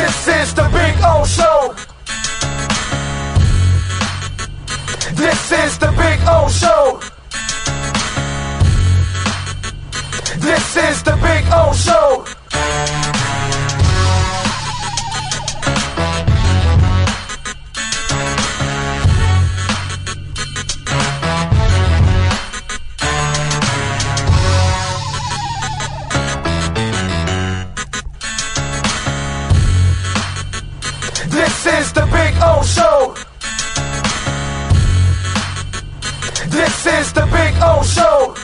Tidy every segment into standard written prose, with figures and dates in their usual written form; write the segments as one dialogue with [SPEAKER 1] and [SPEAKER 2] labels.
[SPEAKER 1] This is the Big O Show. This is the Big O Show. This is the Big O Show. This is the Big O Show. This is the Big O Show.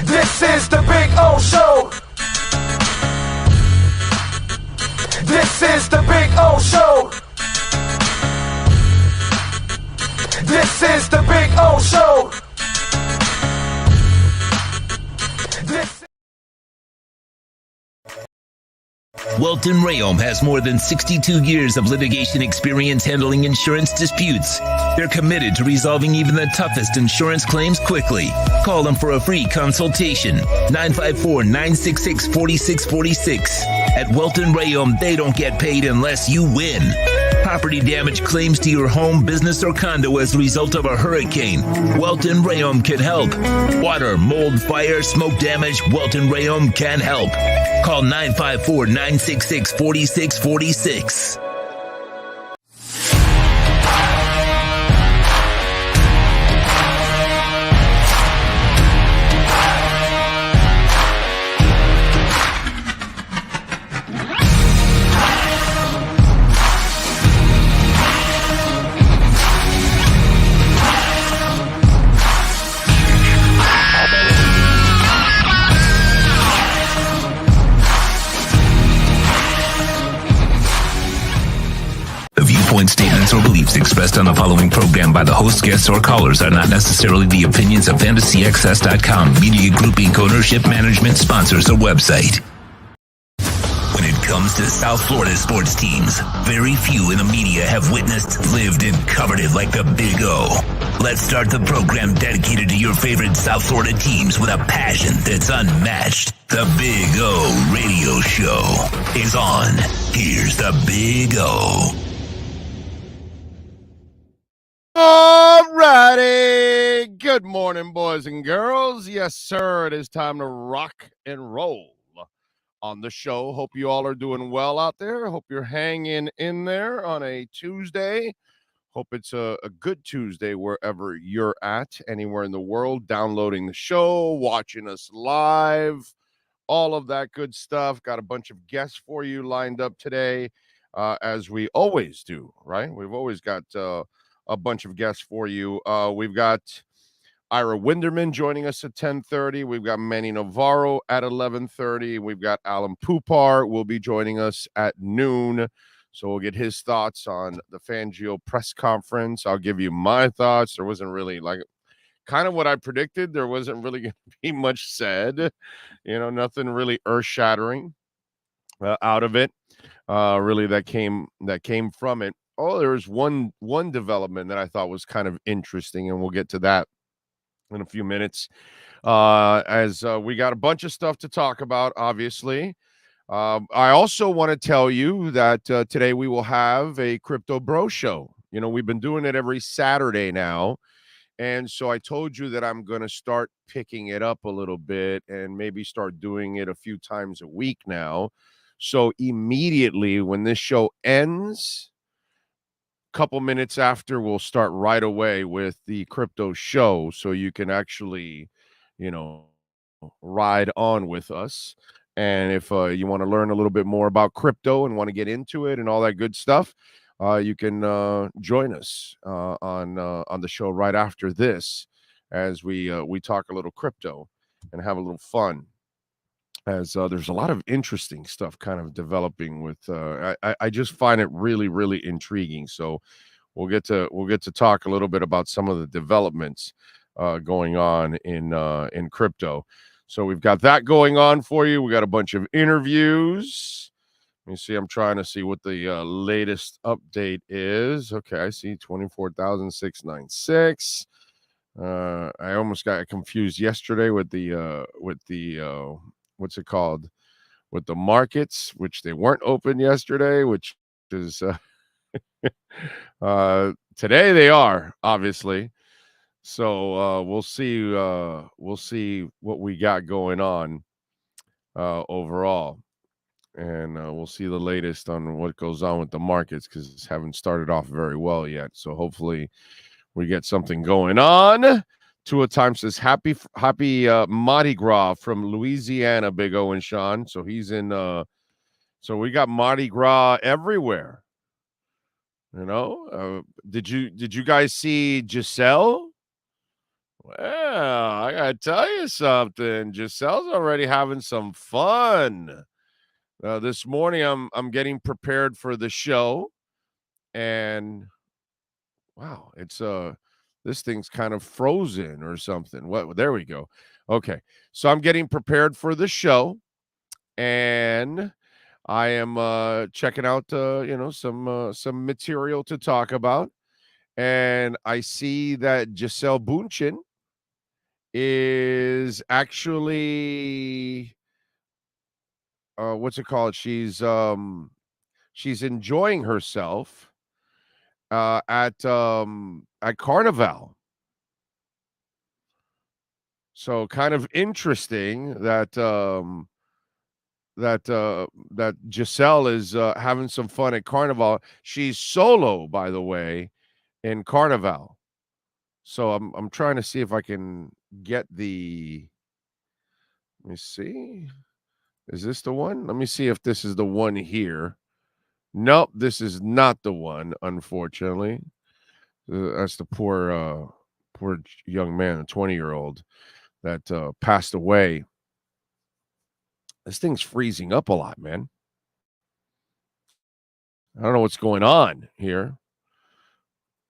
[SPEAKER 1] This is the Big O Show. This is the Big O Show. This is the Big O Show.
[SPEAKER 2] Welton Rayom has more than 62 years of litigation experience handling insurance disputes. They're committed to resolving even the toughest insurance claims quickly. Call them for a free consultation. 954-966-4646. At Welton Rayom, they don't get paid unless you win. Property damage claims to your home, business, or condo as a result of a hurricane. Welton Rayom can help. Water, mold, fire, smoke damage, Welton Rayom can help. Call 954-966-4646. Statements or beliefs expressed on the following program by the host, guests, or callers are not necessarily the opinions of FantasyXS.com, Media Group Inc. ownership, management, sponsors, or website. When it comes to South Florida sports teams, very few in the media have witnessed, lived, and covered it like the Big O. Let's start the program dedicated to your favorite South Florida teams with a passion that's unmatched. The Big O Radio Show is on. Here's the Big O.
[SPEAKER 3] Alrighty, good morning, boys and girls. Yes, sir, it is time to rock and roll on the show. Hope you all are doing well out there. Hope you're hanging in there on a Tuesday. Hope it's a good Tuesday wherever you're at, anywhere in the world, downloading the show, watching us live, all of that good stuff. Got a bunch of guests for you lined up today, as we always do, right? We've always got a bunch of guests for you. We've got Ira Winderman joining us at 10:30. We've got Manny Navarro at 11:30. We've got Alan Poupar will be joining us at noon. So we'll get his thoughts on the Fangio press conference. I'll give you my thoughts. There wasn't really kind of what I predicted. There wasn't really going to be much said. Nothing really earth-shattering out of it. Really that came from it. Oh, there was one development that I thought was kind of interesting, and we'll get to that in a few minutes. As we got a bunch of stuff to talk about, obviously. I also want to tell you that today we will have a Crypto Bro Show. We've been doing it every Saturday now, and so I told you that I'm going to start picking it up a little bit and maybe start doing it a few times a week now. So immediately when this show ends, couple minutes after, we'll start right away with the crypto show, so you can actually ride on with us. And if you want to learn a little bit more about crypto and want to get into it and all that good stuff, you can join us on the show right after this, as we talk a little crypto and have a little fun. as there's a lot of interesting stuff kind of developing with I just find it really, really intriguing. So we'll get to talk a little bit about some of the developments going on in crypto. So we've got that going on for you. We got a bunch of interviews. Let me see. I'm trying to see what the latest update is. Okay, I see 24,696. I almost got confused yesterday with the what's it called, with the markets, which they weren't open yesterday, which is today they are, obviously. So we'll see what we got going on overall, and we'll see the latest on what goes on with the markets, because haven't started off very well yet. So hopefully we get something going on. Tua Time says happy Mardi Gras from Louisiana, Big O and Sean. So he's in so we got Mardi Gras everywhere. Did you guys see Gisele? Well, I gotta tell you something. Gisele's already having some fun. This morning I'm getting prepared for the show, and wow, it's this thing's kind of frozen or something. What? There we go. Okay, so I'm getting prepared for the show, and I am checking out some material to talk about, and I see that Gisele Bündchen is actually what's it called? She's enjoying herself at Carnival. So kind of interesting that that Gisele is having some fun at Carnival. She's solo, by the way, in Carnival. So I'm trying to see if I can get the. Let me see. Is this the one? Let me see if this is the one here. Nope, this is not the one, unfortunately. That's the poor young man, a 20-year-old that passed away. This thing's freezing up a lot, man. I don't know what's going on here,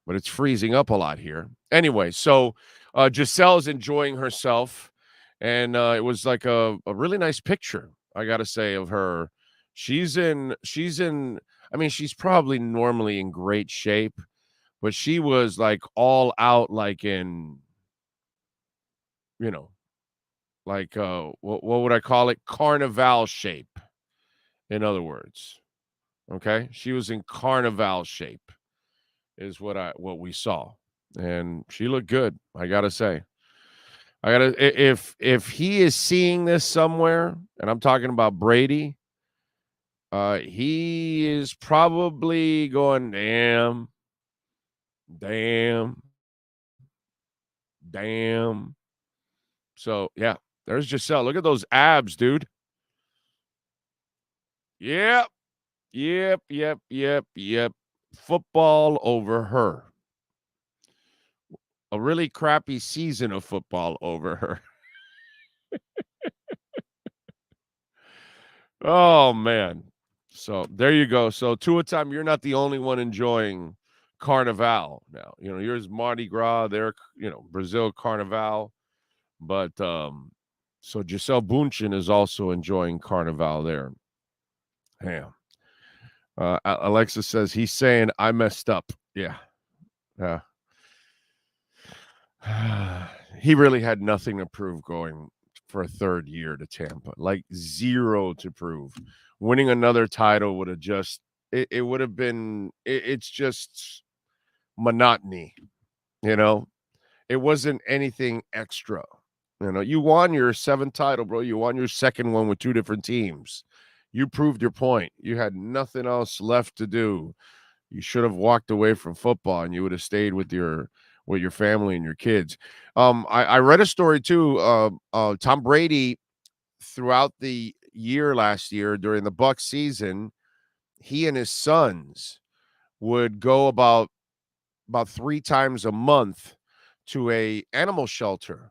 [SPEAKER 3] but it's freezing up a lot here. Anyway, so Gisele's enjoying herself, and it was like a really nice picture, I got to say, of her. She's in, I mean, she's probably normally in great shape, but she was like all out, like in, like what would I call it? Carnival shape. In other words, okay, she was in carnival shape, is what we saw, and she looked good. I gotta say, if he is seeing this somewhere, and I'm talking about Brady, he is probably going, damn, damn, damn. So yeah, there's Gisele. Look at those abs, dude. Yep, yep. Football over her. A really crappy season of football over her. Oh man. So there you go. So Tua Time, you're not the only one enjoying Carnival now. Yours Mardi Gras, there, Brazil Carnival. But so Gisele Bündchen is also enjoying Carnival there. Damn. Alexa says he's saying I messed up. Yeah. He really had nothing to prove going for a third year to Tampa, like zero to prove. Winning another title would have just, it would have been, it's just monotony, it wasn't anything extra. You won your seventh title, bro. You won your second one with two different teams. You proved your point. You had nothing else left to do. You should have walked away from football, and you would have stayed with your family and your kids. I read a story too. Tom Brady, throughout the year last year during the Bucs season, he and his sons would go about 3 times a month to a animal shelter,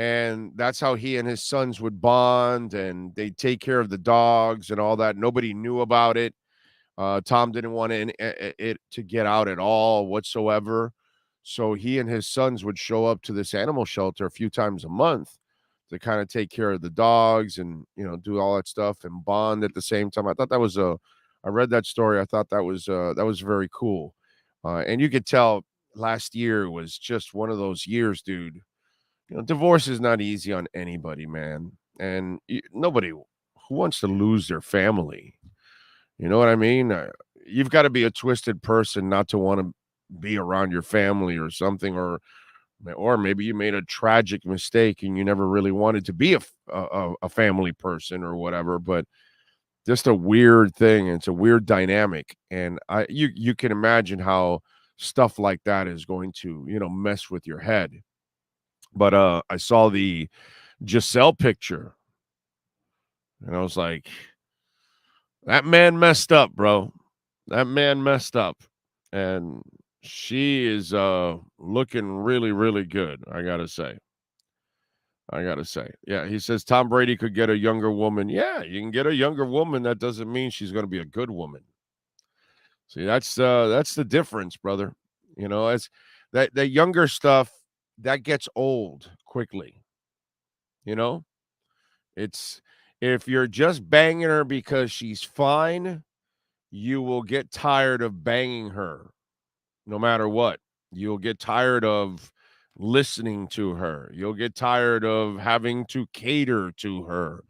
[SPEAKER 3] And that's how he and his sons would bond, and they take care of the dogs and all that. Nobody knew about it. Tom didn't want it to get out at all whatsoever. So he and his sons would show up to this animal shelter a few times a month to kind of take care of the dogs and, do all that stuff and bond at the same time. I thought that was I read that story. I thought that was very cool. And you could tell last year was just one of those years, dude. Divorce is not easy on anybody, man. And nobody who wants to lose their family. You know what I mean? You've got to be a twisted person not to want to be around your family or something, or maybe you made a tragic mistake and you never really wanted to be a family person or whatever. But just a weird thing. It's a weird dynamic, and you can imagine how stuff like that is going to mess with your head. But I saw the Gisele picture, and I was like, that man messed up, bro. That man messed up. And she is looking really, really good, I gotta say. Yeah, he says Tom Brady could get a younger woman. Yeah, you can get a younger woman. That doesn't mean she's gonna be a good woman. See, that's the difference, brother. It's that younger stuff that gets old quickly, you know? It's if you're just banging her because she's fine, you will get tired of banging her no matter what. You'll get tired of listening to her. You'll get tired of having to cater to her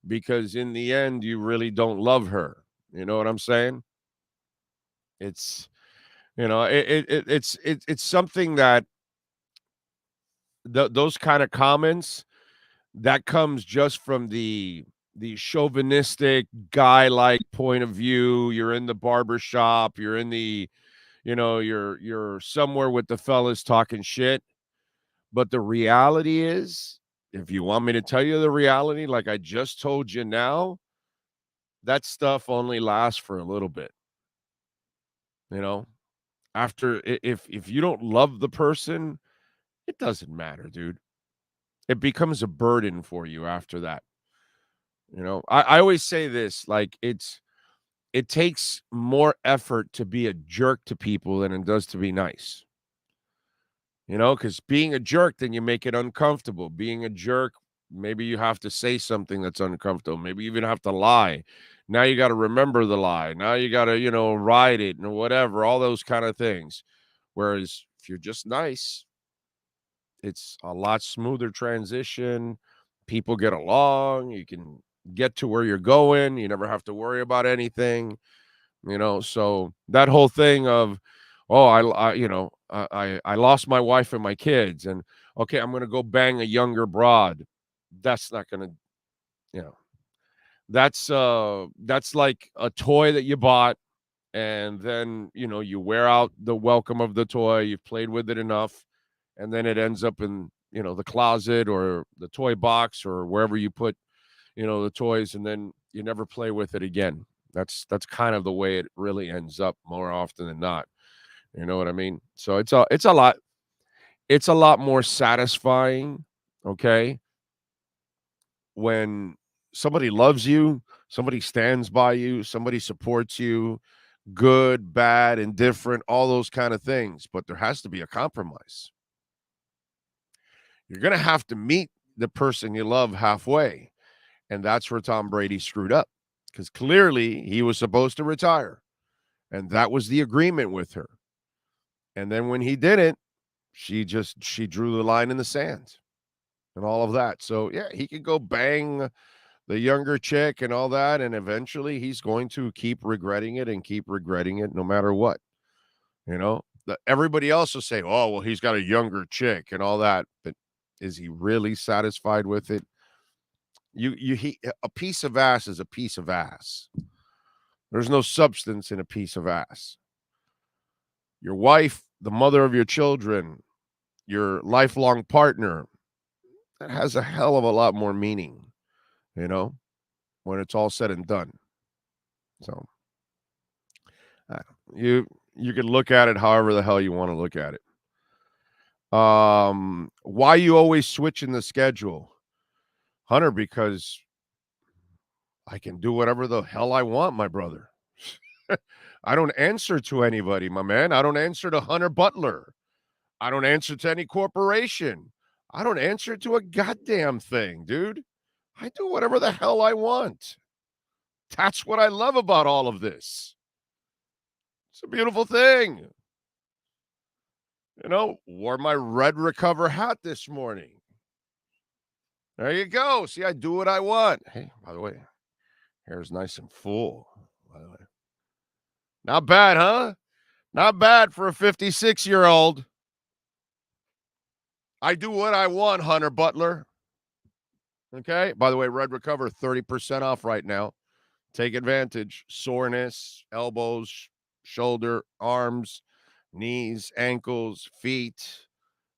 [SPEAKER 3] because in the end, you really don't love her. You know what I'm saying? It's it's something that those kind of comments that comes just from the chauvinistic guy like point of view. You're in the barber shop, you're in the you're somewhere with the fellas talking shit. But the reality is, if you want me to tell you the reality, like I just told you now, that stuff only lasts for a little bit. You know, after if you don't love the person, it doesn't matter, dude. It becomes a burden for you after that. I always say this, like it takes more effort to be a jerk to people than it does to be nice. Because being a jerk, then you make it uncomfortable. Being a jerk, maybe you have to say something that's uncomfortable. Maybe you even have to lie. Now you got to remember the lie. Now you got to, write it and whatever, all those kind of things. Whereas if you're just nice, it's a lot smoother transition. People get along. You can get to where you're going. You never have to worry about anything. So that whole thing of, oh, I lost my wife and my kids, and okay, I'm going to go bang a younger broad. That's not going to, you know, that's like a toy that you bought, and then you wear out the welcome of the toy. You've played with it enough, and then it ends up in the closet or the toy box or wherever you put the toys, and then you never play with it again. That's kind of the way it really ends up more often than not. You know what I mean? So it's a lot more satisfying, okay, when somebody loves you, somebody stands by you, somebody supports you, good, bad, indifferent, all those kind of things. But there has to be a compromise. You're going to have to meet the person you love halfway. And that's where Tom Brady screwed up because clearly he was supposed to retire. And that was the agreement with her. And then when he didn't, she drew the line in the sand and all of that. So, yeah, he could go bang the younger chick and all that. And eventually he's going to keep regretting it and keep regretting it no matter what. Everybody else will say, oh, well, he's got a younger chick and all that. But is he really satisfied with it? A piece of ass is a piece of ass. There's no substance in a piece of ass. Your wife, the mother of your children, your lifelong partner, that has a hell of a lot more meaning, when it's all said and done. So you can look at it however the hell you want to look at it. Why you always switching the schedule? Hunter, because I can do whatever the hell I want, my brother. I don't answer to anybody, my man. I don't answer to Hunter Butler. I don't answer to any corporation. I don't answer to a goddamn thing, dude. I do whatever the hell I want. That's what I love about all of this. It's a beautiful thing. You know, wore my red recover hat this morning. There you go. See, I do what I want. Hey, by the way, hair's nice and full, by the way. Not bad, huh? Not bad for a 56-year-old. I do what I want, Hunter Butler. Okay? By the way, Red Recover, 30% off right now. Take advantage. Soreness, elbows, shoulder, arms, knees, ankles, feet,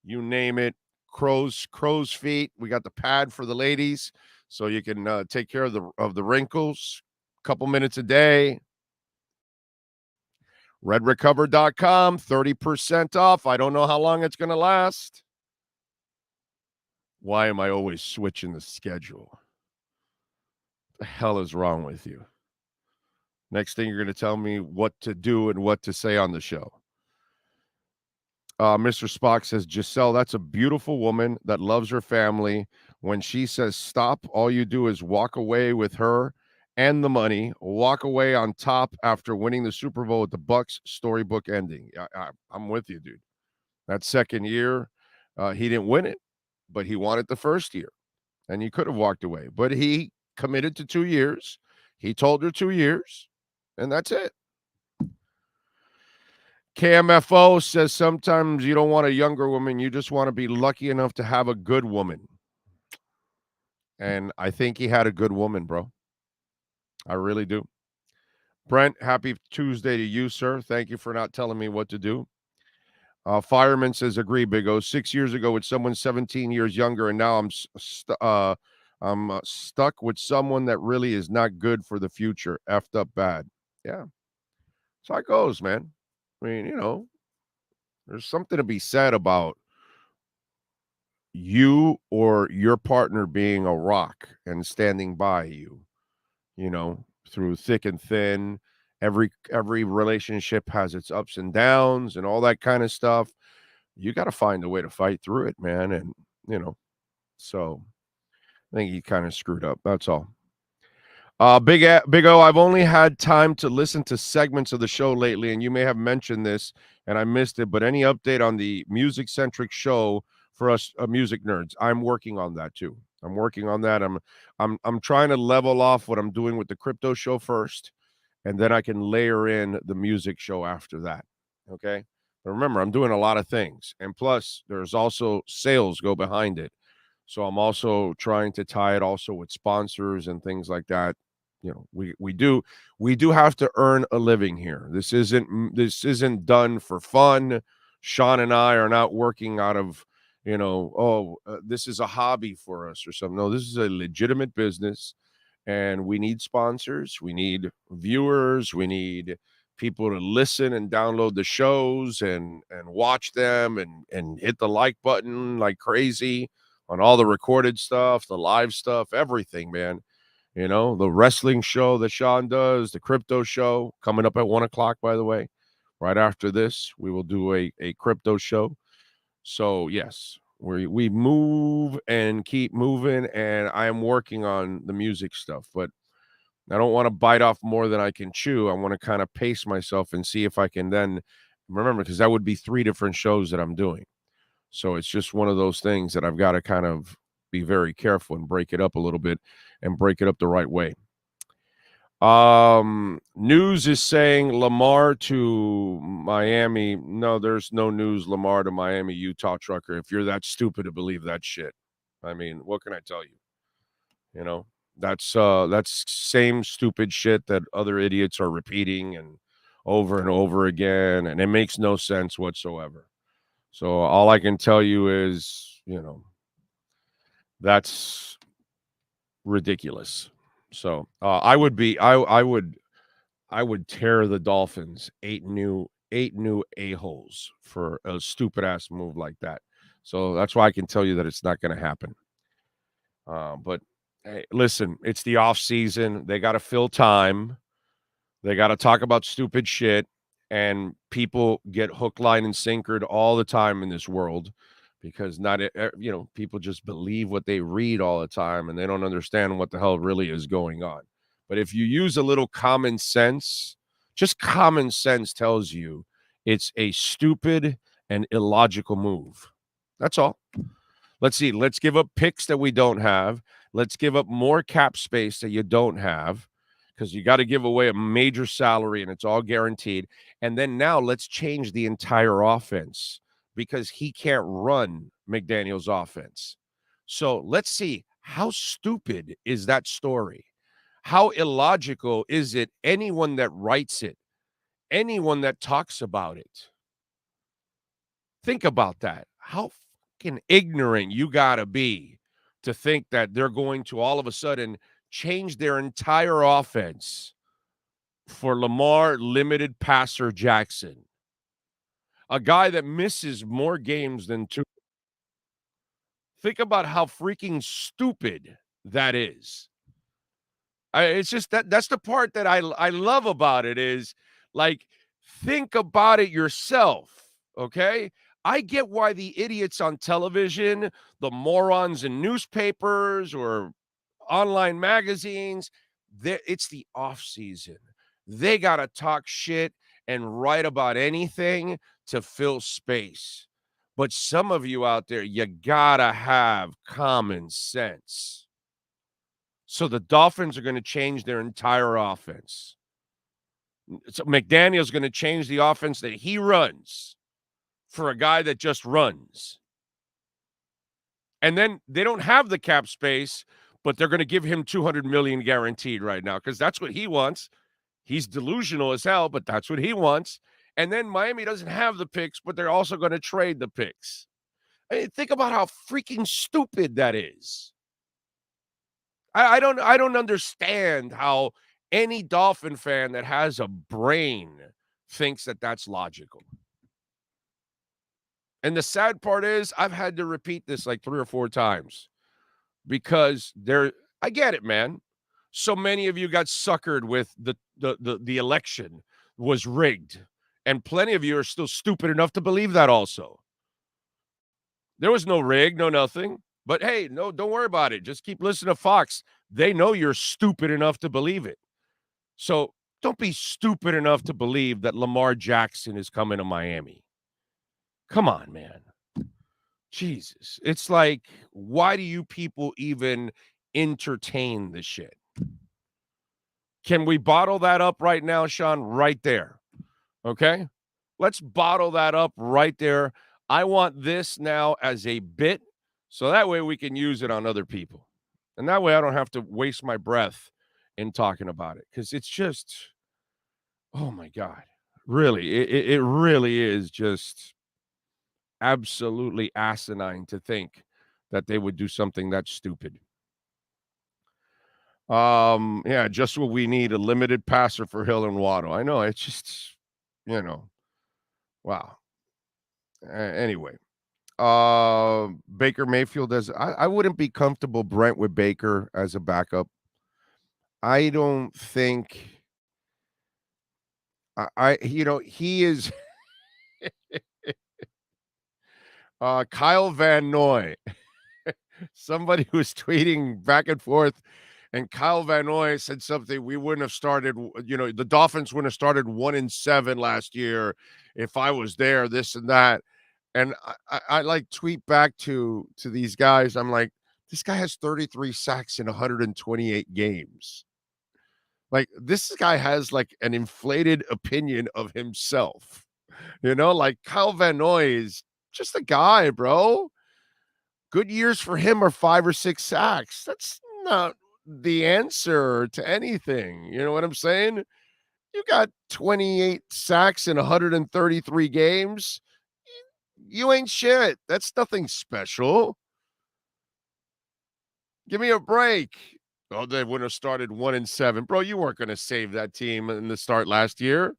[SPEAKER 3] you name it. Crow's feet. We got the pad for the ladies, so you can take care of the wrinkles. Couple minutes a day. Redrecover.com, 30% off. I don't know how long it's going to last. Why am I always switching the schedule? The hell is wrong with you? Next thing you're going to tell me what to do and what to say on the show. Mr. Spock says, Gisele, that's a beautiful woman that loves her family. When she says stop, all you do is walk away with her and the money, walk away on top after winning the Super Bowl with the Bucs storybook ending. I'm with you, dude. That second year, he didn't win it, but he won it the first year, and he could have walked away. But he committed to 2 years. He told her 2 years, and that's it. KMFO says sometimes you don't want a younger woman. You just want to be lucky enough to have a good woman. And I think he had a good woman, bro. I really do. Brent, happy Tuesday to you, sir. Thank you for not telling me what to do. Fireman says, agree, Big O. 6 years ago with someone 17 years younger, and now I'm stuck with someone that really is not good for the future. Effed up bad. Yeah. That's how it goes, man. I mean, you know, there's something to be said about you or your partner being a rock and standing by you, you know, through thick and thin. Every relationship has its ups and downs and all that kind of stuff. You got to find a way to fight through it, man. And, you know, so I think he kind of screwed up. That's all. Big O, I've only had time to listen to segments of the show lately, and you may have mentioned this and I missed it, but any update on the music-centric show for us music nerds? I'm working on that too. I'm working on that. I'm trying to level off what I'm doing with the crypto show first, and then I can layer in the music show after that. Okay? But remember, I'm doing a lot of things, and plus there's also sales go behind it. So I'm also trying to tie it also with sponsors and things like that. You know, we do have to earn a living here. This isn't done for fun. Sean and I are not working out of, you know, this is a hobby for us or something. No, this is a legitimate business, and we need sponsors. We need viewers. We need people to listen and download the shows and watch them and hit the like button like crazy on all the recorded stuff, the live stuff, everything, man. You know, the wrestling show that Sean does, the crypto show coming up at 1:00, by the way. Right after this, we will do a crypto show. So, yes, we move and keep moving, and I am working on the music stuff, but I don't want to bite off more than I can chew. I want to kind of pace myself and see if I can then remember, because that would be 3 different shows that I'm doing. So it's just one of those things that I've got to kind of be very careful and break it up a little bit and break it up the right way. News is saying Lamar to Miami. No, there's no news Lamar to Miami, Utah trucker. If you're that stupid to believe that shit. I mean, what can I tell you? You know, that's same stupid shit that other idiots are repeating and over again, and it makes no sense whatsoever. So all I can tell you is, you know, that's ridiculous. So I would tear the Dolphins eight new a-holes for a stupid ass move like that. So that's why I can tell you that it's not going to happen. But hey, listen, it's the off season. They got to fill time. They got to talk about stupid shit, and people get hook, line, and sinkered all the time in this world because people just believe what they read all the time, and they don't understand what the hell really is going on. But if you use a little common sense, just common sense tells you it's a stupid and illogical move. That's all. Let's see. Let's give up picks that we don't have. Let's give up more cap space that you don't have because you got to give away a major salary and it's all guaranteed. And then now let's change the entire offense because he can't run McDaniel's offense. So let's see, how stupid is that story? How illogical is it? Anyone that writes it, anyone that talks about it. Think about that. How fucking ignorant you got to be to think that they're going to all of a sudden change their entire offense for Lamar limited passer Jackson, a guy that misses more games than two. Think about how freaking stupid that is. It's just that's the part that I love about it is, like, think about it yourself, okay? I get why the idiots on television, the morons in newspapers or online magazines, it's the off season. They got to talk shit and write about anything to fill space. But some of you out there, you got to have common sense. So the Dolphins are going to change their entire offense. So McDaniel's going to change the offense that he runs for a guy that just runs. And then they don't have the cap space, but they're going to give him $200 million guaranteed right now because that's what he wants. He's delusional as hell, but that's what he wants. And then Miami doesn't have the picks, but they're also going to trade the picks. I mean, think about how freaking stupid that is. I don't understand how any Dolphin fan that has a brain thinks that that's logical. And the sad part is I've had to repeat this like 3 or 4 times because I get it, man. So many of you got suckered with the election was rigged. And plenty of you are still stupid enough to believe that also. There was no rig, no nothing. But hey, no, don't worry about it. Just keep listening to Fox. They know you're stupid enough to believe it. So don't be stupid enough to believe that Lamar Jackson is coming to Miami. Come on, man. Jesus. It's like, why do you people even entertain this shit? Can we bottle that up right now, Sean? Right there. Okay? Let's bottle that up right there. I want this now as a bit, so that way we can use it on other people. And that way I don't have to waste my breath in talking about it. Because it's just, oh my God. Really, it really is just absolutely asinine to think that they would do something that stupid. Yeah, just what we need, a limited passer for Hill and Waddle. I know, it's just, wow. Anyway, Baker Mayfield I wouldn't be comfortable, Brent, with Baker as a backup. I don't think he is Kyle Van Noy. Somebody was tweeting back and forth, and Kyle Van Noy said something. We wouldn't have started, the Dolphins wouldn't have started 1-7 last year if I was there, this and that. And I like tweet back to these guys. I'm like, this guy has 33 sacks in 128 games. Like, this guy has like an inflated opinion of himself. Like Kyle Van Noy is just a guy, bro. Good years for him are 5 or 6 sacks. That's not the answer to anything. You know what I'm saying? You got 28 sacks in 133 games. You ain't shit. That's nothing special. Give me a break. Oh, they wouldn't have started 1-7. Bro, you weren't going to save that team in the start last year.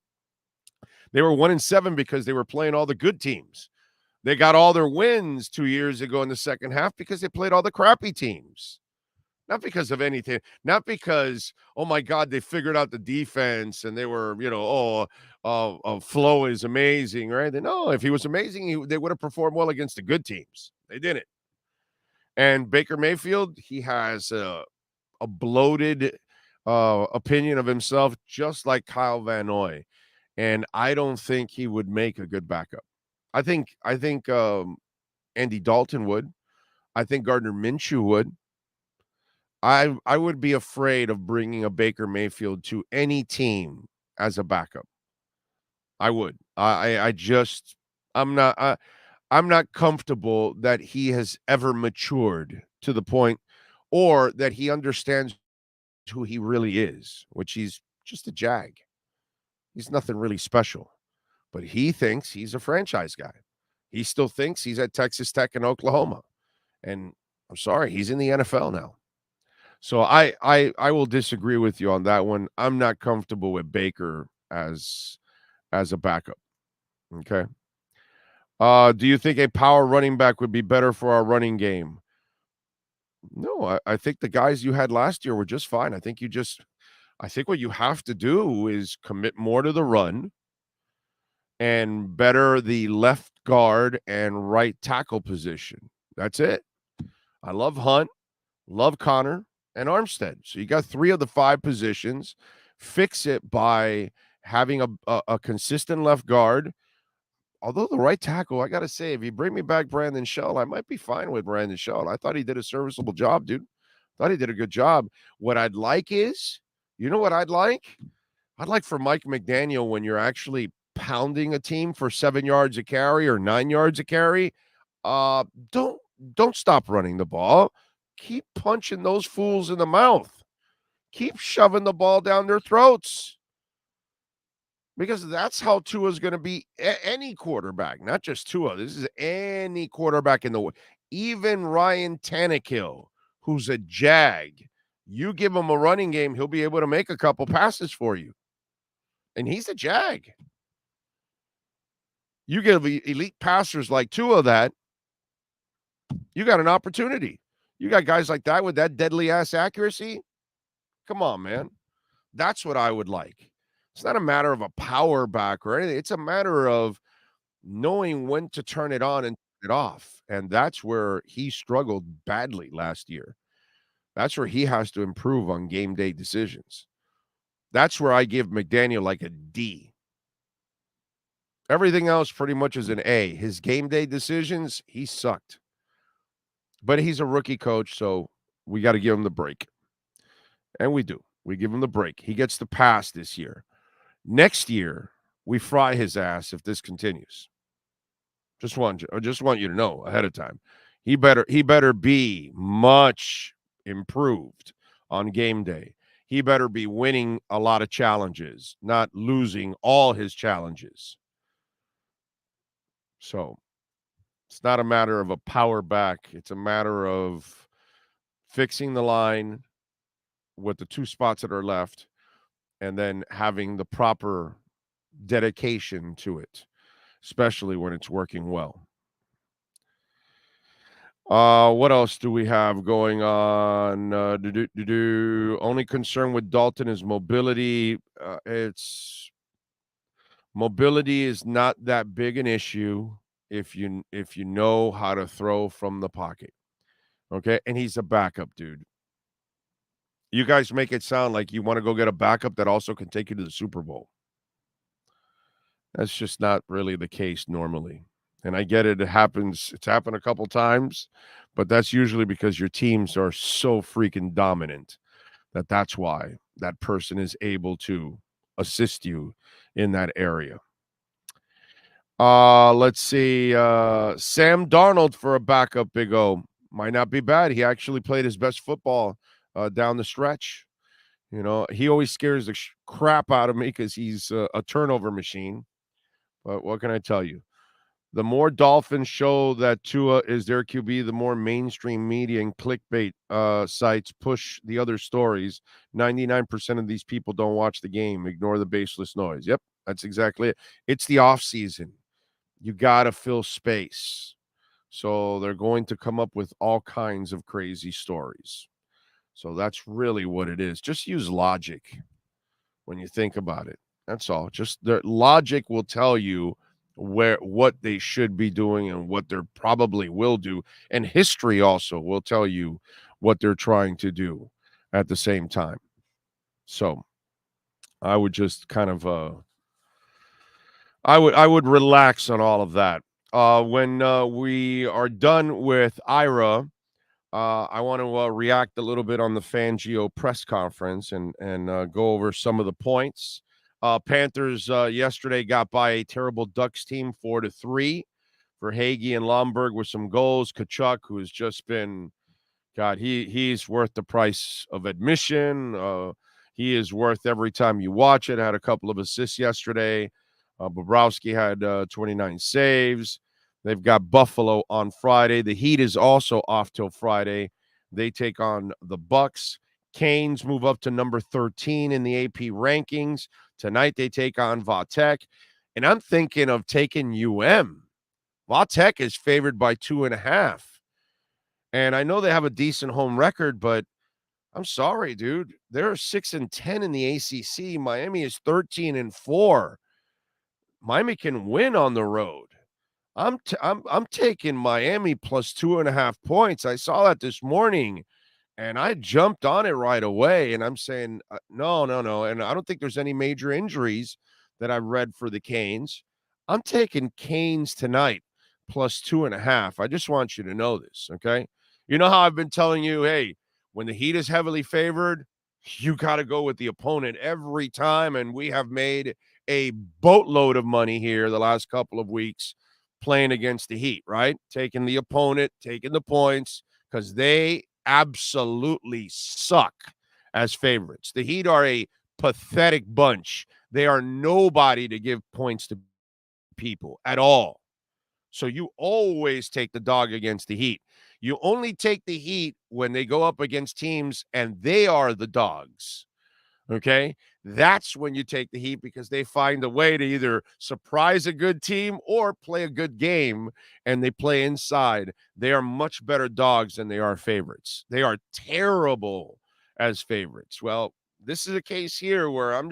[SPEAKER 3] They were 1-7 because they were playing all the good teams. They got all their wins 2 years ago in the second half because they played all the crappy teams. Not because of anything. Not because, oh, my God, they figured out the defense and they were, Flo is amazing, right? No, if he was amazing, they would have performed well against the good teams. They didn't. And Baker Mayfield, he has a bloated opinion of himself, just like Kyle Van Noy. And I don't think he would make a good backup. I think Andy Dalton would. I think Gardner Minshew would. I would be afraid of bringing a Baker Mayfield to any team as a backup. I would. I'm not comfortable that he has ever matured to the point, or that he understands who he really is, which he's just a jag. He's nothing really special, but he thinks he's a franchise guy. He still thinks he's at Texas Tech and Oklahoma. And I'm sorry, he's in the NFL now. So I will disagree with you on that one. I'm not comfortable with Baker as a backup. Okay. Do you think a power running back would be better for our running game? No, I think the guys you had last year were just fine. I think what you have to do is commit more to the run and better the left guard and right tackle position. That's it. I love Hunt, love Connor, and Armstead. So you got 3 of the 5 positions. Fix it by having a consistent left guard. Although the right tackle, I got to say, if you bring me back Brandon Shell, I might be fine with Brandon Shell. I thought he did a serviceable job, dude. Thought he did a good job. What I'd like is, you know what I'd like? I'd like for Mike McDaniel, when you're actually pounding a team for 7 yards a carry or 9 yards a carry, don't stop running the ball. Keep punching those fools in the mouth. Keep shoving the ball down their throats. Because that's how Tua's going to be. Any quarterback, not just Tua. This is any quarterback in the world. Even Ryan Tannehill, who's a jag. You give him a running game, he'll be able to make a couple passes for you. And he's a jag. You give elite passers like Tua that, you got an opportunity. You got guys like that with that deadly-ass accuracy. Come on, man. That's what I would like. It's not a matter of a power back or anything. It's a matter of knowing when to turn it on and turn it off. And that's where he struggled badly last year. That's where he has to improve on game day decisions. That's where I give McDaniel like a D. Everything else pretty much is an A. His game day decisions, he sucked. But he's a rookie coach, so we got to give him the break. And we do. We give him the break. He gets the pass this year. Next year, we fry his ass if this continues. Just want you to know ahead of time. He better be much improved on game day. He better be winning a lot of challenges, not losing all his challenges. So it's not a matter of a power back. It's a matter of fixing the line with the 2 spots that are left, and then having the proper dedication to it, especially when it's working well. What else do we have going on? Only concern with Dalton is mobility. Mobility is not that big an issue if you know how to throw from the pocket. Okay, and he's a backup, dude. You guys make it sound like you want to go get a backup that also can take you to the Super Bowl. That's just not really the case normally. And I get it. It happens. It's happened a couple times, but that's usually because your teams are so freaking dominant that's why that person is able to assist you in that area. Let's see. Sam Darnold for a backup, Big O. Might not be bad. He actually played his best football down the stretch. You know, he always scares the crap out of me because he's a turnover machine. But what can I tell you? The more Dolphins show that Tua is their QB, the more mainstream media and clickbait sites push the other stories. 99% of these people don't watch the game. Ignore the baseless noise. Yep, that's exactly it. It's the off season. you got to fill space. So they're going to come up with all kinds of crazy stories. So that's really what it is. Just use logic when you think about it. That's all. Just their logic will tell you what they should be doing and what they probably will do. And history also will tell you what they're trying to do at the same time. So I would just kind of I would relax on all of that. When we are done with Ira, I want to react a little bit on the Fangio press conference and go over some of the points. Panthers yesterday got by a terrible Ducks team 4-3 for Hagee and Lomberg with some goals. Kachuk, who has just been, God, he's worth the price of admission. He is worth every time you watch it. Had a couple of assists yesterday. Bobrovsky had 29 saves. They've got Buffalo on Friday. The Heat is also off till Friday. They take on the Bucks. Canes move up to number 13 in the AP rankings. Tonight they take on Vatek. And I'm thinking of taking Vatek is favored by 2.5. And I know they have a decent home record, but I'm sorry, dude. They're 6-10 in the ACC. Miami is 13-4. Miami can win on the road. I'm taking Miami plus 2.5 points. I saw that this morning, and I jumped on it right away. And I'm saying no. And I don't think there's any major injuries that I've read for the Canes. I'm taking Canes tonight plus 2.5. I just want you to know this, okay? You know how I've been telling you, hey, when the Heat is heavily favored, you got to go with the opponent every time. And we have made a boatload of money here the last couple of weeks playing against the Heat, right? Taking the opponent, taking the points, because they absolutely suck as favorites. The Heat are a pathetic bunch. They are nobody to give points to people at all. So you always take the dog against the Heat. You only take the Heat when they go up against teams and they are the dogs. Okay? That's when you take the Heat because they find a way to either surprise a good team or play a good game, and they play inside. They are much better dogs than they are favorites. They are terrible as favorites. Well, this is a case here where I'm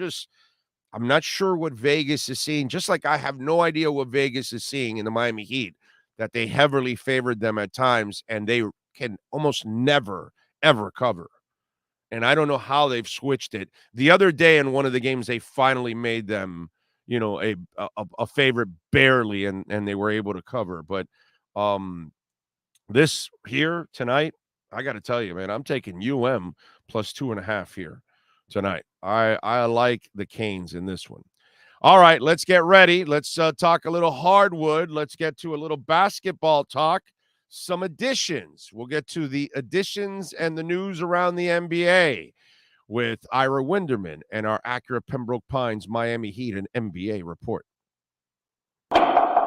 [SPEAKER 3] not sure what Vegas is seeing, just like I have no idea what Vegas is seeing in the Miami Heat, that they heavily favored them at times, and they can almost never, ever cover. And I don't know how they've switched it. The other day in one of the games, they finally made them, a favorite barely, and they were able to cover. But this here tonight, I got to tell you, man, I'm taking plus 2.5 here tonight. I like the Canes in this one. All right, let's get ready. Let's talk a little hardwood. Let's get to a little basketball talk. Some additions. We'll get to the additions and the news around the NBA with Ira Winderman and our accurate Pembroke Pines Miami Heat and NBA report.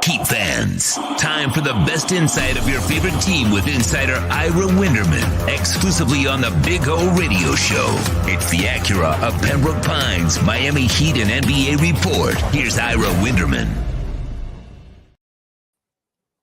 [SPEAKER 2] Heat fans, time for the best insight of your favorite team with insider Ira Winderman, exclusively on the Big O Radio Show. It's the Acura of Pembroke Pines Miami Heat and NBA report. Here's Ira Winderman.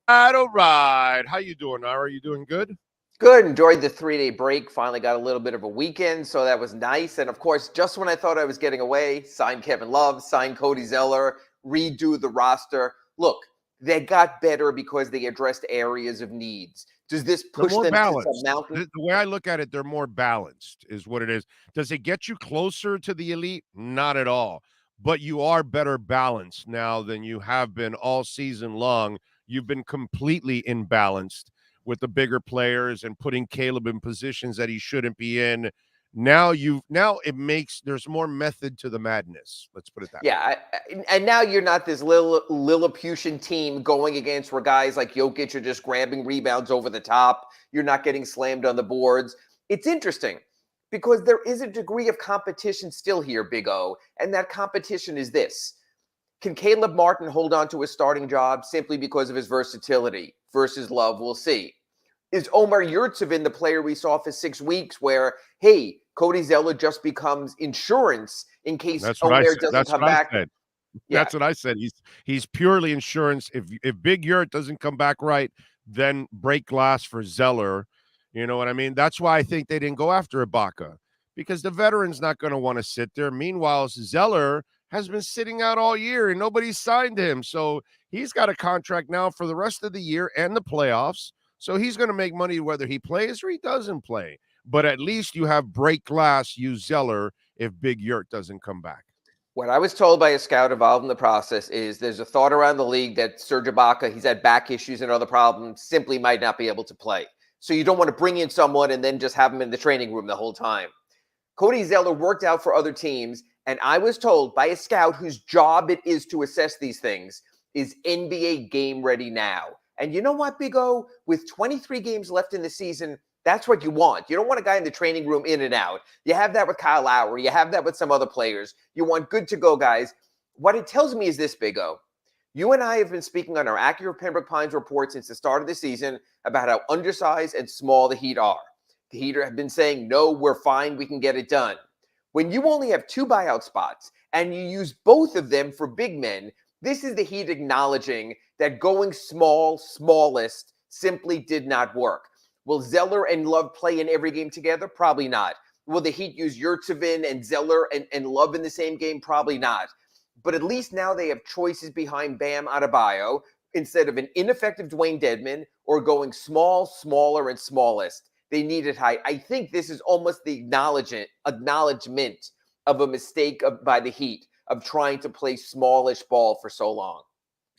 [SPEAKER 3] All right. How you doing, Ira? You doing good?
[SPEAKER 4] Good. Enjoyed the 3-day break. Finally got a little bit of a weekend, so that was nice. And, of course, just when I thought I was getting away, signed Kevin Love, signed Cody Zeller, redo the roster. Look, they got better because they addressed areas of needs. Does this push them
[SPEAKER 3] balanced.
[SPEAKER 4] to some mountain?
[SPEAKER 3] The way I look at it, they're more balanced is what it is. Does it get you closer to the elite? Not at all. But you are better balanced now than you have been all season long. You've been completely imbalanced with the bigger players and putting Caleb in positions that he shouldn't be in. Now there's more method to the madness. Let's put it that way.
[SPEAKER 4] Yeah, and now you're not this Lilliputian team going against where guys like Jokic are just grabbing rebounds over the top. You're not getting slammed on the boards. It's interesting because there is a degree of competition still here, Big O, and that competition is this. Can Caleb Martin hold on to his starting job simply because of his versatility versus Love? We'll see. Is Omer Yurtseven the player we saw for 6 weeks where, hey, Cody Zeller just becomes insurance in case Omer doesn't come back? Yeah.
[SPEAKER 3] That's what I said. He's purely insurance. If Big Yurt doesn't come back right, then break glass for Zeller. You know what I mean? That's why I think they didn't go after Ibaka, because the veteran's not going to want to sit there. Meanwhile, Zeller has been sitting out all year and nobody's signed him. So he's got a contract now for the rest of the year and the playoffs. So he's going to make money whether he plays or he doesn't play. But at least you have break glass, use Zeller if Big Yurt doesn't come back.
[SPEAKER 4] What I was told by a scout involved in the process is there's a thought around the league that Serge Ibaka, he's had back issues and other problems, simply might not be able to play. So you don't want to bring in someone and then just have him in the training room the whole time. Cody Zeller worked out for other teams, and I was told by a scout whose job it is to assess these things, is NBA game ready now. And you know what, Big O? With 23 games left in the season, that's what you want. You don't want a guy in the training room in and out. You have that with Kyle Lowry. You have that with some other players. You want good to go guys. What it tells me is this, Big O. You and I have been speaking on our Accurate Pembroke Pines report since the start of the season about how undersized and small the Heat are. The Heat have been saying, no, we're fine. We can get it done. When you only have 2 buyout spots and you use both of them for big men, this is the Heat acknowledging that going smallest simply did not work. Will Zeller and Love play in every game together? Probably not. Will the Heat use Yurtseven and Zeller and Love in the same game? Probably not. But at least now they have choices behind Bam Adebayo instead of an ineffective Dwayne Dedmon or going small, smaller, and smallest. They needed height. I think this is almost the acknowledgement of a mistake by the Heat of trying to play smallish ball for so long.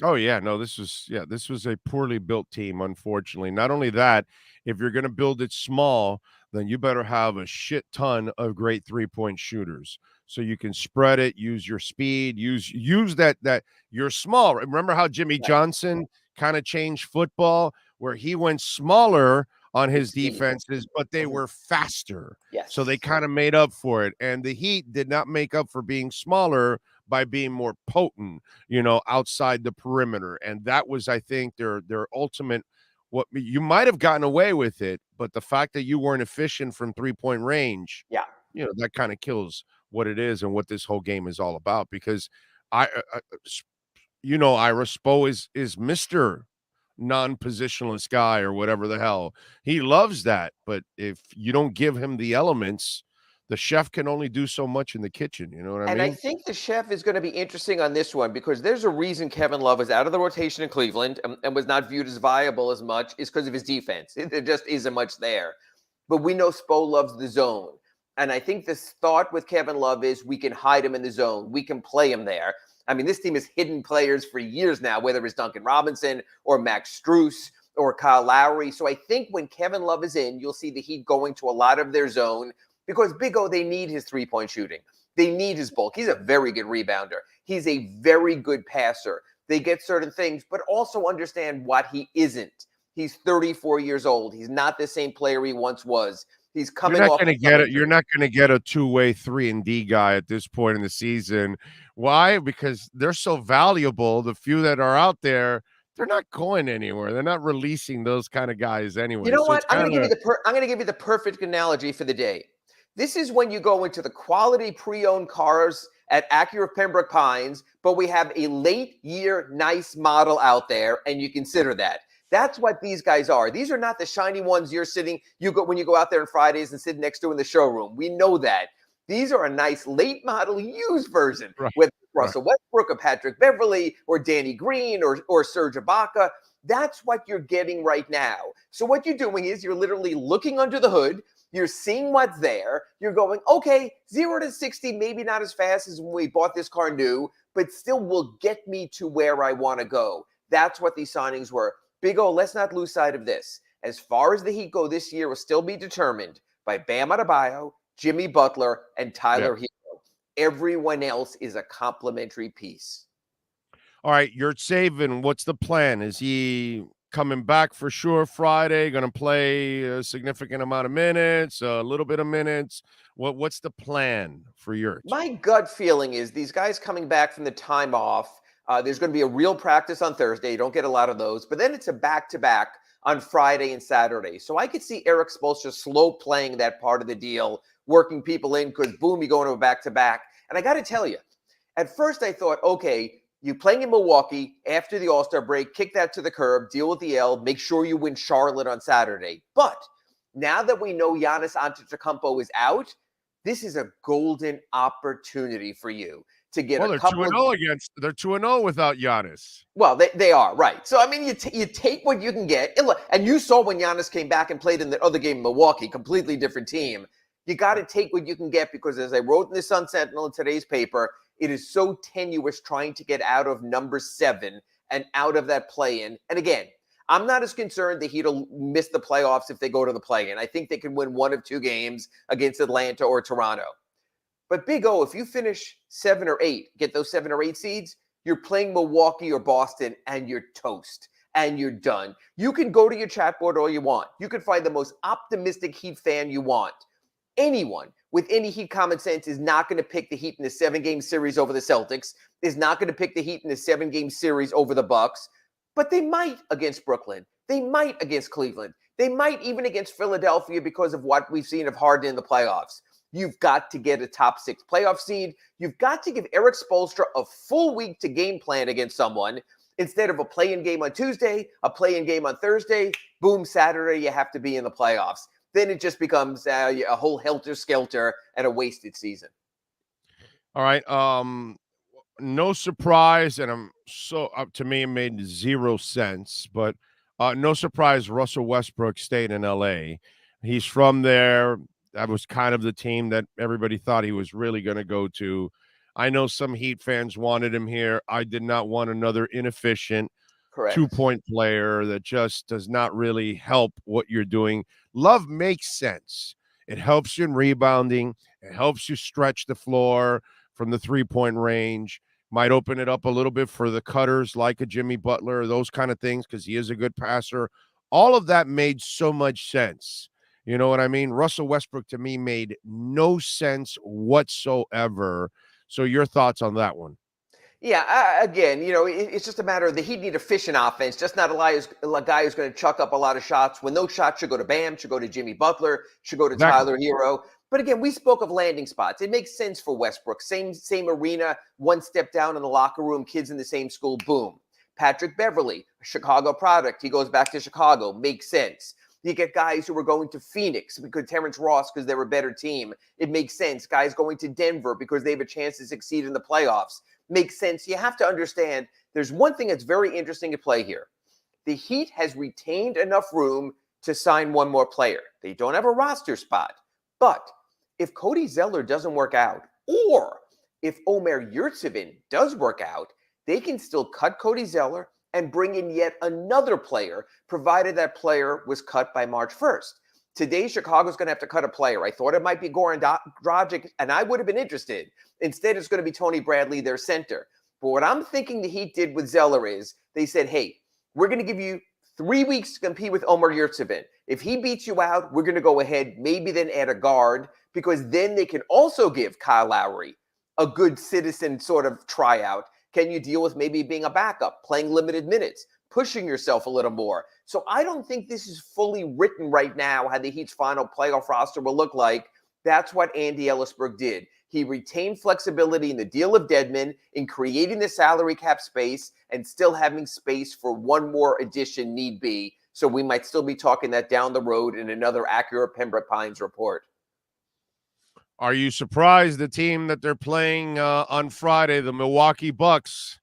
[SPEAKER 3] Oh yeah, no, this was a poorly built team, unfortunately. Not only that, if you're going to build it small, then you better have a shit ton of great three-point shooters. So you can spread it, use your speed, use that you're small. Remember how Jimmy Johnson kind of changed football where he went smaller on his defenses, but they were faster.
[SPEAKER 4] Yes.
[SPEAKER 3] So they kind of made up for it. And the Heat did not make up for being smaller by being more potent, outside the perimeter. And that was, I think, their ultimate. What you might have gotten away with it, but the fact that you weren't efficient from 3-point range, that kind of kills what it is and what this whole game is all about. Because Ira Spo is Mr. non-positionless guy or whatever the hell. He loves that. But if you don't give him the elements, the chef can only do so much in the kitchen. You know what I mean?
[SPEAKER 4] And I think the chef is going to be interesting on this one because there's a reason Kevin Love is out of the rotation in Cleveland and was not viewed as viable as much is because of his defense. There just isn't much there. But we know Spo loves the zone. And I think this thought with Kevin Love is we can hide him in the zone. We can play him there. I mean, this team has hidden players for years now, whether it's Duncan Robinson or Max Strus or Kyle Lowry. So I think when Kevin Love is in, you'll see the Heat going to a lot of their zone because Big O, they need his three-point shooting. They need his bulk. He's a very good rebounder. He's a very good passer. They get certain things, but also understand what he isn't. He's 34 years old. He's not the same player he once was. He's coming off.
[SPEAKER 3] You're not going to get a two-way 3-and-D guy at this point in the season. Why? Because they're so valuable. The few that are out there, they're not going anywhere. They're not releasing those kind of guys anyway.
[SPEAKER 4] You know what? I'm going to give you the perfect analogy for the day. This is when you go into the quality pre-owned cars at Acura Pembroke Pines, but we have a late year nice model out there, and you consider that. That's what these guys are. These are not the shiny ones when you go out there on Fridays and sit next to in the showroom. We know that. These are a nice late model used version with Russell Westbrook or Patrick Beverley or Danny Green or Serge Ibaka. That's what you're getting right now. So what you're doing is you're literally looking under the hood. You're seeing what's there. You're going, okay, 0 to 60, maybe not as fast as when we bought this car new, but still will get me to where I want to go. That's what these signings were. Big O, let's not lose sight of this. As far as the Heat go this year will still be determined by Bam Adebayo, Jimmy Butler, and Tyler Hero. Everyone else is a complementary piece.
[SPEAKER 3] All right, you're saving. What's the plan? Is he coming back for sure Friday? Going to play a significant amount of minutes, a little bit of minutes? What's the plan for Yurts?
[SPEAKER 4] My gut feeling is these guys coming back from the time off, there's going to be a real practice on Thursday. You don't get a lot of those. But then it's a back-to-back on Friday and Saturday. So I could see Eric Spoelstra slow playing that part of the deal, working people in because, boom, you go into a back-to-back. And I got to tell you, At first I thought, okay, you playing in Milwaukee after the All-Star break, kick that to the curb, deal with the L, make sure you win Charlotte on Saturday. But now that we know Giannis Antetokounmpo is out, this is a golden opportunity for you to get
[SPEAKER 3] Well,
[SPEAKER 4] a
[SPEAKER 3] they're
[SPEAKER 4] couple
[SPEAKER 3] 2-0 they're 2-0 without Giannis.
[SPEAKER 4] Well, they are, right. So, I mean, you take what you can get. And you saw when Giannis came back and played in the other game in Milwaukee, completely different team. You got to take what you can get because, as I wrote in the Sun Sentinel in today's paper, it is so tenuous trying to get out of number 7 and out of that play-in. And again, I'm not as concerned that he'll miss the playoffs if they go to the play-in. I think they can win 1 of 2 games against Atlanta or Toronto. But Big O, if you finish 7 or 8, get those 7 or 8 seeds, you're playing Milwaukee or Boston and you're toast and you're done. You can go to your chat board all you want. You can find the most optimistic Heat fan you want. Anyone with any Heat common sense is not going to pick the Heat in a 7-game series over the Celtics, is not going to pick the Heat in a 7-game series over the Bucks, but they might against Brooklyn. They might against Cleveland. They might even against Philadelphia because of what we've seen of Harden in the playoffs. You've got to get a top 6 playoff seed. You've got to give Eric Spoelstra a full week to game plan against someone instead of a play-in game on Tuesday, a play-in game on Thursday. Boom, Saturday, you have to be in the playoffs. Then it just becomes a whole helter-skelter and a wasted season.
[SPEAKER 3] All right. No surprise, and I'm so to me it made 0 sense, but no surprise Russell Westbrook stayed in LA. He's from there. That was kind of the team that everybody thought he was really going to go to. I know some Heat fans wanted him here. I did not want another inefficient
[SPEAKER 4] Correct.
[SPEAKER 3] 2-point player that just does not really help what you're doing. Love makes sense. It helps you in rebounding. It helps you stretch the floor from the 3-point range. Might open it up a little bit for the cutters like a Jimmy Butler, those kind of things, because he is a good passer. All of that made so much sense. You know what I mean? Russell Westbrook to me made no sense whatsoever. So your thoughts on that one?
[SPEAKER 4] Yeah, again, it's just a matter of the Heat need efficient offense, just not a guy who's going to chuck up a lot of shots. When those shots should go to Bam, should go to Jimmy Butler, should go to Tyler Hero. But again, we spoke of landing spots. It makes sense for Westbrook. Same arena, one step down in the locker room, kids in the same school, boom. Patrick Beverley, a Chicago product. He goes back to Chicago, makes sense. You get guys who are going to Phoenix because Terrence Ross, because they're a better team. It makes sense. Guys going to Denver because they have a chance to succeed in the playoffs. Makes sense. You have to understand there's one thing that's very interesting at play here. The Heat has retained enough room to sign one more player. They don't have a roster spot. But if Cody Zeller doesn't work out, or if Omer Yurtseven does work out, they can still cut Cody Zeller and bring in yet another player, provided that player was cut by March 1st. Today, Chicago's going to have to cut a player. I thought it might be Goran Dragic, and I would have been interested. Instead, it's going to be Tony Bradley, their center. But what I'm thinking the Heat did with Zeller is they said, hey, we're going to give you 3 weeks to compete with Omer Yurtseven. If he beats you out, we're going to go ahead, maybe then add a guard, because then they can also give Kyle Lowry a good citizen sort of tryout. Can you deal with maybe being a backup, playing limited minutes, pushing yourself a little more? So I don't think this is fully written right now how the Heat's final playoff roster will look like. That's what Andy Ellisberg did. He retained flexibility in the deal of Dedmon, in creating the salary cap space, and still having space for one more addition need be. So we might still be talking that down the road in another accurate Pembroke Pines report.
[SPEAKER 3] Are you surprised the team that they're playing on Friday, the Milwaukee Bucks,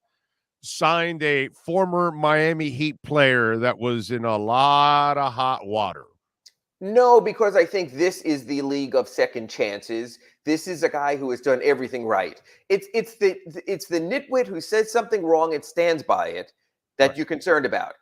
[SPEAKER 3] signed a former Miami Heat player that was in a lot of hot water?
[SPEAKER 4] No, because I think this is the league of second chances. This is a guy who has done everything right. It's the nitwit who says something wrong and stands by it that
[SPEAKER 3] Right.
[SPEAKER 4] you're concerned about.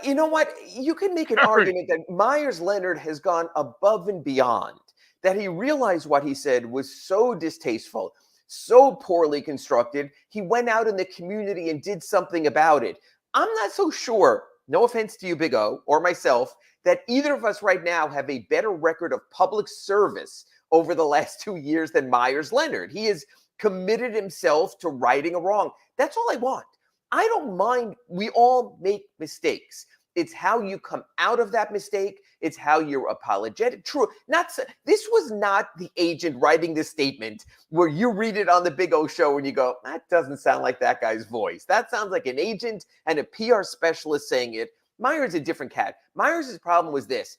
[SPEAKER 4] You know what? You can make an argument that Myers Leonard has gone above and beyond, that he realized what he said was so distasteful, so poorly constructed. He went out in the community and did something about it. I'm not so sure, no offense to you, Big O, or myself, that either of us right now have a better record of public service over the last 2 years than Myers Leonard. He has committed himself to righting a wrong. That's all I want. I don't mind. We all make mistakes. It's how you come out of that mistake. It's how you're apologetic. True. This was not the agent writing this statement where you read it on the Big O show and you go, that doesn't sound like that guy's voice. That sounds like an agent and a PR specialist saying it. Myers is a different cat. Myers' problem was this.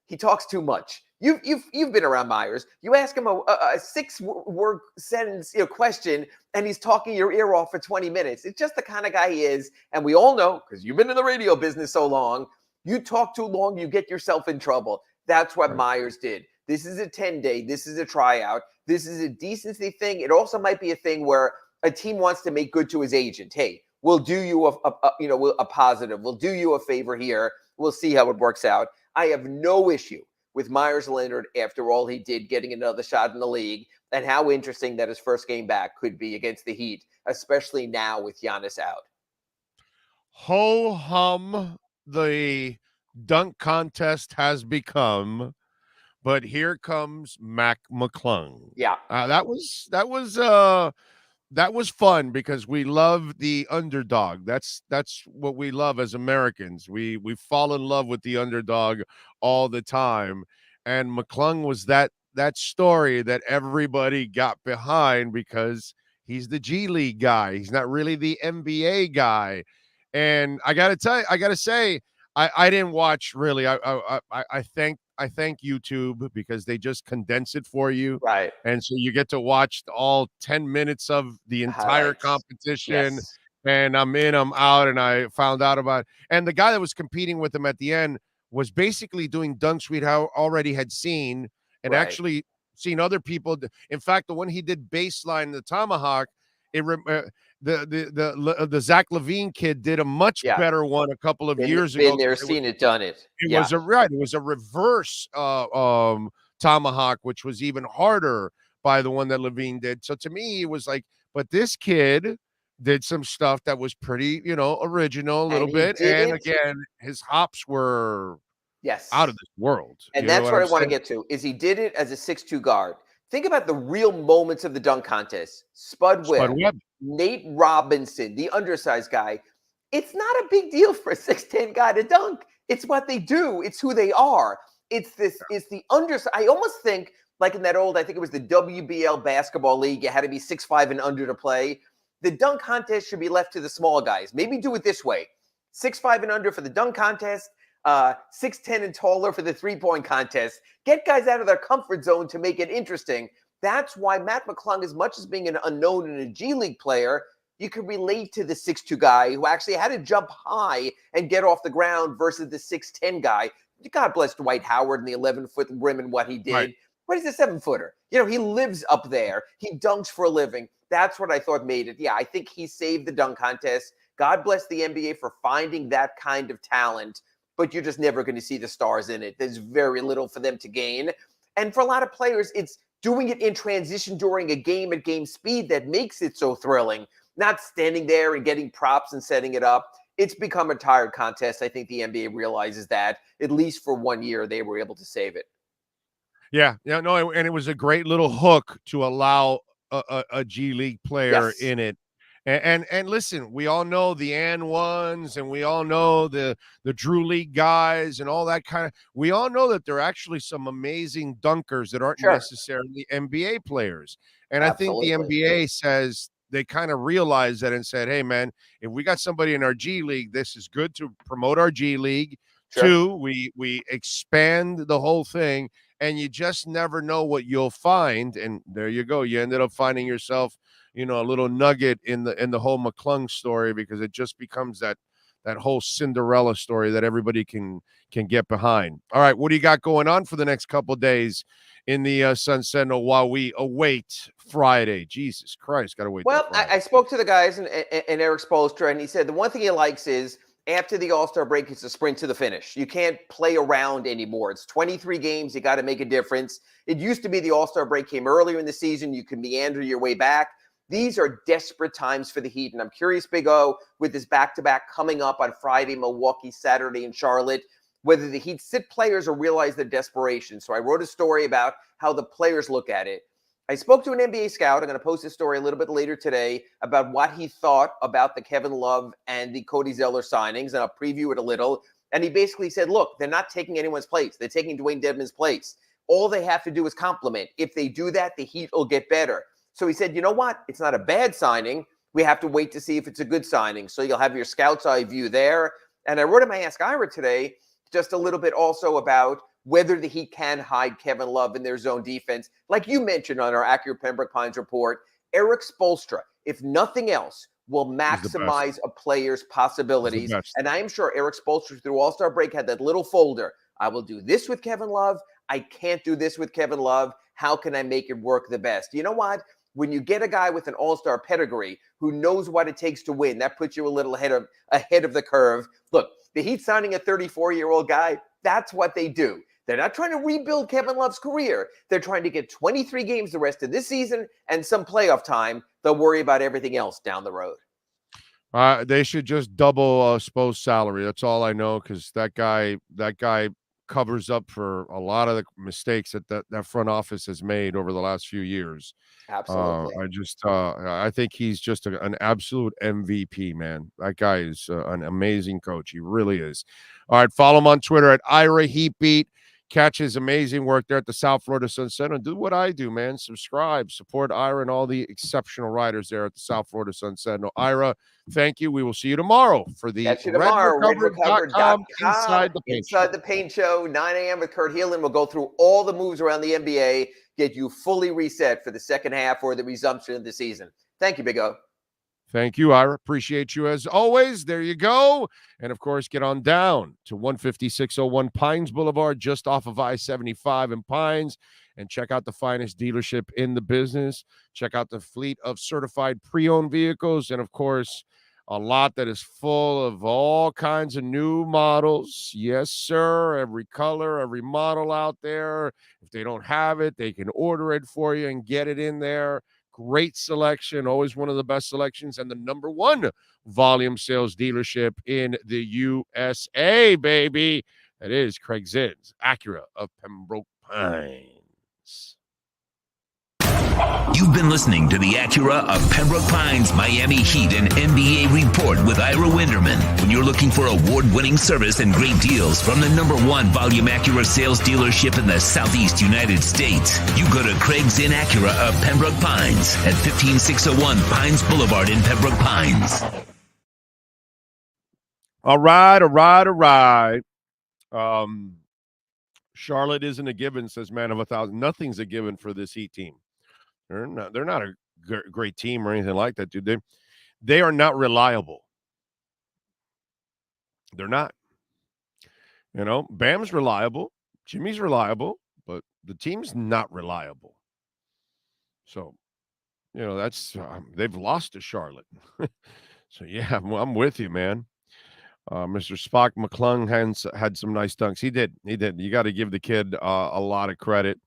[SPEAKER 4] He talks too much. You've been around Myers. You ask him a 6-word sentence question, and he's talking your ear off for 20 minutes. It's just the kind of guy he is, and we all know, because you've been in the radio business so long, you talk too long, you get yourself in trouble. That's what Myers did. This is a 10-day. This is a tryout. This is a decency thing. It also might be a thing where a team wants to make good to his agent. Hey, we'll do you a positive. We'll do you a favor here. We'll see how it works out. I have no issue with Myers Leonard after all he did, getting another shot in the league, and how interesting that his first game back could be against the Heat, especially now with Giannis out.
[SPEAKER 3] Ho hum, the dunk contest has become, but here comes Mac McClung.
[SPEAKER 4] Yeah.
[SPEAKER 3] That was fun because we love the underdog. That's what we love as Americans. We fall in love with the underdog all the time. And McClung was that story that everybody got behind because he's the G League guy. He's not really the NBA guy. And I gotta say, I didn't watch really. I thank YouTube because they just condense it for you.
[SPEAKER 4] Right.
[SPEAKER 3] And so you get to watch all 10 minutes of the entire competition.
[SPEAKER 4] Yes.
[SPEAKER 3] And I'm in, I'm out, and I found out about it. And the guy that was competing with him at the end was basically doing dunks we'd already had seen and actually seen other people. In fact, the one he did baseline, the tomahawk, the Zach LaVine kid did a much better one a couple of years ago.
[SPEAKER 4] Been there, seen it, done it.
[SPEAKER 3] It was a reverse tomahawk, which was even harder by the one that LaVine did. So to me, it was like, but this kid did some stuff that was pretty, original a little bit. And again, his hops were out of this world.
[SPEAKER 4] And that's what I want to get to, is he did it as a 6'2" guard. Think about the real moments of the dunk contest. Spud Webb, Nate Robinson, the undersized guy. It's not a big deal for a 6'10" guy to dunk. It's what they do. It's who they are. It's the undersized. I almost think, like in that old, I think it was the WBL basketball league, you had to be 6'5" and under to play. The dunk contest should be left to the small guys. Maybe do it this way. 6'5" and under for the dunk contest. 6'10" and taller for the three-point contest. Get guys out of their comfort zone to make it interesting. That's why Matt McClung, as much as being an unknown and a G League player, you can relate to the 6'2" guy who actually had to jump high and get off the ground versus the 6'10" guy. God bless Dwight Howard and the 11-foot rim and what he did.
[SPEAKER 3] Right.
[SPEAKER 4] But he's a 7-footer. He lives up there. He dunks for a living. That's what I thought made it. Yeah, I think he saved the dunk contest. God bless the NBA for finding that kind of talent, but you're just never going to see the stars in it. There's very little for them to gain. And for a lot of players, it's doing it in transition during a game at game speed that makes it so thrilling, not standing there and getting props and setting it up. It's become a tired contest. I think the NBA realizes that. At least for 1 year, they were able to save it.
[SPEAKER 3] And it was a great little hook to allow a G League player in it. And listen, we all know the ones, and we all know the Drew League guys and all that kind of. We all know that there are actually some amazing dunkers that aren't necessarily NBA players. And
[SPEAKER 4] Absolutely.
[SPEAKER 3] I think the NBA says they kind of realized that and said, hey, man, if we got somebody in our G League, this is good to promote our G League.
[SPEAKER 4] Sure.
[SPEAKER 3] 2, we expand the whole thing, and you just never know what you'll find. And there you go. You ended up finding yourself, a little nugget in the whole McClung story, because it just becomes that whole Cinderella story that everybody can get behind. All right, what do you got going on for the next couple of days in the Sun Sentinel while we await Friday? Jesus Christ, gotta wait.
[SPEAKER 4] Well, I spoke to the guys and Eric Spoelstra, and he said the one thing he likes is after the All-Star break, it's a sprint to the finish. You can't play around anymore. It's 23 games. You got to make a difference. It used to be the All-Star break came earlier in the season. You can meander your way back. These are desperate times for the Heat, and I'm curious, Big O, with this back-to-back coming up on Friday, Milwaukee, Saturday in Charlotte, whether the Heat sit players or realize their desperation. So I wrote a story about how the players look at it. I spoke to an NBA scout. I'm going to post this story a little bit later today about what he thought about the Kevin Love and the Cody Zeller signings, and I'll preview it a little. And he basically said, look, they're not taking anyone's place. They're taking Dwayne Dedman's place. All they have to do is compliment. If they do that, the Heat will get better. So he said, you know what? It's not a bad signing. We have to wait to see if it's a good signing. So you'll have your scout's eye view there. And I wrote in my Ask Ira today just a little bit also about whether the Heat can hide Kevin Love in their zone defense. Like you mentioned on our Accurate Pembroke Pines report, Eric Spoelstra, if nothing else, will maximize a player's possibilities. And I am sure Eric Spoelstra through All-Star break had that little folder. I will do this with Kevin Love. I can't do this with Kevin Love. How can I make it work the best? You know what? When you get a guy with an all-star pedigree who knows what it takes to win, that puts you a little ahead of the curve. Look, the Heat signing a 34-year-old guy, that's what they do. They're not trying to rebuild Kevin Love's career. They're trying to get 23 games the rest of this season and some playoff time. They'll worry about everything else down the road.
[SPEAKER 3] They should just double Spo's salary. That's all I know, because that guy covers up for a lot of the mistakes that front office has made over the last few years.
[SPEAKER 4] Absolutely.
[SPEAKER 3] I think he's just an absolute MVP, man. That guy is an amazing coach. He really is. All right, follow him on Twitter at Ira Heatbeat. Catch his amazing work there at the South Florida Sun Center. Do what I do, man. Subscribe, support Ira and all the exceptional writers there at the South Florida Sun Sentinel. Ira, thank you. We will see you tomorrow for the
[SPEAKER 4] RedRecovered.com
[SPEAKER 3] Inside
[SPEAKER 4] the Paint Show, 9 a.m. with Kurt Heelan. We'll go through all the moves around the NBA, get you fully reset for the second half or the resumption of the season. Thank you, Big O.
[SPEAKER 3] Thank you, Ira. Appreciate you as always. There you go. And, of course, get on down to 15601 Pines Boulevard, just off of I-75 in Pines, and check out the finest dealership in the business. Check out the fleet of certified pre-owned vehicles, and, of course, a lot that is full of all kinds of new models. Yes, sir. Every color, every model out there. If they don't have it, they can order it for you and get it in there. Great selection, always one of the best selections, and the number one volume sales dealership in the USA, baby. That is Craig Zinn's Acura of Pembroke Pines.
[SPEAKER 2] You've been listening to the Acura of Pembroke Pines Miami Heat and NBA Report with Ira Winderman. When you're looking for award-winning service and great deals from the number one volume Acura sales dealership in the Southeast United States, you go to Craig Zinn Acura of Pembroke Pines at 15601 Pines Boulevard in Pembroke Pines.
[SPEAKER 3] All right. Charlotte isn't a given, says Man of 1,000. Nothing's a given for this Heat team. They're not a great team or anything like that, dude. They are not reliable. They're not. You know, Bam's reliable. Jimmy's reliable, but the team's not reliable. So, you know, that's they've lost to Charlotte. So, yeah, I'm with you, man. Mr. Spock McClung had some nice dunks. He did. You got to give the kid a lot of credit.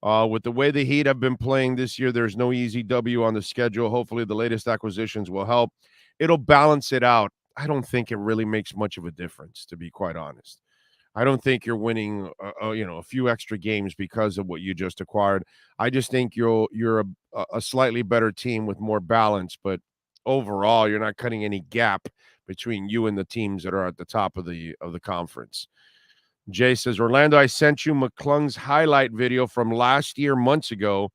[SPEAKER 3] With the way the Heat have been playing this year, there's no easy W on the schedule. Hopefully the latest acquisitions will help. It'll balance it out. I don't think it really makes much of a difference, to be quite honest. I don't think you're winning, a few extra games because of what you just acquired. I just think you're a slightly better team with more balance, but overall, you're not cutting any gap between you and the teams that are at the top of the conference. Jay says, Orlando, I sent you McClung's highlight video from last year, months ago.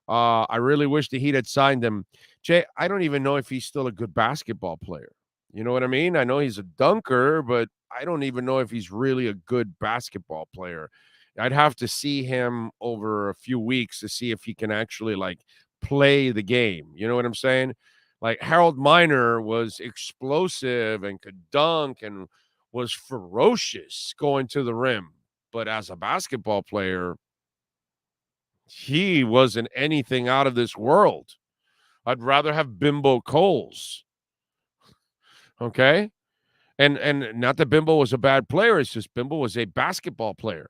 [SPEAKER 3] I really wish the Heat had signed him. Jay, I don't even know if he's still a good basketball player. You know what I mean? I know he's a dunker, but I don't even know if he's really a good basketball player. I'd have to see him over a few weeks to see if he can actually, play the game. You know what I'm saying? Like, Harold Miner was explosive and could dunk and was ferocious going to the rim. But as a basketball player, he wasn't anything out of this world. I'd rather have Bimbo Coles. Okay? And not that Bimbo was a bad player. It's just Bimbo was a basketball player.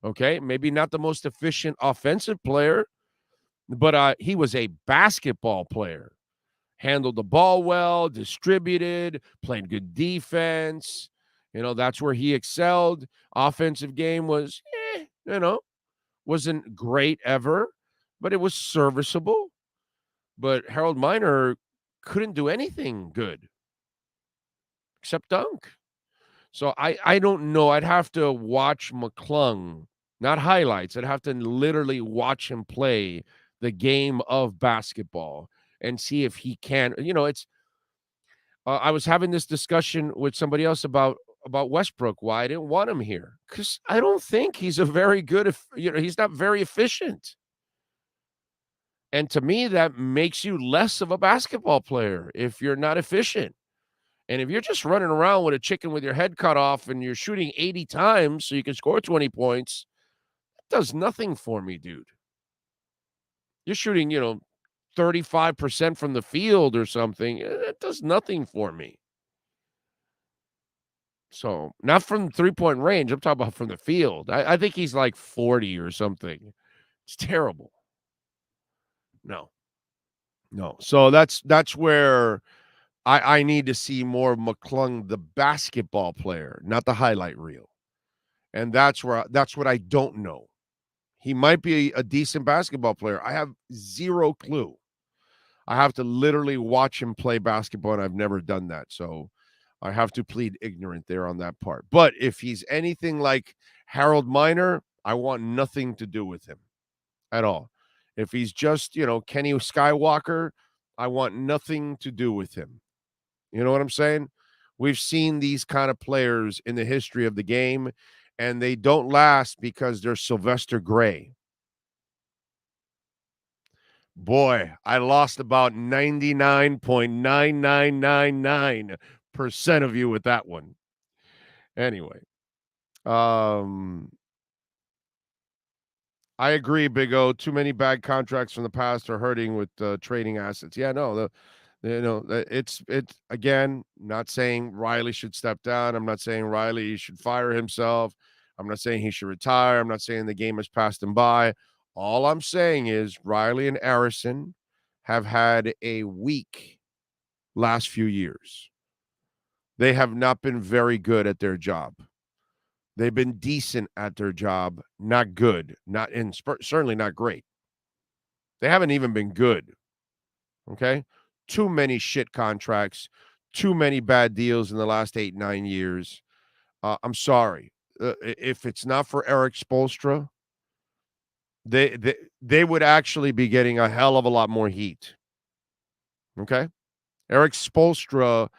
[SPEAKER 3] Okay? Maybe not the most efficient offensive player, but he was a basketball player. Handled the ball well, distributed, played good defense. You know, that's where he excelled. Offensive game was, wasn't great ever, but it was serviceable. But Harold Miner couldn't do anything good except dunk. So I don't know. I'd have to watch McClung, not highlights. I'd have to literally watch him play the game of basketball and see if he can. It's. I was having this discussion with somebody else about Westbrook. Why I didn't want him here, because I don't think he's a very good. He's not very efficient. And to me, that makes you less of a basketball player if you're not efficient. And if you're just running around with a chicken with your head cut off and you're shooting 80 times so you can score 20 points, that does nothing for me, dude. You're shooting, 35% from the field or something. That does nothing for me. So, not from three-point range. I'm talking about from the field. I think he's like 40 or something. It's terrible. No. So that's where I need to see more of McClung, the basketball player, not the highlight reel. And that's what I don't know. He might be a decent basketball player. I have zero clue. I have to literally watch him play basketball, and I've never done that. So I have to plead ignorant there on that part. But if he's anything like Harold Miner, I want nothing to do with him at all. If he's just, Kenny Skywalker, I want nothing to do with him. You know what I'm saying? We've seen these kind of players in the history of the game, and they don't last because they're Sylvester Gray. Boy, I lost about 99.9999% of you with that one. Anyway, I agree, Big O. Too many bad contracts from the past are hurting with trading assets. Yeah, no, it's again, not saying Riley should step down. I'm not saying Riley should fire himself. I'm not saying he should retire. I'm not saying the game has passed him by. All I'm saying is Riley and Arison have had a weak last few years. They have not been very good at their job. They've been decent at their job, not good, certainly not great. They haven't even been good. Okay? Too many shit contracts, too many bad deals in the last 8-9 years. I'm sorry. If it's not for Eric Spoelstra, they would actually be getting a hell of a lot more heat. Okay? Eric Spoelstra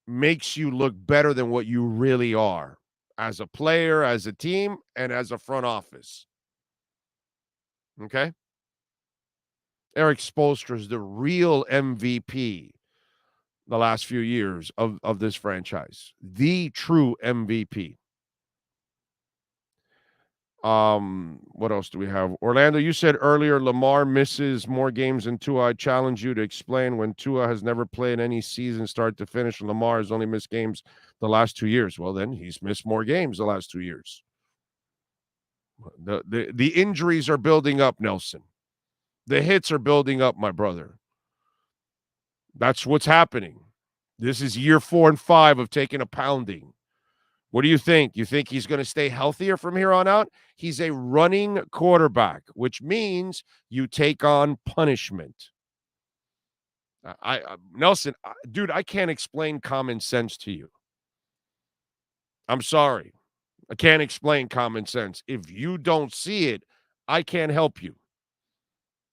[SPEAKER 3] makes you look better than what you really are as a player, as a team, and as a front office. Okay? Eric Spoelstra is the real MVP the last few years of this franchise. The true MVP. What else do we have? Orlando, you said earlier Lamar misses more games than Tua. I challenge you to explain when Tua has never played any season start to finish. Lamar has only missed games the last 2 years. Well, then he's missed more games the last 2 years. The injuries are building up, Nelson. The hits are building up, my brother. That's what's happening. This is year 4 and 5 of taking a pounding. What do you think? You think he's going to stay healthier from here on out? He's a running quarterback, which means you take on punishment. Nelson, dude, I can't explain common sense to you. I'm sorry. I can't explain common sense. If you don't see it, I can't help you.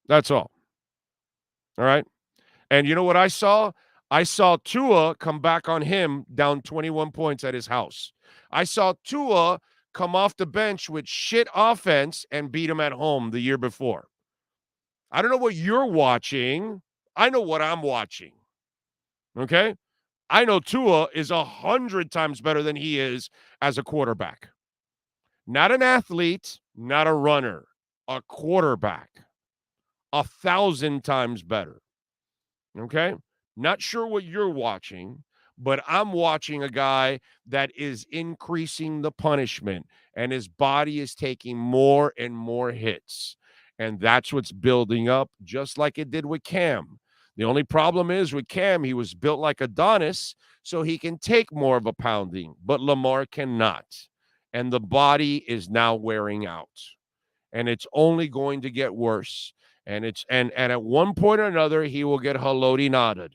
[SPEAKER 3] That's all. All right? And you know what I saw? I saw Tua come back on him down 21 points at his house. I saw Tua come off the bench with shit offense and beat him at home the year before. I don't know what you're watching. I know what I'm watching. Okay? I know Tua is 100 times better than he is as a quarterback. Not an athlete, not a runner, a quarterback. 1,000 times better. Okay? Not sure what you're watching, but I'm watching a guy that is increasing the punishment, and his body is taking more and more hits. And that's what's building up, just like it did with Cam. The only problem is with Cam, he was built like Adonis, so he can take more of a pounding, but Lamar cannot. And the body is now wearing out. And it's only going to get worse. And at one point or another, he will get haloti nodded.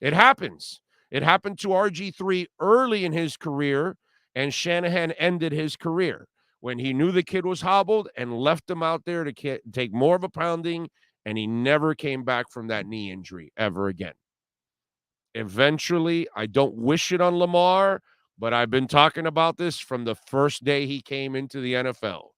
[SPEAKER 3] It happens. It happened to RG3 early in his career, and Shanahan ended his career when he knew the kid was hobbled and left him out there to take more of a pounding, and he never came back from that knee injury ever again. Eventually, I don't wish it on Lamar, but I've been talking about this from the first day he came into the NFL.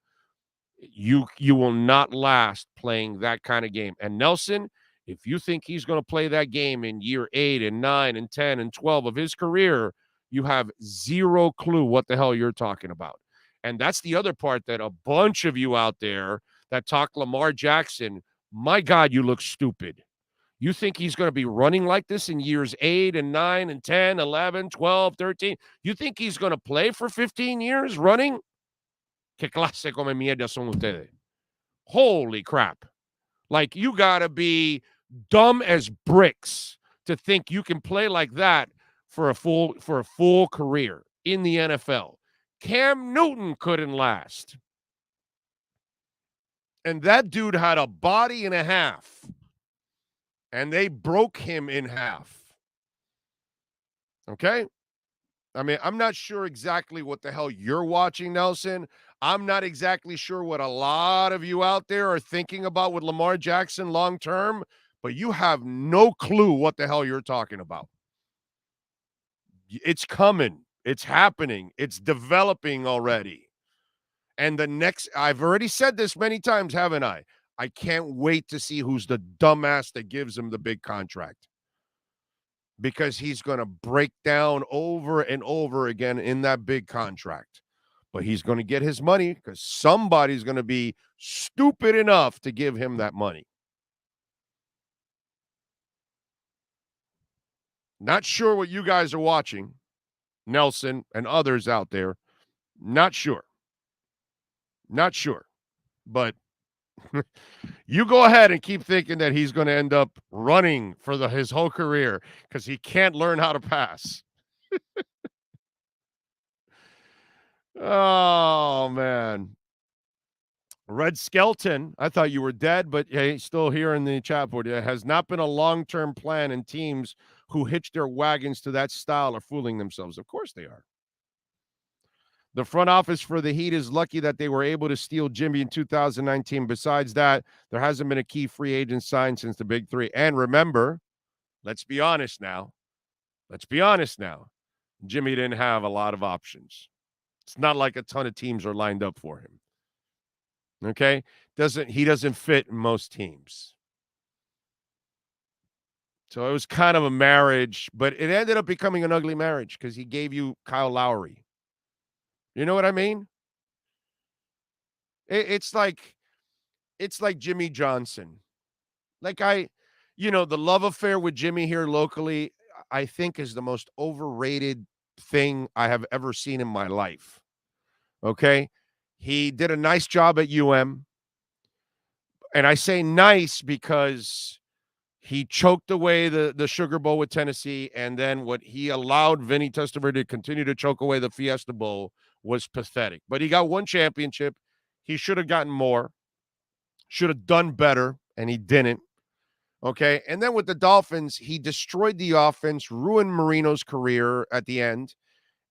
[SPEAKER 3] You will not last playing that kind of game. And Nelson, if you think he's going to play that game in year 8 and 9 and 10 and 12 of his career, you have zero clue what the hell you're talking about. And that's the other part, that a bunch of you out there that talk Lamar Jackson, my God, you look stupid. You think he's going to be running like this in years 8 and 9 and 10, 11, 12, 13? You think he's going to play for 15 years running? Que clase come mierda son ustedes? Holy crap. Like, you got to be dumb as bricks to think you can play like that for a full career in the NFL. Cam Newton couldn't last. And that dude had a body and a half. And they broke him in half. Okay? I mean, I'm not sure exactly what the hell you're watching, Nelson. I'm not exactly sure what a lot of you out there are thinking about with Lamar Jackson long term, but you have no clue what the hell you're talking about. It's coming. It's happening. It's developing already. And I've already said this many times, haven't I? I can't wait to see who's the dumbass that gives him the big contract, because he's going to break down over and over again in that big contract. But he's going to get his money because somebody's going to be stupid enough to give him that money. Not sure what you guys are watching, Nelson and others out there. Not sure. But you go ahead and keep thinking that he's going to end up running for his whole career because he can't learn how to pass. Oh, man. Red Skelton, I thought you were dead, but hey, still here in the chat board. It has not been a long-term plan, and teams who hitch their wagons to that style are fooling themselves. Of course they are. The front office for the Heat is lucky that they were able to steal Jimmy in 2019. Besides that, there hasn't been a key free agent signed since the Big Three. And remember, let's be honest now. Jimmy didn't have a lot of options. It's not like a ton of teams are lined up for him. Okay? He doesn't fit in most teams. So it was kind of a marriage, but it ended up becoming an ugly marriage because he gave you Kyle Lowry. You know what I mean? It's like Jimmy Johnson. Like the love affair with Jimmy here locally, I think is the most overrated thing I have ever seen in my life. Okay? He did a nice job at UM. And I say nice because he choked away the Sugar Bowl with Tennessee, and then what he allowed Vinny Testaverde to continue to choke away the Fiesta Bowl was pathetic. But he got one championship. He should have gotten more, should have done better, and he didn't. Okay, and then with the Dolphins, he destroyed the offense, ruined Marino's career at the end,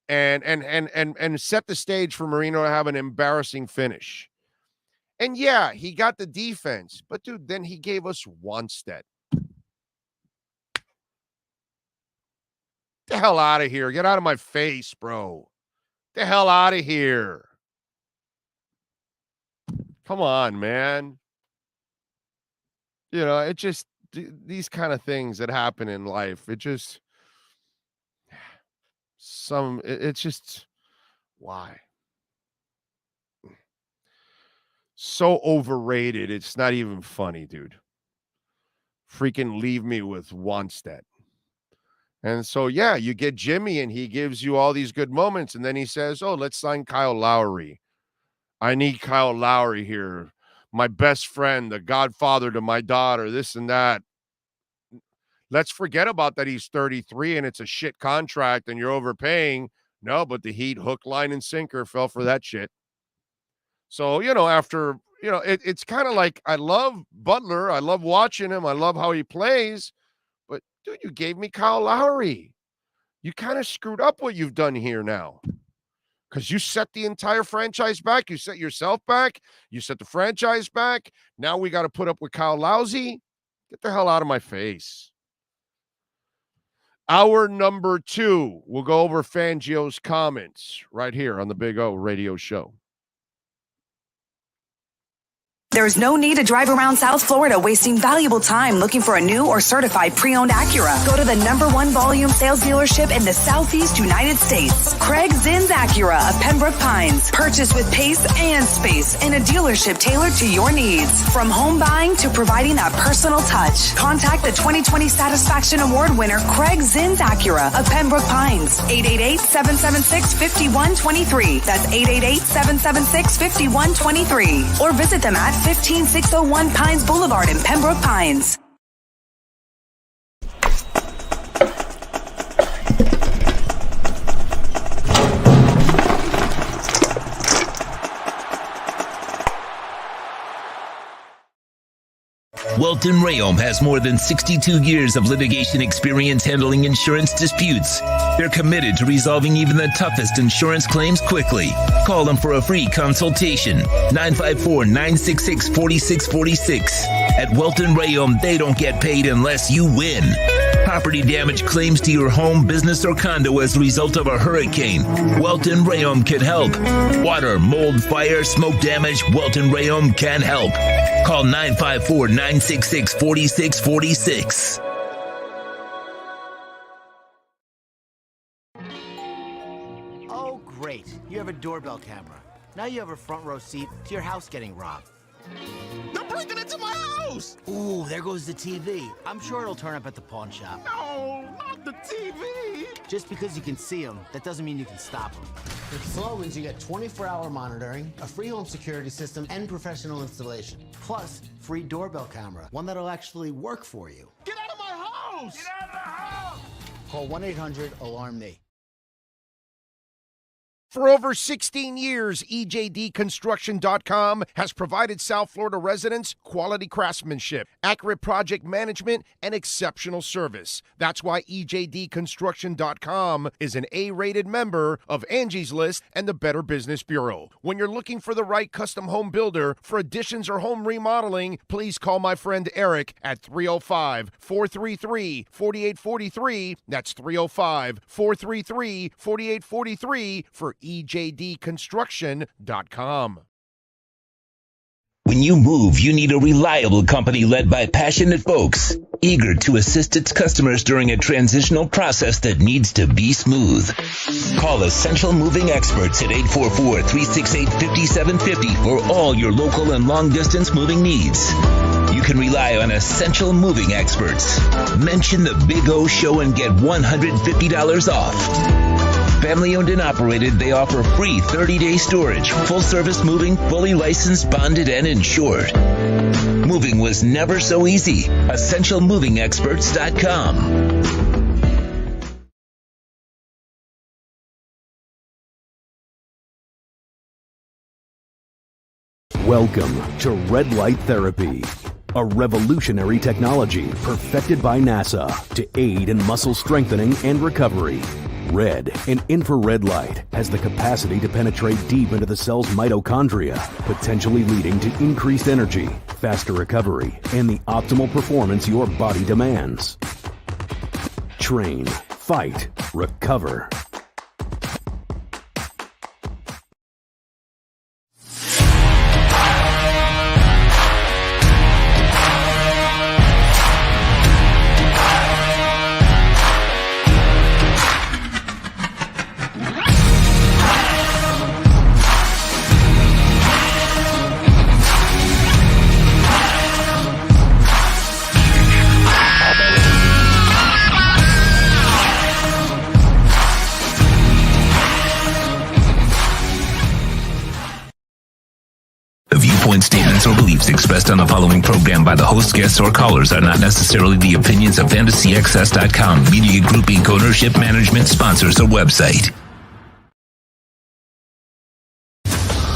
[SPEAKER 3] and set the stage for Marino to have an embarrassing finish. And yeah, he got the defense, but dude, then he gave us Wanstead. Get the hell out of here. Get out of my face, bro. Get the hell out of here. Come on, man. It just, these kind of things that happen in life, it's just, why? So overrated. It's not even funny, dude. Freaking leave me with Wanstead. And so, yeah, you get Jimmy and he gives you all these good moments. And then he says, oh, let's sign Kyle Lowry. I need Kyle Lowry here. My best friend, the godfather to my daughter, this and that. Let's forget about that he's 33 and it's a shit contract and you're overpaying. No, but the Heat, hook, line, and sinker fell for that shit. So, after, it's kind of like, I love Butler. I love watching him. I love how he plays. But, dude, you gave me Kyle Lowry. you kind of screwed up what you've done here now. Because you set the entire franchise back. You set yourself back. You set the franchise back. Now we got to put up with Kyle Lousy. Get the hell out of my face. Hour number 2, we'll go over Fangio's comments right here on the Big O Radio Show.
[SPEAKER 5] There's no need to drive around South Florida wasting valuable time looking for a new or certified pre-owned Acura. Go to the #1 volume sales dealership in the Southeast United States. Craig Zinn's Acura of Pembroke Pines. Purchase with pace and space in a dealership tailored to your needs. From home buying to providing that personal touch. Contact the 2020 Satisfaction Award winner Craig Zinn's Acura of Pembroke Pines. 888-776-5123. That's 888-776-5123. Or visit them at 15601 Pines Boulevard in Pembroke Pines.
[SPEAKER 2] Welton Rayom has more than 62 years of litigation experience handling insurance disputes. They're committed to resolving even the toughest insurance claims quickly. Call them for a free consultation. 954-966-4646. At Welton Rayom, they don't get paid unless you win. Property damage claims to your home, business, or condo as a result of a hurricane. Welton Rayom can help. Water, mold, fire, smoke damage, Welton Rayom can help. Call 954-966-4646.
[SPEAKER 6] Oh, great. You have a doorbell camera. Now you have a front row seat to your house getting robbed.
[SPEAKER 7] They're breaking into my house!
[SPEAKER 6] Ooh, there goes the TV. I'm sure it'll turn up at the pawn shop.
[SPEAKER 7] No, not the TV!
[SPEAKER 6] Just because you can see them, that doesn't mean you can stop them. With Slogans, you get 24-hour monitoring, a free home security system, and professional installation. Plus, free doorbell camera, one that'll actually work for you.
[SPEAKER 7] Get out of my house! Get out of the house!
[SPEAKER 6] Call 1-800-ALARM-ME.
[SPEAKER 3] For over 16 years, EJDconstruction.com has provided South Florida residents quality craftsmanship, accurate project management, and exceptional service. That's why EJDconstruction.com is an A-rated member of Angie's List and the Better Business Bureau. When you're looking for the right custom home builder for additions or home remodeling, please call my friend Eric at 305-433-4843. That's 305-433-4843 for EJDconstruction.com.
[SPEAKER 2] When you move, you need a reliable company led by passionate folks, eager to assist its customers during a transitional process that needs to be smooth. Call Essential Moving Experts at 844-368-5750 for all your local and long-distance moving needs. You can rely on Essential Moving Experts. Mention the Big O Show and get $150 off. Family owned and operated, they offer free 30-day storage, full-service moving, fully licensed, bonded, and insured. Moving was never so easy. EssentialMovingExperts.com.
[SPEAKER 8] Welcome to Red Light Therapy, a revolutionary technology perfected by NASA to aid in muscle strengthening and recovery. Red and infrared light has the capacity to penetrate deep into the cell's mitochondria, potentially leading to increased energy, faster recovery, and the optimal performance your body demands. Train, fight, recover.
[SPEAKER 2] Statements or beliefs expressed on the following program by the host, guests, or callers are not necessarily the opinions of FantasyAccess.com, Media Group Inc. ownership, management, sponsors, or website.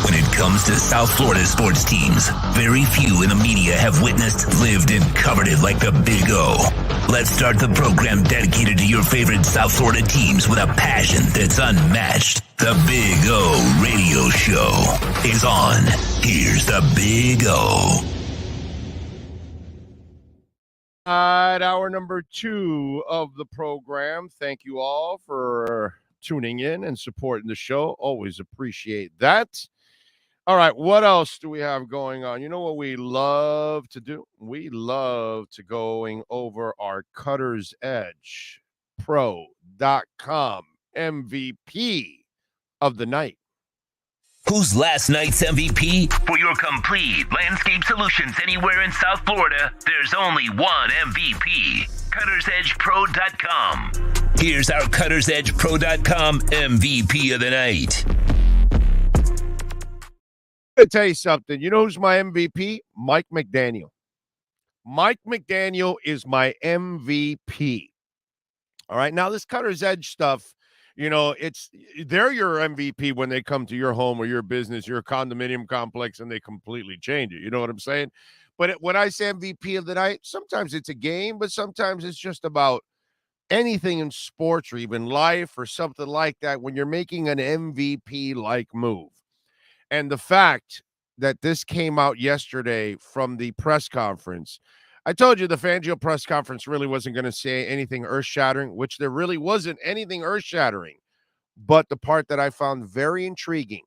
[SPEAKER 2] When it comes comes to South Florida sports teams, very few in the media have witnessed, lived, and covered it like the Big O. Let's start the program dedicated to your favorite South Florida teams with a passion that's unmatched. The Big O Radio Show is on. Here's the Big O.
[SPEAKER 3] Hour number 2 of the program. Thank you all for tuning in and supporting the show. Always appreciate that. All right, what else do we have going on? You know what we love to do? We love to going over our Cutter's Edge Pro.com MVP of the night.
[SPEAKER 2] Who's last night's MVP? For your complete landscape solutions anywhere in South Florida, there's only one MVP. CuttersEdgePro.com. Here's our CuttersEdgePro.com MVP of the night.
[SPEAKER 3] I'm going to tell you something. You know who's my MVP? Mike McDaniel. Mike McDaniel is my MVP. All right. Now, this Cutter's Edge stuff, you know, they're your MVP when they come to your home or your business, your condominium complex, and they completely change it. You know what I'm saying? But when I say MVP of the night, sometimes it's a game, but sometimes it's just about anything in sports or even life or something like that when you're making an MVP-like move. And the fact that this came out yesterday from the press conference, I told you the Fangio press conference really wasn't going to say anything earth-shattering, which there really wasn't anything earth-shattering. But the part that I found very intriguing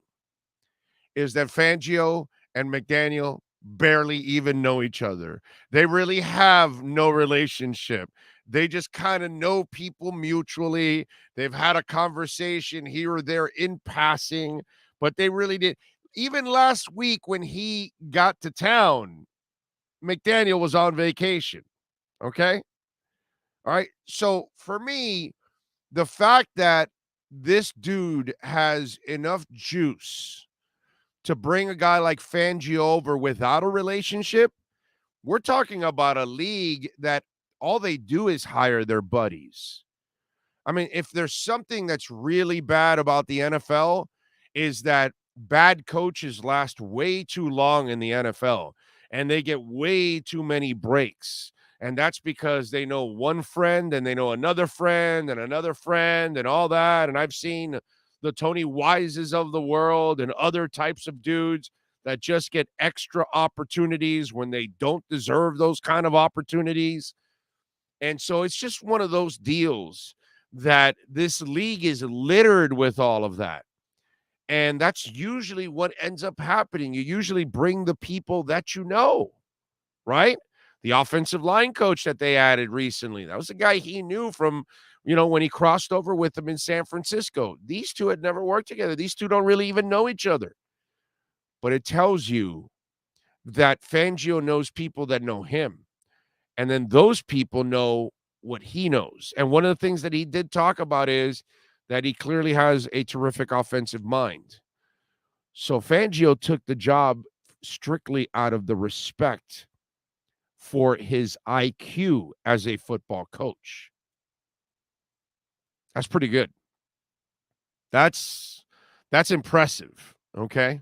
[SPEAKER 3] is that Fangio and McDaniel barely even know each other. They really have no relationship. They just kind of know people mutually. They've had a conversation here or there in passing, but they really did. Even last week when he got to town, McDaniel was on vacation. Okay? All right. So for me, the fact that this dude has enough juice to bring a guy like Fangio over without a relationship, we're talking about a league that all they do is hire their buddies. I mean, if there's something that's really bad about the NFL is that bad coaches last way too long in the NFL and they get way too many breaks. And that's because they know one friend and they know another friend and another friend and all that. And I've seen the Tony Wises of the world and other types of dudes that just get extra opportunities when they don't deserve those kind of opportunities. And so it's just one of those deals that this league is littered with all of that. And that's usually what ends up happening. You usually bring the people that you know, right? The offensive line coach that they added recently, that was a guy he knew from, you know, when he crossed over with them in San Francisco. These two had never worked together. These two don't really even know each other. But it tells you that Fangio knows people that know him. And then those people know what he knows. And one of the things that he did talk about is that he clearly has a terrific offensive mind. So Fangio took the job strictly out of the respect for his IQ as a football coach. That's pretty good. That's impressive, okay?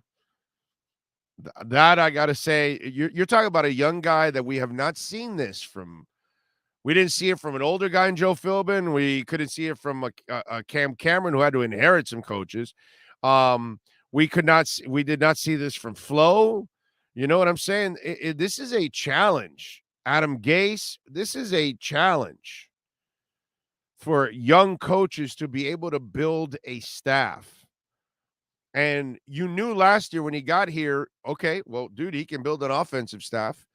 [SPEAKER 3] That I got to say, you're talking about a young guy that we have not seen this from. We didn't see it from an older guy in Joe Philbin. We couldn't see it from a Cam Cameron who had to inherit some coaches. We did not see this from Flo. You know what I'm saying? This is a challenge. Adam Gase, this is a challenge for young coaches to be able to build a staff. And you knew last year when he got here, okay, well, dude, he can build an offensive staff.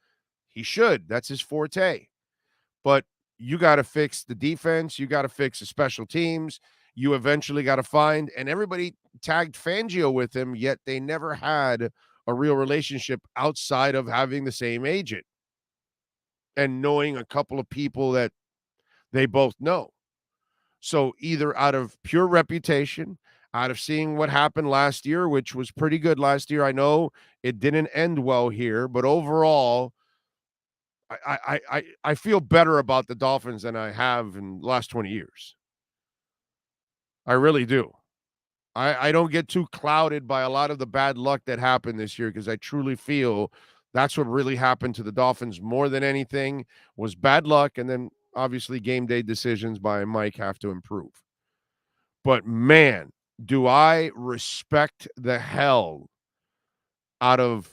[SPEAKER 3] He should. That's his forte. But you got to fix the defense. You got to fix the special teams. You eventually got to find, and everybody tagged Fangio with him, yet they never had a real relationship outside of having the same agent and knowing a couple of people that they both know. So either out of pure reputation, out of seeing what happened last year, which was pretty good last year. I know it didn't end well here, but overall, I feel better about the Dolphins than I have in the last 20 years. I really do. I don't get too clouded by a lot of the bad luck that happened this year because I truly feel that's what really happened to the Dolphins more than anything was bad luck. And then obviously game day decisions by Mike have to improve. But man, do I respect the hell out of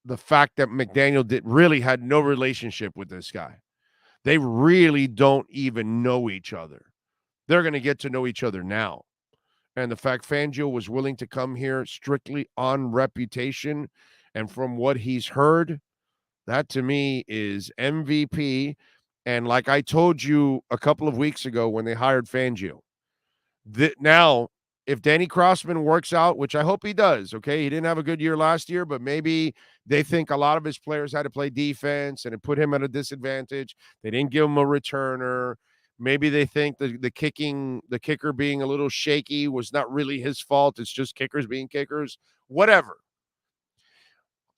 [SPEAKER 3] the fact that McDaniel really had no relationship with this guy. They really don't even know each other. They're going to get to know each other now. And the fact Fangio was willing to come here strictly on reputation and from what he's heard, that to me is MVP. And like I told you a couple of weeks ago when they hired Fangio, now if Danny Crossman works out, which I hope he does, okay, he didn't have a good year last year, but maybe they think a lot of his players had to play defense and it put him at a disadvantage. They didn't give him a returner. Maybe they think the kicker being a little shaky was not really his fault. It's just kickers being kickers. Whatever.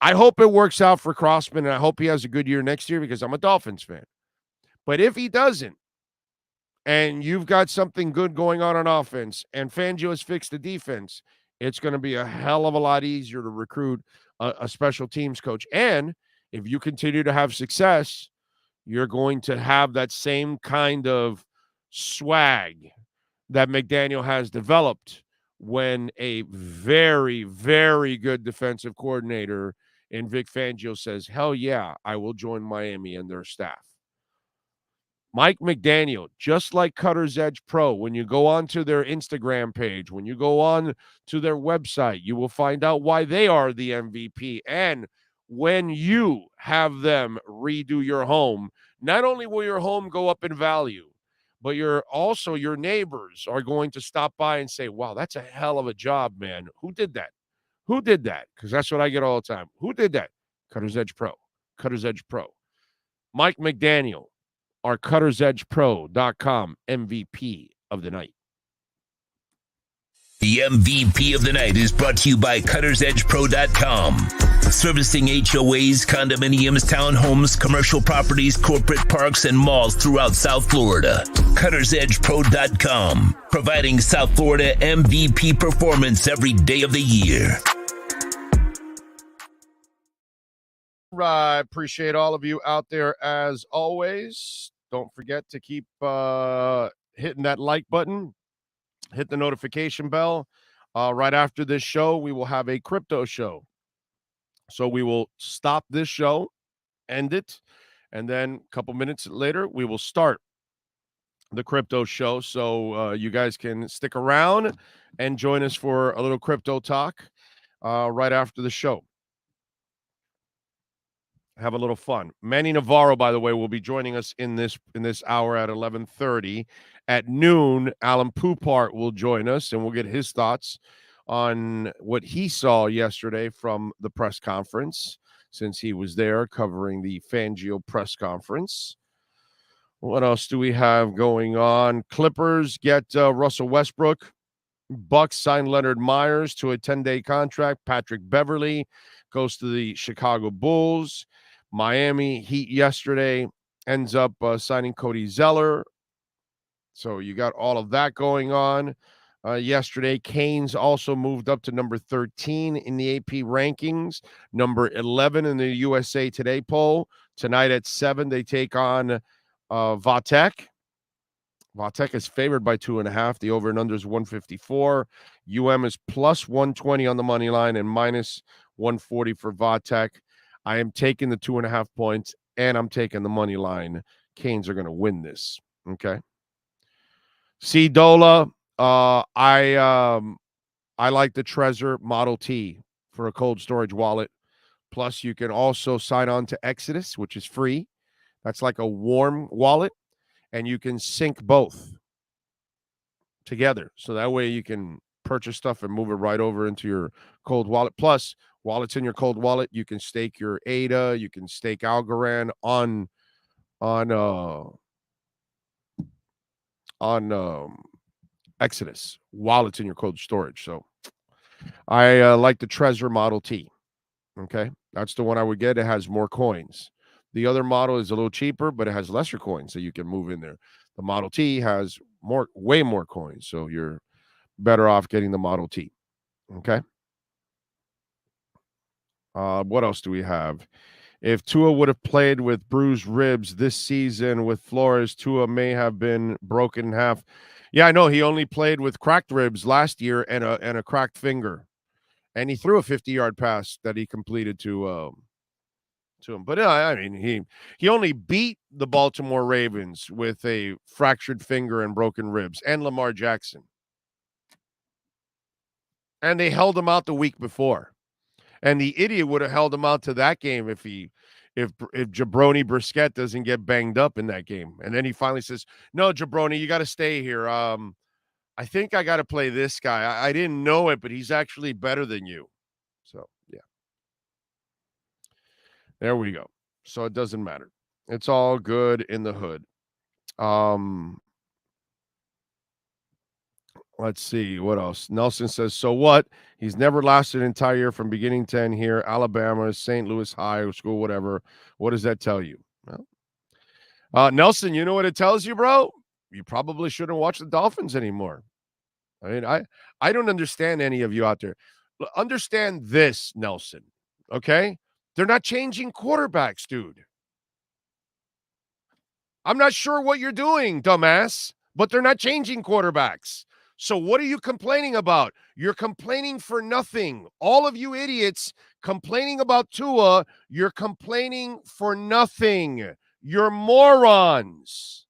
[SPEAKER 3] I hope it works out for Crossman, and I hope he has a good year next year because I'm a Dolphins fan. But if he doesn't, and you've got something good going on offense, and Fangio has fixed the defense, it's going to be a hell of a lot easier to recruit a special teams coach. And if you continue to have success, you're going to have that same kind of swag that McDaniel has developed when a very, very good defensive coordinator in Vic Fangio says, hell yeah, I will join Miami and their staff. Mike McDaniel, just like Cutter's Edge Pro, when you go onto their Instagram page, when you go on to their website, you will find out why they are the MVP. And when you have them redo your home, not only will your home go up in value, but your neighbors are going to stop by and say, wow, that's a hell of a job, man. Who did that? Who did that? Because that's what I get all the time. Who did that? Cutter's Edge Pro. Cutter's Edge Pro. Mike McDaniel, our Cutter'sEdgePro.com MVP of the night.
[SPEAKER 2] The MVP of the night is brought to you by Cutter'sEdgePro.com. Servicing HOAs, condominiums, townhomes, commercial properties, corporate parks, and malls throughout South Florida. Cutter'sEdgePro.com. Providing South Florida MVP performance every day of the year.
[SPEAKER 3] I appreciate all of you out there as always. Don't forget to keep hitting that like button. Hit the notification bell. Right after this show, we will have a crypto show. So we will stop this show, end it, and then a couple minutes later, we will start the crypto show. So you guys can stick around and join us for a little crypto talk right after the show. Have a little fun. Manny Navarro, by the way, will be joining us in this hour at 11:30. At noon, Alan Poupart will join us, and we'll get his thoughts on what he saw yesterday from the press conference, since he was there covering the Fangio press conference. What else do we have going on? Clippers get Russell Westbrook. Bucks sign Leonard Myers to a 10-day contract. Patrick Beverley goes to the Chicago Bulls. Miami Heat yesterday ends up signing Cody Zeller. So you got all of that going on. Yesterday, Canes also moved up to number 13 in the AP rankings, number 11 in the USA Today poll. Tonight at 7, they take on Vatek. Vatek is favored by 2.5. The over and under is 154. is plus 120 on the money line and minus 140 for Vatek. I am taking the 2.5 points, and I'm taking the money line. Canes are going to win this. Okay. C. Dola, I like the Trezor Model T for a cold storage wallet. Plus, you can also sign on to Exodus, which is free. That's like a warm wallet, and you can sync both together. So that way you can purchase stuff and move it right over into your cold wallet. Plus, while it's in your cold wallet, you can stake your ADA, you can stake Algorand on Exodus while it's in your cold storage. So I like the Trezor Model T. Okay, that's the one I would get. It has more coins. The other model is a little cheaper, but it has lesser coins, so you can move in there. The Model T has way more coins, so you're better off getting the Model T. Okay. What else do we have? If Tua would have played with bruised ribs this season with Flores, Tua may have been broken in half. Yeah, I know. He only played with cracked ribs last year and a cracked finger, and he threw a 50-yard pass that he completed to him. But I mean, he only beat the Baltimore Ravens with a fractured finger and broken ribs, and Lamar Jackson, and they held him out the week before. And the idiot would have held him out to that game if Jabroni Brissett doesn't get banged up in that game. And then he finally says, "No, Jabroni, you got to stay here. I think I got to play this guy. I didn't know it, but he's actually better than you." So, yeah. There we go. So it doesn't matter. It's all good in the hood. Let's see what else. Nelson says, so what? He's never lasted an entire year from beginning to end here. Alabama, St. Louis High School, whatever. What does that tell you? Well, Nelson, you know what it tells you, bro? You probably shouldn't watch the Dolphins anymore. I mean, I don't understand any of you out there. Understand this, Nelson, okay? They're not changing quarterbacks, dude. I'm not sure what you're doing, dumbass, but they're not changing quarterbacks. So what are you complaining about? You're complaining for nothing. All of you idiots complaining about Tua, you're complaining for nothing. You're morons.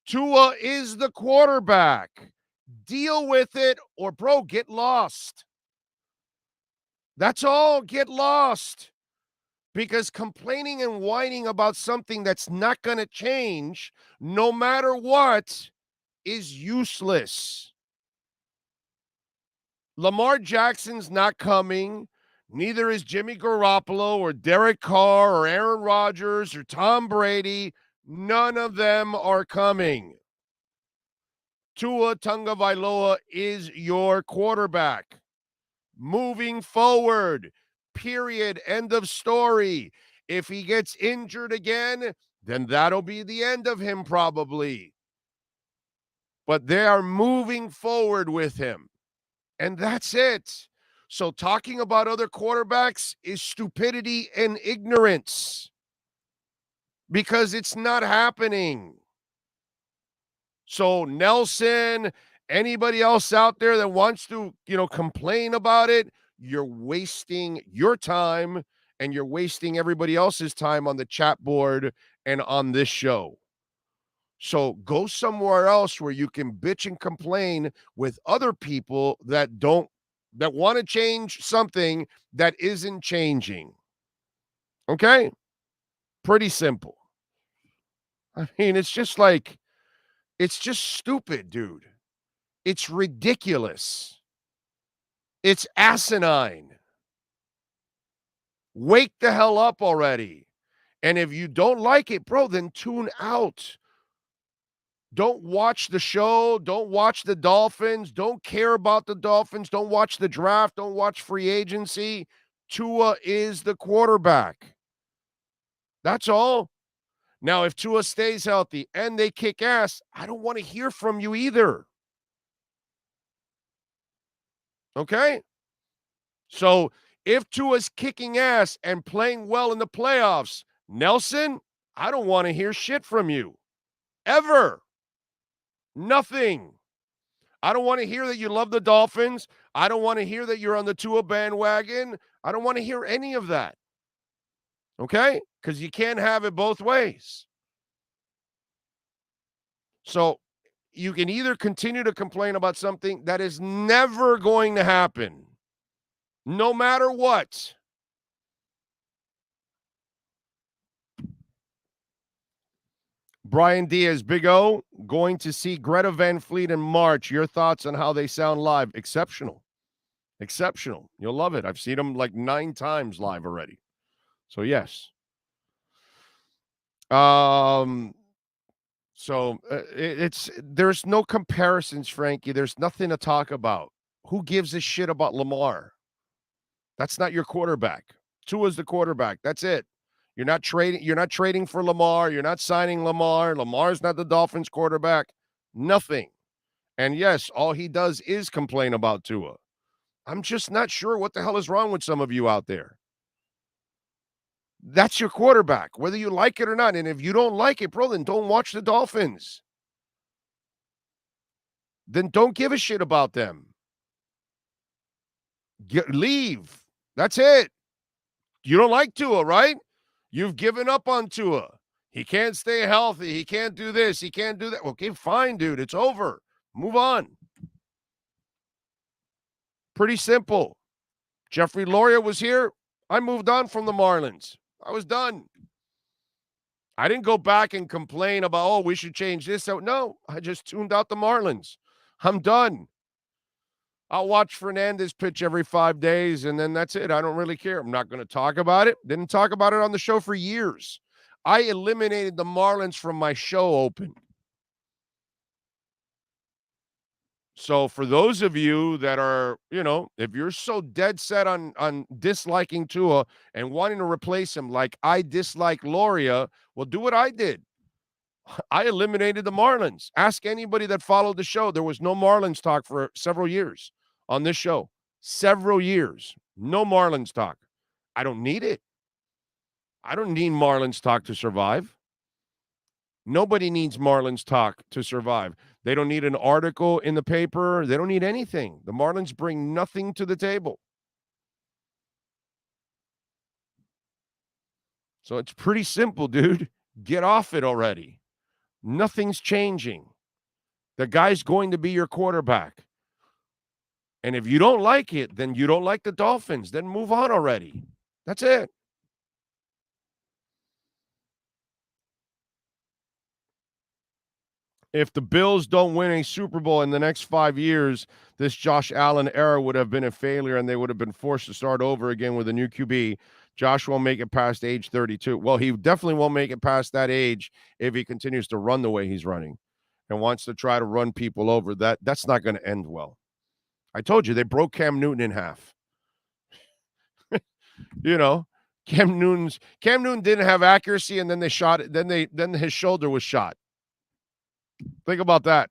[SPEAKER 3] Tua is the quarterback. Deal with it, or, bro, get lost. That's all. Get lost. Because complaining and whining about something that's not going to change, no matter what, is useless. Lamar Jackson's not coming. Neither is Jimmy Garoppolo or Derek Carr or Aaron Rodgers or Tom Brady. None of them are coming. Tua Tagovailoa is your quarterback. Moving forward, period, end of story. If he gets injured again, then that'll be the end of him probably. But they are moving forward with him. And that's it. So talking about other quarterbacks is stupidity and ignorance because it's not happening. So Nelson, anybody else out there that wants to, complain about it, you're wasting your time and you're wasting everybody else's time on the chat board and on this show. So go somewhere else where you can bitch and complain with other people that want to change something that isn't changing. Okay? Pretty simple. I mean, it's just stupid, dude. It's ridiculous. It's asinine. Wake the hell up already. And if you don't like it, bro, then tune out. Don't watch the show. Don't watch the Dolphins. Don't care about the Dolphins. Don't watch the draft. Don't watch free agency. Tua is the quarterback. That's all. Now, if Tua stays healthy and they kick ass, I don't want to hear from you either. Okay? So if Tua's kicking ass and playing well in the playoffs, Nelson, I don't want to hear shit from you. Ever. Nothing. I don't want to hear that you love the Dolphins. I don't want to hear that you're on the Tua bandwagon. I don't want to hear any of that. Okay? Because you can't have it both ways. So you can either continue to complain about something that is never going to happen, no matter what. Brian Diaz, Big O, going to see Greta Van Fleet in March. Your thoughts on how they sound live? Exceptional. Exceptional. You'll love it. I've seen them like 9 times live already. So, yes. There's no comparisons, Frankie. There's nothing to talk about. Who gives a shit about Lamar? That's not your quarterback. Tua's the quarterback. That's it. You're not trading for Lamar. You're not signing Lamar. Lamar's not the Dolphins quarterback. Nothing. And yes, all he does is complain about Tua. I'm just not sure what the hell is wrong with some of you out there. That's your quarterback, whether you like it or not. And if you don't like it, bro, then don't watch the Dolphins. Then don't give a shit about them. Leave. That's it. You don't like Tua, right? You've given up on Tua. He can't stay healthy. He can't do this. He can't do that. Okay, fine, dude. It's over. Move on. Pretty simple. Jeffrey Loria was here. I moved on from the Marlins. I was done. I didn't go back and complain about, oh, we should change this. So, no, I just tuned out the Marlins. I'm done. I'll watch Fernandez pitch every 5 days, and then that's it. I don't really care. I'm not going to talk about it. Didn't talk about it on the show for years. I eliminated the Marlins from my show open. So for those of you that are, if you're so dead set on disliking Tua and wanting to replace him like I dislike Loria, well, do what I did. I eliminated the Marlins. Ask anybody that followed the show. There was no Marlins talk for several years on this show. Several years. No Marlins talk. I don't need it. I don't need Marlins talk to survive. Nobody needs Marlins talk to survive. They don't need an article in the paper. They don't need anything. The Marlins bring nothing to the table. So it's pretty simple, dude. Get off it already. Nothing's changing. The guy's going to be your quarterback. And if you don't like it, then you don't like the Dolphins. Then move on already. That's it. If the Bills don't win a Super Bowl in the next 5 years, this Josh Allen era would have been a failure and they would have been forced to start over again with a new QB. Josh won't make it past age 32. Well, he definitely won't make it past that age if he continues to run the way he's running and wants to try to run people over. That's not going to end well. I told you, they broke Cam Newton in half. Cam Newton didn't have accuracy, and then they shot it. Then his shoulder was shot. Think about that.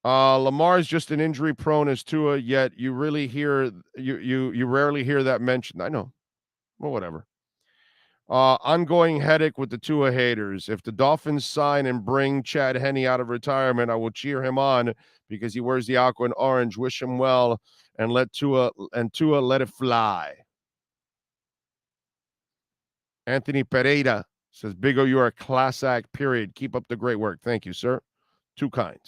[SPEAKER 3] Lamar is just an injury prone as Tua, yet you rarely hear that mentioned. I know. Well, whatever. Ongoing headache with the Tua haters. If the Dolphins sign and bring Chad Henne out of retirement, I will cheer him on because he wears the aqua and orange. Wish him well and let Tua let it fly. Anthony Pereira says, Big O, you are a class act, period. Keep up the great work. Thank you, sir. Too kind.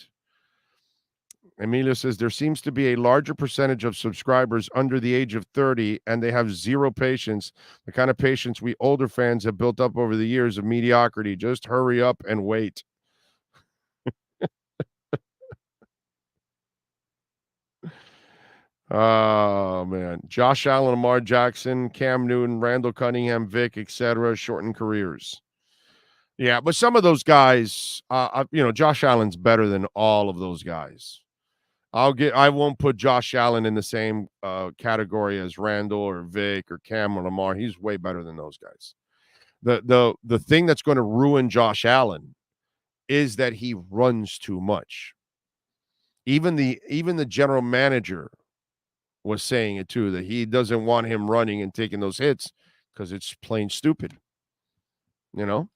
[SPEAKER 3] Emilio says, there seems to be a larger percentage of subscribers under the age of 30, and they have zero patience, the kind of patience we older fans have built up over the years of mediocrity. Just hurry up and wait. Oh, man. Josh Allen, Lamar Jackson, Cam Newton, Randall Cunningham, Vic, etc. shortened careers. Yeah, but some of those guys, Josh Allen's better than all of those guys. I won't put Josh Allen in the same category as Randall or Vic or Cam or Lamar. He's way better than those guys. The thing that's going to ruin Josh Allen is that he runs too much. Even the general manager was saying it too, that he doesn't want him running and taking those hits because it's plain stupid. Let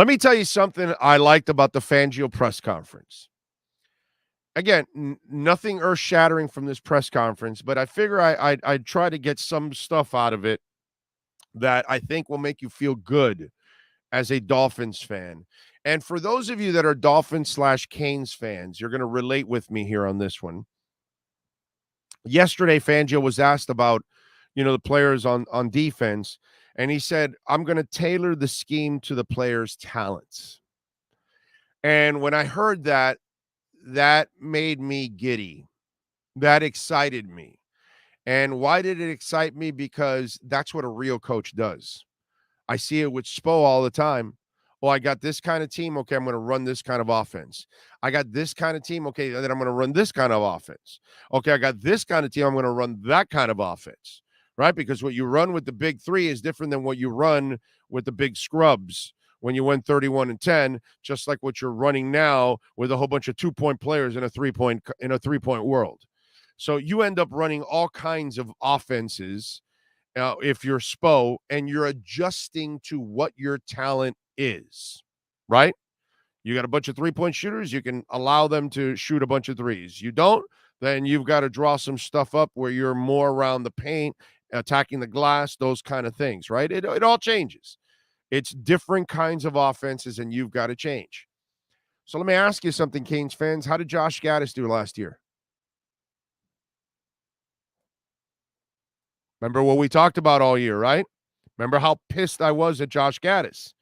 [SPEAKER 3] me tell you something I liked about the Fangio press conference. Again, nothing earth-shattering from this press conference, but I figure I'd try to get some stuff out of it that I think will make you feel good as a Dolphins fan. And for those of you that are Dolphins/Canes fans, you're going to relate with me here on this one. Yesterday, Fangio was asked about, the players on defense, and he said, I'm going to tailor the scheme to the players' talents. And when I heard that made me giddy. That excited me. And why did it excite me? Because that's what a real coach does. I see it with Spo all the time. Oh, I got this kind of team. Okay, I'm going to run this kind of offense. I got this kind of team. Okay, then I'm going to run this kind of offense. Okay, I got this kind of team. I'm going to run that kind of offense. right? Because what you run with the big three is different than what you run with the big scrubs when you win 31-10, just like what you're running now with a whole bunch of 2-point players in a 3-point world. So you end up running all kinds of offenses if you're Spo, and you're adjusting to what your talent is, right? You got a bunch of 3-point shooters, you can allow them to shoot a bunch of threes. You don't, then you've got to draw some stuff up where you're more around the paint, attacking the glass, those kind of things, right? It all changes. It's different kinds of offenses, and you've got to change. So let me ask you something, Canes fans. How did Josh Gaddis do last year? Remember what we talked about all year, right? Remember how pissed I was at Josh Gaddis,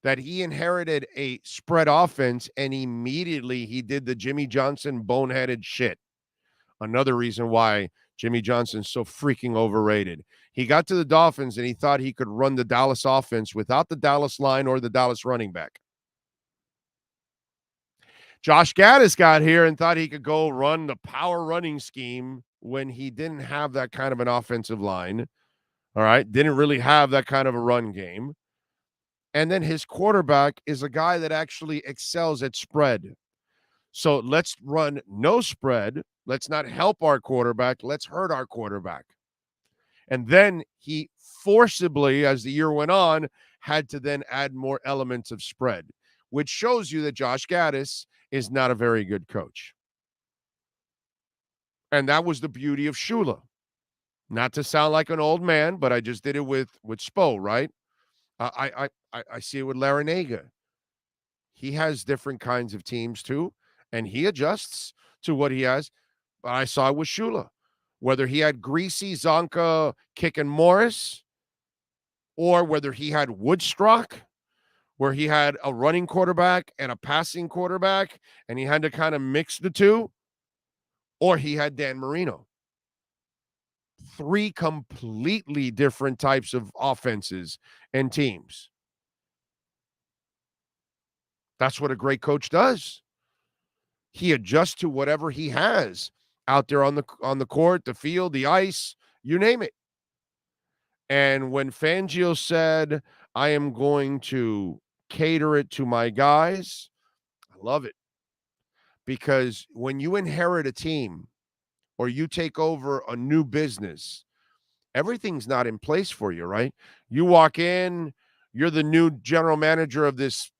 [SPEAKER 3] that he inherited a spread offense and immediately he did the Jimmy Johnson boneheaded shit. Another reason why Jimmy Johnson's so freaking overrated. He got to the Dolphins and he thought he could run the Dallas offense without the Dallas line or the Dallas running back. Josh Gaddis got here and thought he could go run the power running scheme when he didn't have that kind of an offensive line. All right. Didn't really have that kind of a run game. And then his quarterback is a guy that actually excels at spread. So let's run no spread. Let's not help our quarterback. Let's hurt our quarterback. And then he forcibly, as the year went on, had to then add more elements of spread, which shows you that Josh Gaddis is not a very good coach. And that was the beauty of Shula. Not to sound like an old man, but I just did it with Spo, right? I see it with Larinaga. He has different kinds of teams too, and he adjusts to what he has. But I saw it with Shula. Whether he had Greasy, Zonka, Kickin' Morris, or whether he had Woodstock, where he had a running quarterback and a passing quarterback, and he had to kind of mix the two, or he had Dan Marino. 3 completely different types of offenses and teams. That's what a great coach does. He adjusts to whatever he has out there on the court, the field, the ice, you name it. And when Fangio said, I am going to cater it to my guys, I love it. Because when you inherit a team or you take over a new business, everything's not in place for you, right? You walk in, you're the new general manager of this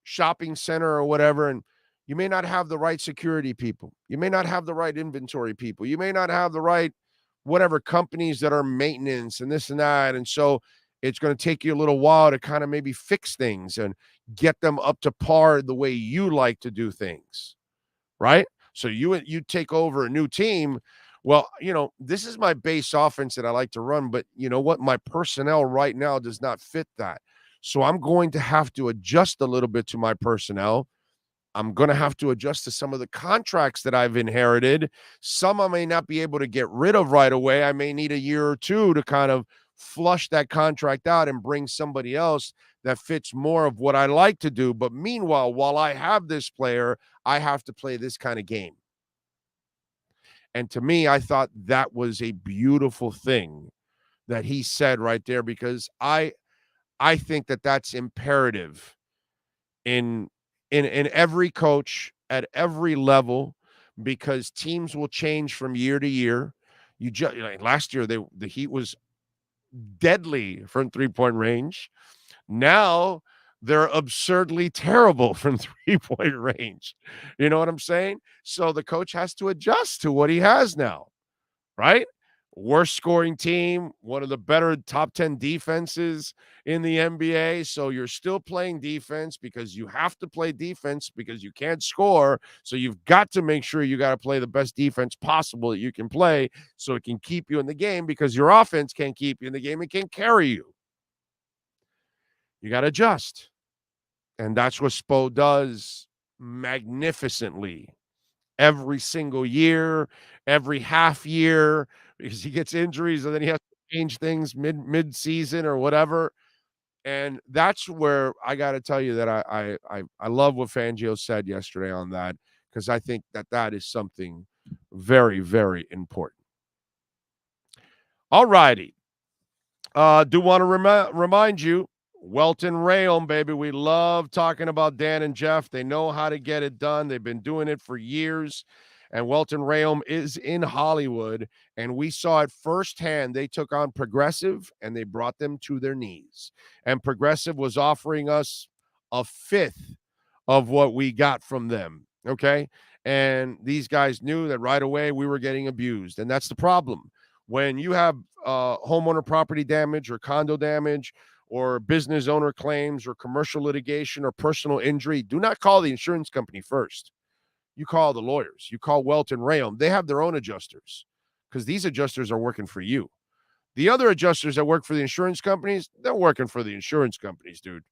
[SPEAKER 3] shopping center or whatever, and you may not have the right security people. You may not have the right inventory people. You may not have the right whatever companies that are maintenance and this and that. And so it's going to take you a little while to kind of maybe fix things and get them up to par the way you like to do things, right? So you take over a new team. Well, this is my base offense that I like to run, but you know what? My personnel right now does not fit that. So I'm going to have to adjust a little bit to my personnel. I'm going to have to adjust to some of the contracts that I've inherited. Some I may not be able to get rid of right away. I may need a year or two to kind of flush that contract out and bring somebody else that fits more of what I like to do. But meanwhile, while I have this player, I have to play this kind of game. And to me, I thought that was a beautiful thing that he said right there, because I think that that's imperative in every coach at every level, because teams will change from year to year. Last year, the Heat was deadly from 3-point range. Now they're absurdly terrible from 3-point range. You know what I'm saying? So the coach has to adjust to what he has now, right? Worst scoring team, one of the better top 10 defenses in the NBA. So you're still playing defense because you have to play defense because you can't score. So you've got to make sure you got to play the best defense possible that you can play so it can keep you in the game, because your offense can't keep you in the game. It can't carry you. You got to adjust. And that's what Spo does magnificently every single year, every half year, because he gets injuries and then he has to change things mid-season or whatever. And that's where I got to tell you that I love what Fangio said yesterday on that, because I think that is something very, very important. All righty. Do want to remind you, Welton Rayom, baby. We love talking about Dan and Jeff. They know how to get it done. They've been doing it for years. And Welton Rayom is in Hollywood. And we saw it firsthand. They took on Progressive and they brought them to their knees. And Progressive was offering us a fifth of what we got from them. Okay. And these guys knew that right away we were getting abused. And that's the problem. When you have homeowner property damage or condo damage or business owner claims or commercial litigation or personal injury, do not call the insurance company first. You call the lawyers. You call Welton Rayom. They have their own adjusters because these adjusters are working for you. The other adjusters that work for the insurance companies, they're working for the insurance companies, dude.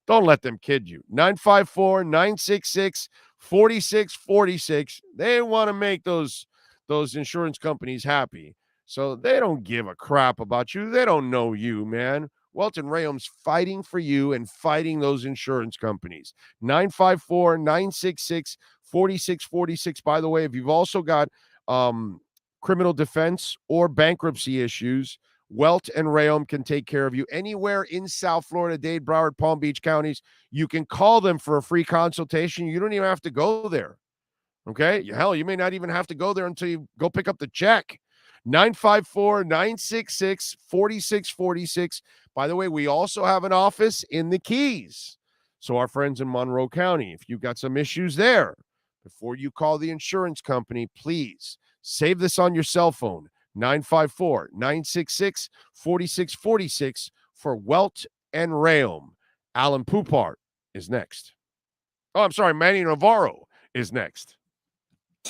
[SPEAKER 3] Don't let them kid you. 954-966-4646. They want to make those insurance companies happy. So they don't give a crap about you. They don't know you, man. Welton Rayom's fighting for you and fighting those insurance companies. 954-966-4646. By the way, if you've also got criminal defense or bankruptcy issues, Welt and Rayom can take care of you anywhere in South Florida, Dade, Broward, Palm Beach counties. You can call them for a free consultation. You don't even have to go there. Okay? Hell, you may not even have to go there until you go pick up the check. 954-966-4646. By the way, we also have an office in the Keys. So our friends in Monroe County, if you've got some issues there, before you call the insurance company, please save this on your cell phone. 954-966-4646 for Welt and Rayom. Alan Poupart is next. Oh, I'm sorry. Manny Navarro is next.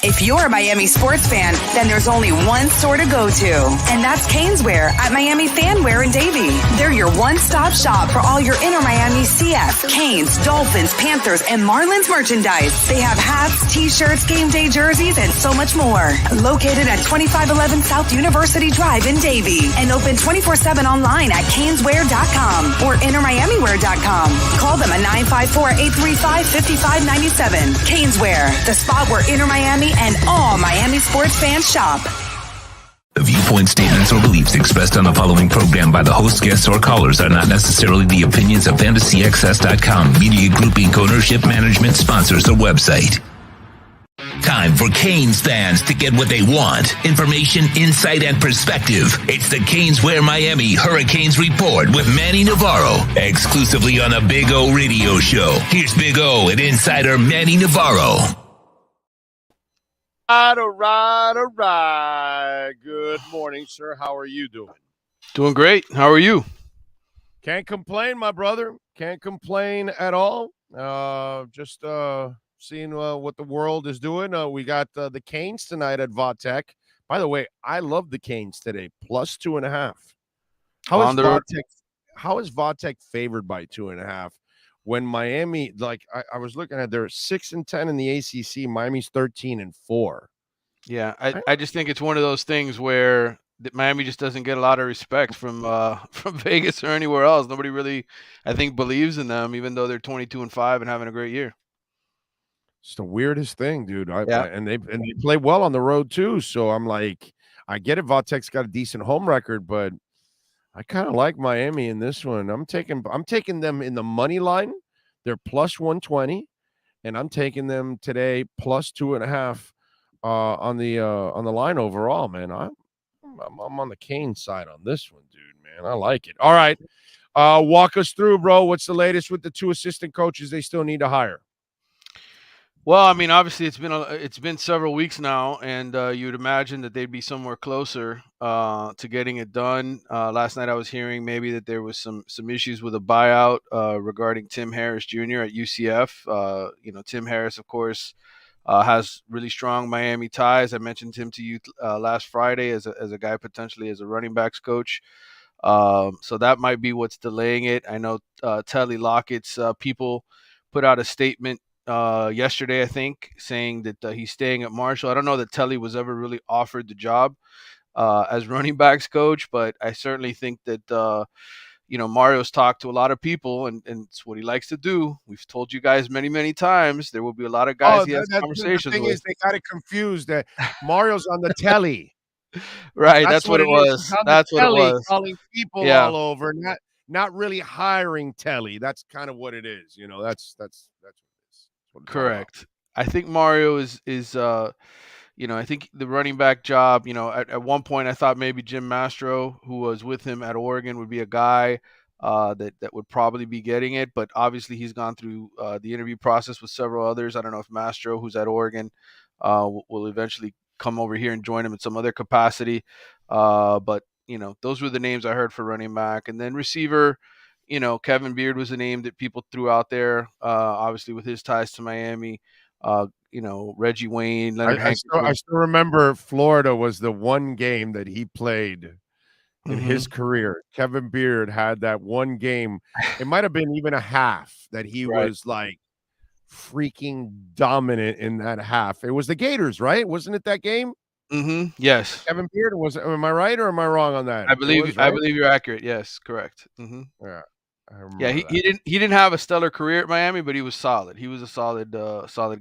[SPEAKER 5] If you're a Miami sports fan, then there's only one store to go to, and that's Caneswear at Miami Fanwear in Davie. They're your one-stop shop for all your inner Miami CF, Canes, Dolphins, Panthers, and Marlins merchandise. They have hats, t-shirts, game day jerseys, and so much more. Located at 2511 South University Drive in Davie, and open 24/7 online at caneswear.com or innermiamiwear.com. Call them at 954-835-5597. Caneswear, the spot where inner Miami and all Miami sports fans shop.
[SPEAKER 2] The viewpoint statements or beliefs expressed on the following program by the host, guests, or callers are not necessarily the opinions of FantasyXS.com, Media Group Inc. ownership, management, sponsors, or website. Time for Canes fans to get what they want. Information, insight, and perspective. It's the Caneswear Miami Hurricanes Report with Manny Navarro, exclusively on the Big O Radio Show. Here's Big O and insider Manny Navarro.
[SPEAKER 3] All right. Good morning, sir. How are you doing?
[SPEAKER 9] Doing great. How are you?
[SPEAKER 3] Can't complain, my brother. Can't complain at all. Just seeing what the world is doing. We got the Canes tonight at Vautech. By the way, I love the Canes today, plus 2.5. How is Vautech favored by 2.5? When Miami, like I was looking at, they're 6-10 in the ACC. Miami's 13-4.
[SPEAKER 9] Yeah, I just think it's one of those things where Miami just doesn't get a lot of respect from Vegas or anywhere else. Nobody really, I think, believes in them, even though they're 22-5 and having a great year.
[SPEAKER 3] It's the weirdest thing, dude. And they play well on the road too. So I'm like, I get it. Vautech's got a decent home record, but I kind of like Miami in this one. I'm taking them in the money line. They're plus 120, and I'm taking them today plus 2.5 on the line overall, man. I'm on the Cane side on this one, dude, man. I like it. All right. Walk us through, bro. What's the latest with the 2 assistant coaches they still need to hire?
[SPEAKER 9] Well, I mean, obviously it's been several weeks now, and you'd imagine that they'd be somewhere closer to getting it done. Last night I was hearing maybe that there was some issues with a buyout regarding Tim Harris Jr. at UCF. Tim Harris, of course, has really strong Miami ties. I mentioned him to you last Friday as a guy potentially as a running backs coach. So that might be what's delaying it. I know Telly Lockett's people put out a statement yesterday, I think, saying that he's staying at Marshall. I don't know that Telly was ever really offered the job as running backs coach, but I certainly think that Mario's talked to a lot of people, and it's what he likes to do. We've told you guys many, many times there will be a lot of guys he has conversations
[SPEAKER 3] with. The thing
[SPEAKER 9] with.
[SPEAKER 3] is, they got it confused that Mario's on the telly.
[SPEAKER 9] Right.
[SPEAKER 3] That's
[SPEAKER 9] That's what
[SPEAKER 3] what
[SPEAKER 9] it
[SPEAKER 3] it is. He's
[SPEAKER 9] was.
[SPEAKER 3] on the
[SPEAKER 9] That's what it
[SPEAKER 3] telly
[SPEAKER 9] was.
[SPEAKER 3] calling people
[SPEAKER 9] Yeah.
[SPEAKER 3] all over, not really hiring telly. That's kind of what it is. That's what it is. That's what it's all about.
[SPEAKER 9] Correct. I think Mario is I think the running back job, at one point I thought maybe Jim Mastro, who was with him at Oregon, would be a guy that would probably be getting it. But obviously he's gone through the interview process with several others. I don't know if Mastro, who's at Oregon, will eventually come over here and join him in some other capacity. But those were the names I heard for running back. And then receiver, Kevin Beard was a name that people threw out there, obviously with his ties to Miami. Reggie Wayne, Leonard
[SPEAKER 3] I
[SPEAKER 9] Hankerson.
[SPEAKER 3] still remember Florida was the one game that he played in his
[SPEAKER 9] Mhm.
[SPEAKER 3] career. Kevin Beard had that one game. It might have been even a half that he
[SPEAKER 9] Right.
[SPEAKER 3] was like freaking dominant in that half. It was the Gators, right? Wasn't it that game?
[SPEAKER 9] Yes.
[SPEAKER 3] Kevin Beard am I right or am I wrong on that?
[SPEAKER 9] I
[SPEAKER 3] It
[SPEAKER 9] believe
[SPEAKER 3] was,
[SPEAKER 9] I
[SPEAKER 3] right?
[SPEAKER 9] believe you're accurate. Yes, correct.
[SPEAKER 3] Yeah, I
[SPEAKER 9] Yeah,
[SPEAKER 3] remember
[SPEAKER 9] he,
[SPEAKER 3] that.
[SPEAKER 9] he didn't have a stellar career at Miami, but he was solid. He was a solid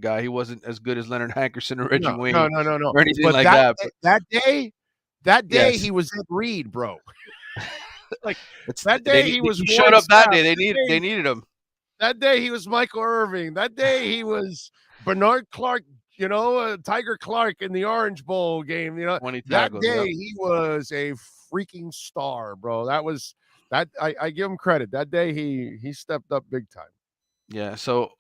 [SPEAKER 9] guy. He wasn't as good as Leonard Hankerson or Reggie
[SPEAKER 3] No, no,
[SPEAKER 9] Wayne
[SPEAKER 3] no, no, no.
[SPEAKER 9] or anything
[SPEAKER 3] But
[SPEAKER 9] like that. But
[SPEAKER 3] that day
[SPEAKER 9] yes,
[SPEAKER 3] he was Ed Reed, bro. Like
[SPEAKER 9] it's
[SPEAKER 3] that
[SPEAKER 9] they
[SPEAKER 3] day
[SPEAKER 9] need
[SPEAKER 3] he was
[SPEAKER 9] he showed
[SPEAKER 3] Warren
[SPEAKER 9] up that day.
[SPEAKER 3] Sapp.
[SPEAKER 9] They needed him.
[SPEAKER 3] That day he was Michael Irving. That day he was Bernard Clark, Tiger Clark in the Orange Bowl game.
[SPEAKER 9] 20
[SPEAKER 3] That
[SPEAKER 9] tackles.
[SPEAKER 3] day
[SPEAKER 9] Yep.
[SPEAKER 3] he was a freaking star, bro. That was that I give him credit. That day he stepped up big time.
[SPEAKER 9] Yeah, so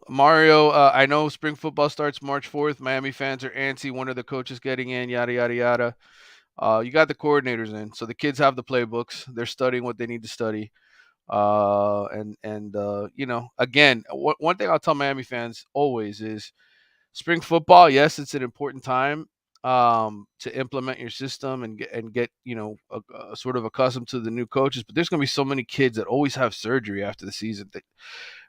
[SPEAKER 9] Mario. I know spring football starts March 4th. Miami fans are antsy. One of the coaches getting in. Yada yada yada. You got the coordinators in, so the kids have the playbooks. They're studying what they need to study. Again, one thing I'll tell Miami fans always is spring football. Yes, it's an important time to implement your system and get sort of accustomed to the new coaches. But there's going to be so many kids that always have surgery after the season that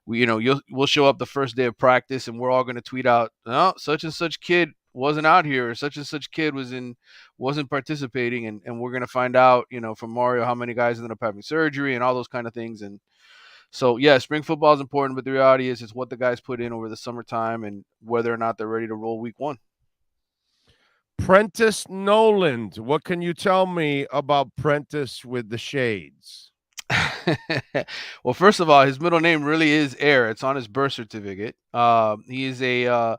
[SPEAKER 9] we'll show up the first day of practice and we're all going to tweet out, no, such and such kid wasn't out here, or such and such kid wasn't participating, and we're going to find out from Mario how many guys ended up having surgery and all those kind of things. And so yeah, spring football is important, but the reality is it's what the guys put in over the summertime and whether or not they're ready to roll week one.
[SPEAKER 3] Prentice Noland, what can you tell me about Prentice with the shades?
[SPEAKER 9] Well, first of all, his middle name really is Air. It's on his birth certificate. He is a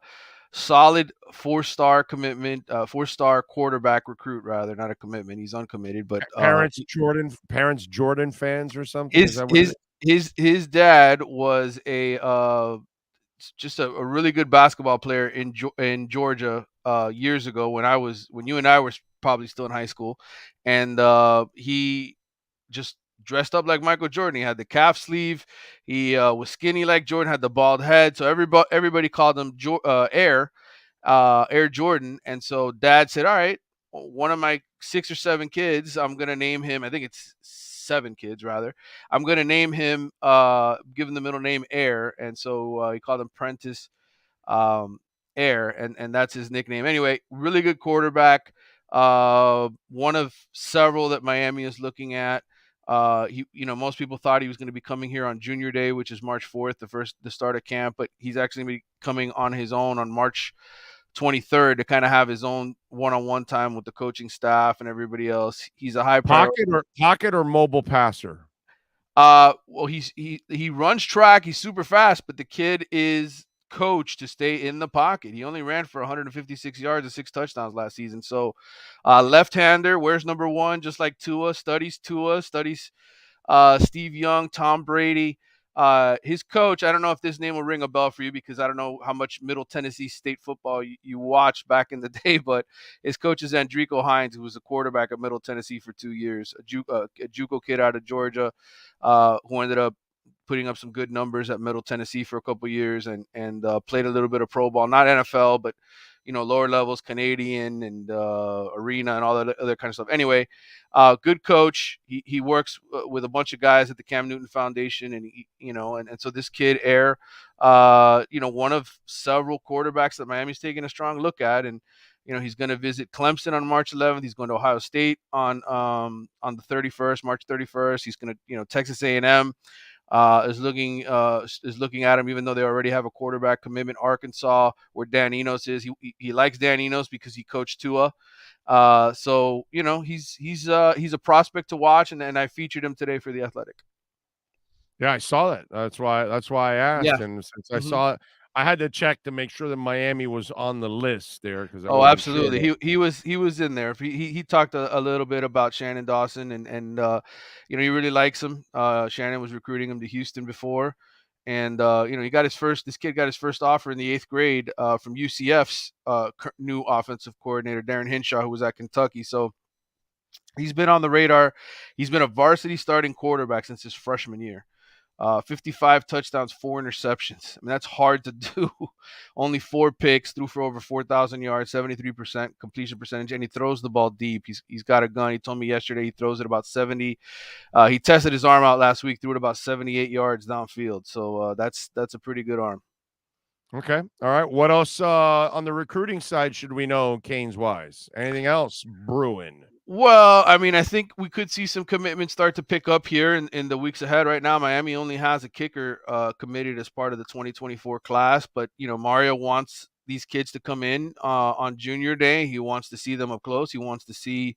[SPEAKER 9] solid four-star quarterback recruit, rather, not a commitment. He's uncommitted, but
[SPEAKER 3] Parents Jordan fans or something? Is
[SPEAKER 9] his
[SPEAKER 3] that what it is?
[SPEAKER 9] his dad was just a really good basketball player in Georgia years ago when you and I were probably still in high school, and he just dressed up like Michael Jordan. He had the calf sleeve. He was skinny like Jordan, had the bald head. So everybody called him Air Jordan. And so Dad said, "All right, one of my 6 or 7 kids, I'm gonna name him. I think it's 7 kids rather. I'm gonna name him, give him the middle name Air." And so he called him Prentice um, Air, and that's his nickname. Anyway, really good quarterback. One of several that Miami is looking at. Most people thought he was going to be coming here on Junior Day, which is March 4th, the start of camp, but he's actually going to be coming on his own on March 23rd to kind of have his own one-on-one time with the coaching staff and everybody else. He's a high priority.
[SPEAKER 3] Pocket or mobile passer?
[SPEAKER 9] Well, he runs track. He's super fast, but the kid is coached to stay in the pocket. He only ran for 156 yards and 6 touchdowns last season. So, left-hander, wears number 1, just like Tua, studies Steve Young, Tom Brady. His coach, I don't know if this name will ring a bell for you because I don't know how much Middle Tennessee State football you watched back in the day, but his coach is Andrico Hines, who was a quarterback at Middle Tennessee for 2 years, a JUCO kid out of Georgia, who ended up putting up some good numbers at Middle Tennessee for a couple years and played a little bit of pro ball, not NFL, but lower levels, Canadian and arena and all that other kind of stuff. Anyway, good coach. He works with a bunch of guys at the Cam Newton Foundation, and and so this kid Air, one of several quarterbacks that Miami's taking a strong look at, and he's going to visit Clemson on March 11th. He's going to Ohio State on the 31st, March 31st. He's going to Texas A&M. is looking at him, even though they already have a quarterback commitment. Arkansas, where Dan Enos is, he likes Dan Enos because he coached Tua. So he's a prospect to watch, and I featured him today for The Athletic.
[SPEAKER 3] Yeah, I saw that. That's why I asked.
[SPEAKER 9] Yeah.
[SPEAKER 3] And since I saw it, I had to check to make sure that Miami was on the list there because I
[SPEAKER 9] Oh,
[SPEAKER 3] wasn't sure.
[SPEAKER 9] absolutely. He was in there. He talked a little bit about Shannon Dawson, and he really likes him. Shannon was recruiting him to Houston before, and this kid got his first offer in the 8th grade from UCF's new offensive coordinator, Darren Hinshaw, who was at Kentucky. So he's been on the radar. He's been a varsity starting quarterback since his freshman year. 55 touchdowns, 4 interceptions. I mean, that's hard to do. Only 4 picks, threw for over 4,000 yards, 73% completion percentage, and he throws the ball deep. He's got a gun. He told me yesterday he throws it about 70. He tested his arm out last week, threw it about 78 yards downfield. So that's a pretty good arm.
[SPEAKER 3] Okay. All right. What else on the recruiting side should we know, Canes wise? Anything else brewing?
[SPEAKER 9] Well, I mean, I think we could see some commitments start to pick up here in the weeks ahead. Right now, Miami only has a kicker committed as part of the 2024 class, but Mario wants these kids to come in on junior day. He wants to see them up close. He wants to see,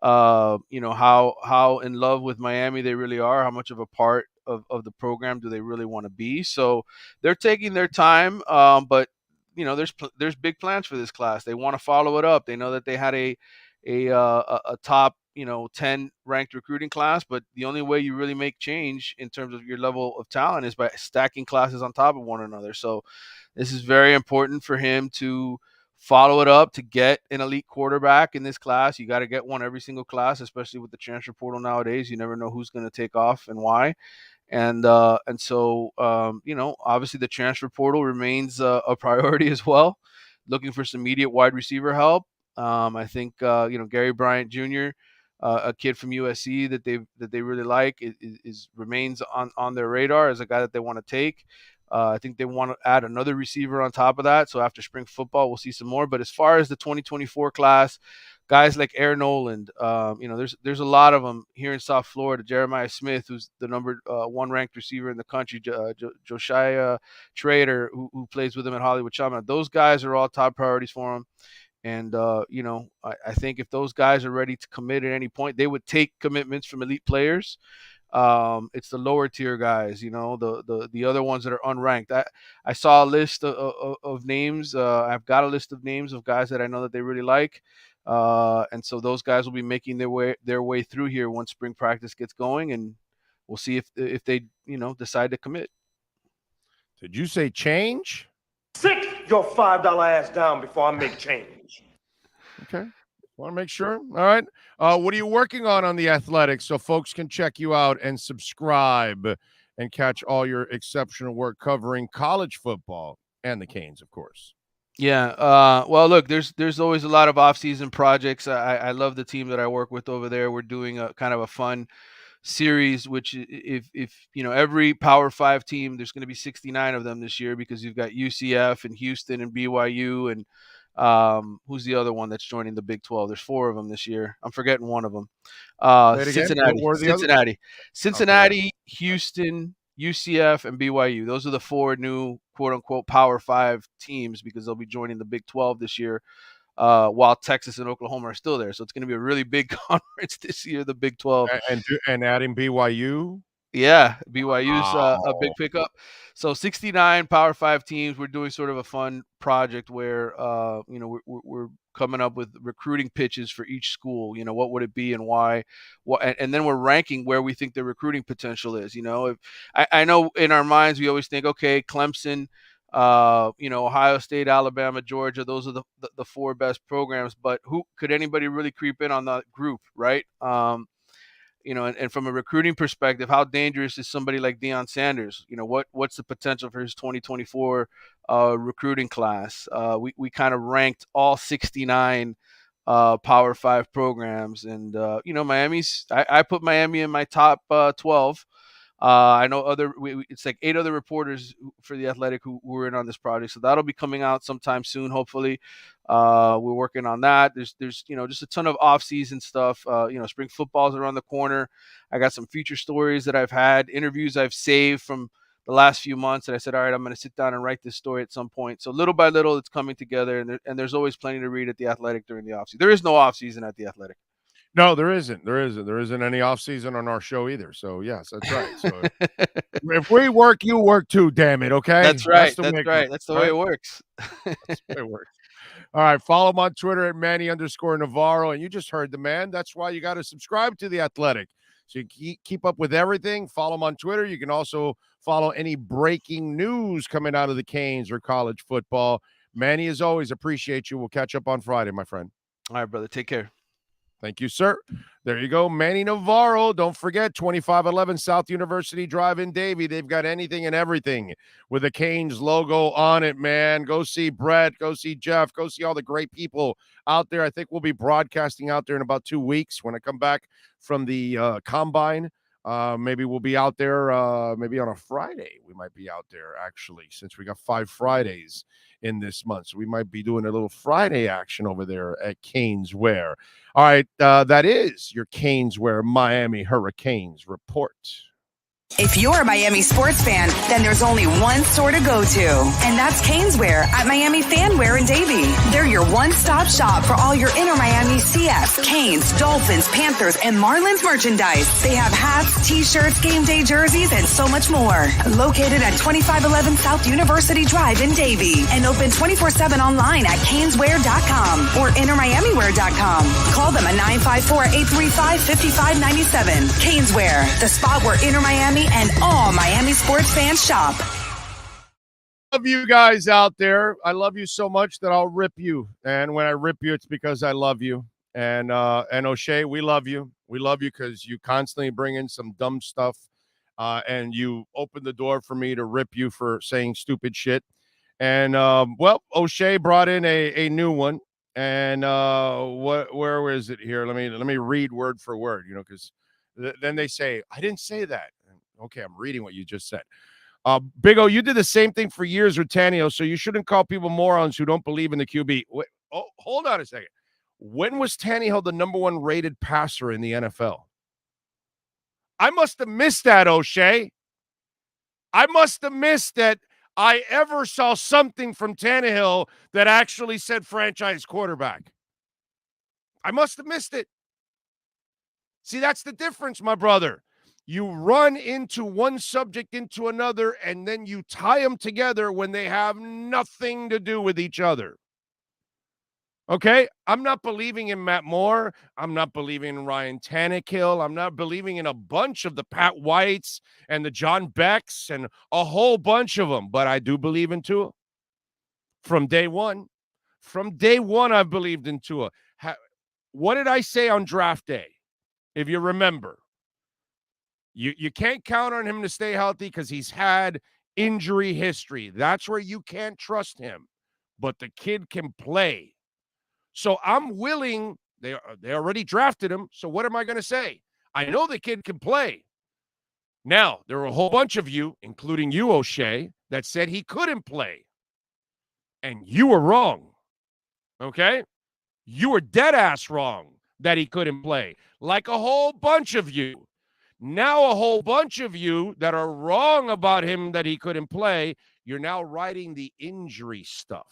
[SPEAKER 9] how in love with Miami they really are, how much of a part of the program do they really want to be. So they're taking their time, but there's big plans for this class. They want to follow it up. They know that they had a top 10 ranked recruiting class, but the only way you really make change in terms of your level of talent is by stacking classes on top of one another. So this is very important for him to follow it up, to get an elite quarterback in this class. You got to get one every single class, especially with the transfer portal nowadays. You never know who's going to take off and why. And so obviously the transfer portal remains a priority as well. Looking for some immediate wide receiver help. I think Gary Bryant Jr., a kid from USC that they really like, remains on their radar as a guy that they want to take. I think they want to add another receiver on top of that. So after spring football, we'll see some more. But as far as the 2024 class, guys like Aaron Noland, there's a lot of them here in South Florida. Jeremiah Smith, who's the number 1 ranked receiver in the country, Josiah Trader, who plays with him at Hollywood Chama. Those guys are all top priorities for him. And, I think if those guys are ready to commit at any point, they would take commitments from elite players. It's the lower tier guys, the other ones that are unranked. I saw a list of names. I've got a list of names of guys that I know that they really like. And so those guys will be making their way through here once spring practice gets going, and we'll see if they, decide to commit.
[SPEAKER 3] Did you say change?
[SPEAKER 1] Sit your $5 ass down before I make change.
[SPEAKER 3] Okay. Want to make sure. All right. What are you working on The Athletic so folks can check you out and subscribe and catch all your exceptional work covering college football and the Canes, of course?
[SPEAKER 9] Yeah. Well, look, there's always a lot of off-season projects. I love the team that I work with over there. We're doing a kind of a fun series, which if every Power 5 team, there's going to be 69 of them this year, because you've got UCF and Houston and BYU and who's the other one that's joining the Big 12? There's 4 of them this year. I'm forgetting one of them. Cincinnati, okay. Houston, UCF, and BYU. Those are the 4 new quote unquote Power 5 teams, because they'll be joining the Big 12 this year. While Texas and Oklahoma are still there. So it's going to be a really big conference this year, the Big 12.
[SPEAKER 3] And adding BYU?
[SPEAKER 9] Yeah, BYU's a big pickup. So 69 Power 5 teams. We're doing sort of a fun project where, we're coming up with recruiting pitches for each school. What would it be and why? And then we're ranking where we think the recruiting potential is. If I know in our minds, we always think, okay, Clemson, Ohio State, Alabama, Georgia, those are the 4 best programs, but who could anybody really creep in on that group, right? And from a recruiting perspective, how dangerous is somebody like Deion Sanders? What's the potential for his 2024 recruiting class? We kind of ranked all 69 Power 5 programs, and Miami's. I put Miami in my top 12. I know it's like 8 other reporters for The Athletic who were in on this project. So that'll be coming out sometime soon, hopefully. We're working on that. There's just a ton of off-season stuff. Spring football's around the corner. I got some feature stories that I've had, interviews I've saved from the last few months, and I said, all right, I'm going to sit down and write this story at some point. So little by little, it's coming together, and there's always plenty to read at The Athletic during the offseason. There is no offseason at The Athletic.
[SPEAKER 3] No, there isn't. There isn't any off season on our show either. So yes, that's right. So if we work, you work too. Damn it. Okay.
[SPEAKER 9] That's right.
[SPEAKER 3] That's
[SPEAKER 9] right. That's the way it works.
[SPEAKER 3] That's the way it works. All right. Follow him on Twitter at Manny_Navarro. And you just heard the man. That's why you got to subscribe to The Athletic. So you keep up with everything. Follow him on Twitter. You can also follow any breaking news coming out of the Canes or college football. Manny, as always, appreciate you. We'll catch up on Friday, my friend.
[SPEAKER 9] All right, brother. Take care.
[SPEAKER 3] Thank you, sir. There you go, Manny Navarro. Don't forget, 2511 South University Drive in Davie. They've got anything and everything with the Canes logo on it, man. Go see Brett. Go see Jeff. Go see all the great people out there. I think we'll be broadcasting out there in about 2 weeks when I come back from the Combine. Maybe we'll be out there maybe on a Friday. We might be out there, actually, since we got 5 Fridays in this month. So we might be doing a little Friday action over there at Canes Wear. All right, that is your Canes Wear Miami Hurricanes report.
[SPEAKER 5] If you're a Miami sports fan, then there's only one store to go to, and that's Caneswear at Miami Fanwear in Davie. They're your one-stop shop for all your inner Miami CFs, Canes, Dolphins, Panthers, and Marlins merchandise. They have hats, t-shirts, game day jerseys, and so much more. Located at 2511 South University Drive in Davie, and open 24/7 online at caneswear.com or innermiamiwear.com. Call them at 954-835-5597. Caneswear, the spot where inner Miami and all Miami sports fans shop.
[SPEAKER 3] Love you guys out there. I love you so much that I'll rip you. And when I rip you, it's because I love you. And O'Shea, we love you. We love you because you constantly bring in some dumb stuff. And you open the door for me to rip you for saying stupid shit. And, O'Shea brought in a new one. And where is it here? Let me read word for word, because then they say, I didn't say that. Okay, I'm reading what you just said. Big O, you did the same thing for years with Tannehill, so you shouldn't call people morons who don't believe in the QB. Wait, hold on a second. When was Tannehill the number 1 rated passer in the NFL? I must have missed that, O'Shea. I must have missed that I ever saw something from Tannehill that actually said franchise quarterback. I must have missed it. See, that's the difference, my brother. You run into one subject into another, and then you tie them together when they have nothing to do with each other. Okay? I'm not believing in Matt Moore. I'm not believing in Ryan Tannehill. I'm not believing in a bunch of the Pat Whites and the John Becks and a whole bunch of them, but I do believe in Tua. From day one. From day one, I've believed in Tua. What did I say on draft day? If you remember. You can't count on him to stay healthy because he's had injury history. That's where you can't trust him. But the kid can play. So I'm willing. They already drafted him. So what am I going to say? I know the kid can play. Now, there were a whole bunch of you, including you, O'Shea, that said he couldn't play. And you were wrong. Okay? You were dead ass wrong that he couldn't play. Like a whole bunch of you. Now a whole bunch of you that are wrong about him that he couldn't play, you're now writing the injury stuff.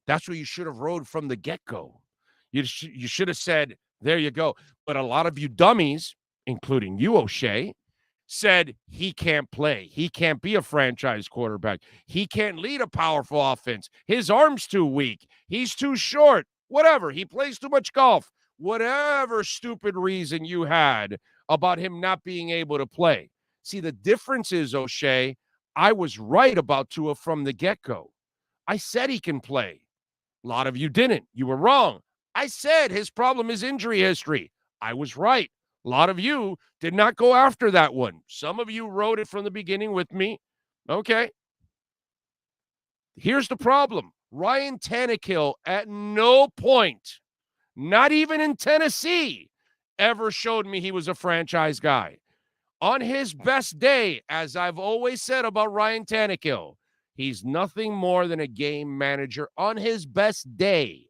[SPEAKER 3] That's what you should have wrote from the get-go. You should have said, there you go. But a lot of you dummies, including you, O'Shea, said he can't play. He can't be a franchise quarterback. He can't lead a powerful offense. His arm's too weak. He's too short. Whatever. He plays too much golf. Whatever stupid reason you had about him not being able to play. See, the difference is, O'Shea, I was right about Tua from the get-go. I said he can play. A lot of you didn't. You were wrong. I said his problem is injury history. I was right. A lot of you did not go after that one. Some of you wrote it from the beginning with me. Okay. Here's the problem. Ryan Tannehill at no point, not even in Tennessee, ever showed me he was a franchise guy. On his best day, as I've always said about Ryan Tannehill, he's nothing more than a game manager on his best day.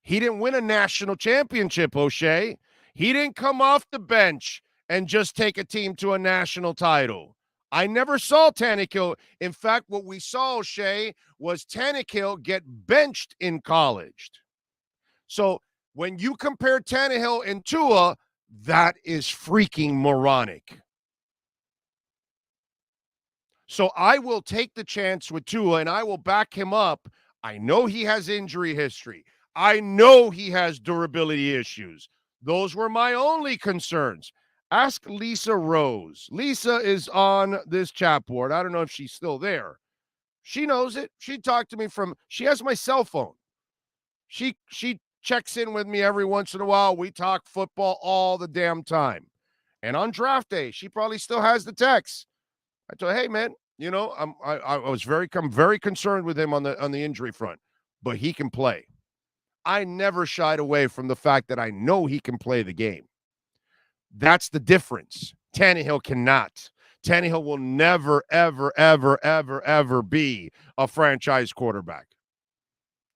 [SPEAKER 3] He didn't win a national championship, O'Shea. He didn't come off the bench and just take a team to a national title. I never saw Tannehill. In fact, what we saw, O'Shea, was Tannehill get benched in college. So when you compare Tannehill and Tua, that is freaking moronic. So I will take the chance with Tua, and I will back him up. I know he has injury history. I know he has durability issues. Those were my only concerns. Ask Lisa Rose. Lisa is on this chat board. I don't know if she's still there. She knows it. She talked to me she has my cell phone. She checks in with me every once in a while. We talk football all the damn time. And on draft day, she probably still has the text. I told her, hey, man, I was very concerned with him on the injury front, but he can play. I never shied away from the fact that I know he can play the game. That's the difference. Tannehill cannot. Tannehill will never, ever, ever, ever, ever be a franchise quarterback.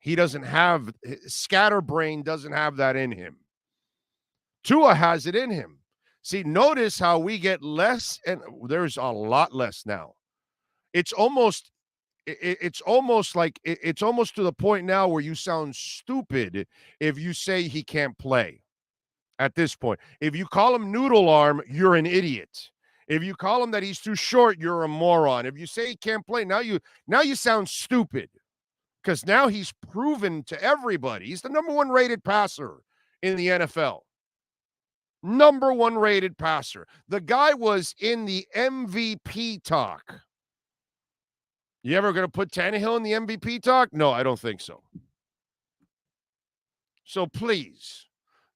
[SPEAKER 3] He doesn't have, scatterbrain doesn't have that in him. Tua has it in him. See, notice how we get less, and there's a lot less now. It's almost to the point now where you sound stupid if you say he can't play at this point. If you call him noodle arm, you're an idiot. If you call him that he's too short, you're a moron. If you say he can't play, now you sound stupid, because now he's proven to everybody he's the number one rated passer in the NFL. Number one rated passer. The guy was in the MVP talk. You ever going to put Tannehill in the MVP talk? No, I don't think so. So please,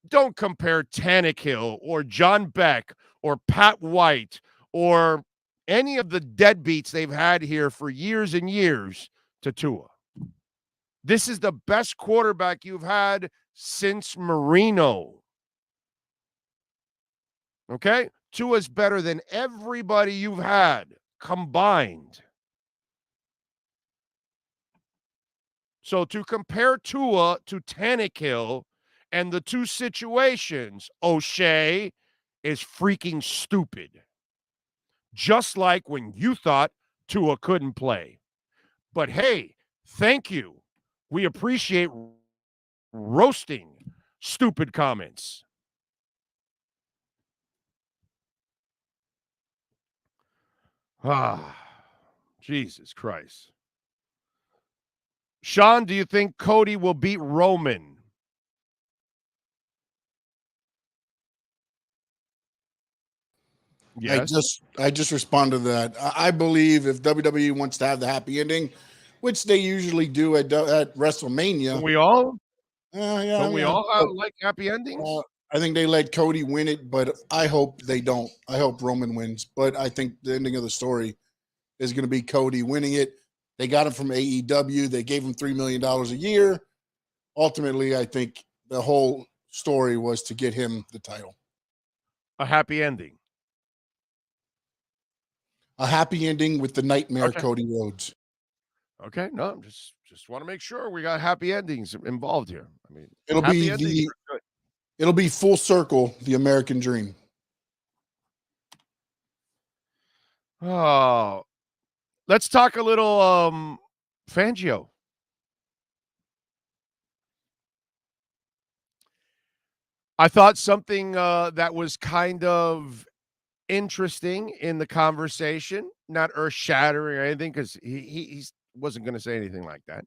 [SPEAKER 3] don't compare Tannehill or John Beck or Pat White or any of the deadbeats they've had here for years and years to Tua. This is the best quarterback you've had since Marino. Okay? Tua's better than everybody you've had combined. So to compare Tua to Tannehill and the two situations, O'Shea, is freaking stupid. Just like when you thought Tua couldn't play. But hey, thank you. We appreciate roasting stupid comments. Jesus Christ. Sean, do you think Cody will beat Roman? Yes.
[SPEAKER 10] I just responded to that. I believe if WWE wants to have the happy ending, which they usually do at WrestleMania.
[SPEAKER 3] We all?
[SPEAKER 10] Yeah.
[SPEAKER 3] We all like happy endings?
[SPEAKER 10] I think they let Cody win it, but I hope they don't. I hope Roman wins. But I think the ending of the story is going to be Cody winning it. They got him from AEW. They gave him $3 million a year. Ultimately, I think the whole story was to get him the title.
[SPEAKER 3] A happy ending.
[SPEAKER 10] A happy ending with the nightmare Cody Rhodes.
[SPEAKER 3] Okay, no, just want to make sure we got happy endings involved here. I mean,
[SPEAKER 10] it'll be full circle, the American dream.
[SPEAKER 3] Oh, let's talk a little Fangio. I thought something that was kind of interesting in the conversation, not earth-shattering or anything, because he wasn't going to say anything like that.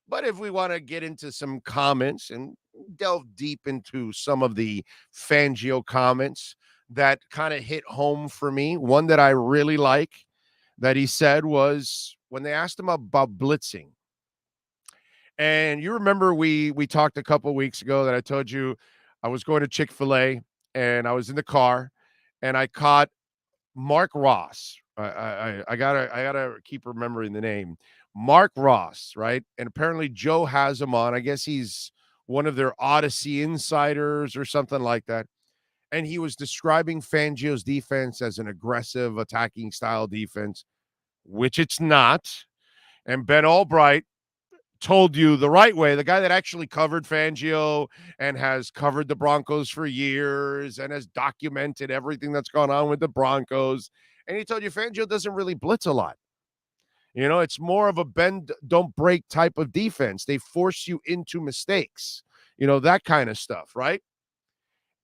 [SPEAKER 3] But if we want to get into some comments and delve deep into some of the Fangio comments that kind of hit home for me, one that I really like that he said was when they asked him about blitzing. And you remember we talked a couple of weeks ago that I told you I was going to Chick-fil-A and I was in the car and I caught Mark Ross. I gotta keep remembering the name. Mark Ross, right? And apparently Joe has him on. I guess he's one of their Odyssey insiders or something like that. and he was describing Fangio's defense as an aggressive attacking style defense, which it's not. And Ben Albright told you the right way, the guy that actually covered Fangio and has covered the Broncos for years and has documented everything that's gone on with the Broncos. And he told you Fangio doesn't really blitz a lot. You know, it's more of a bend, don't break type of defense. They force you into mistakes, you know, that kind of stuff, right?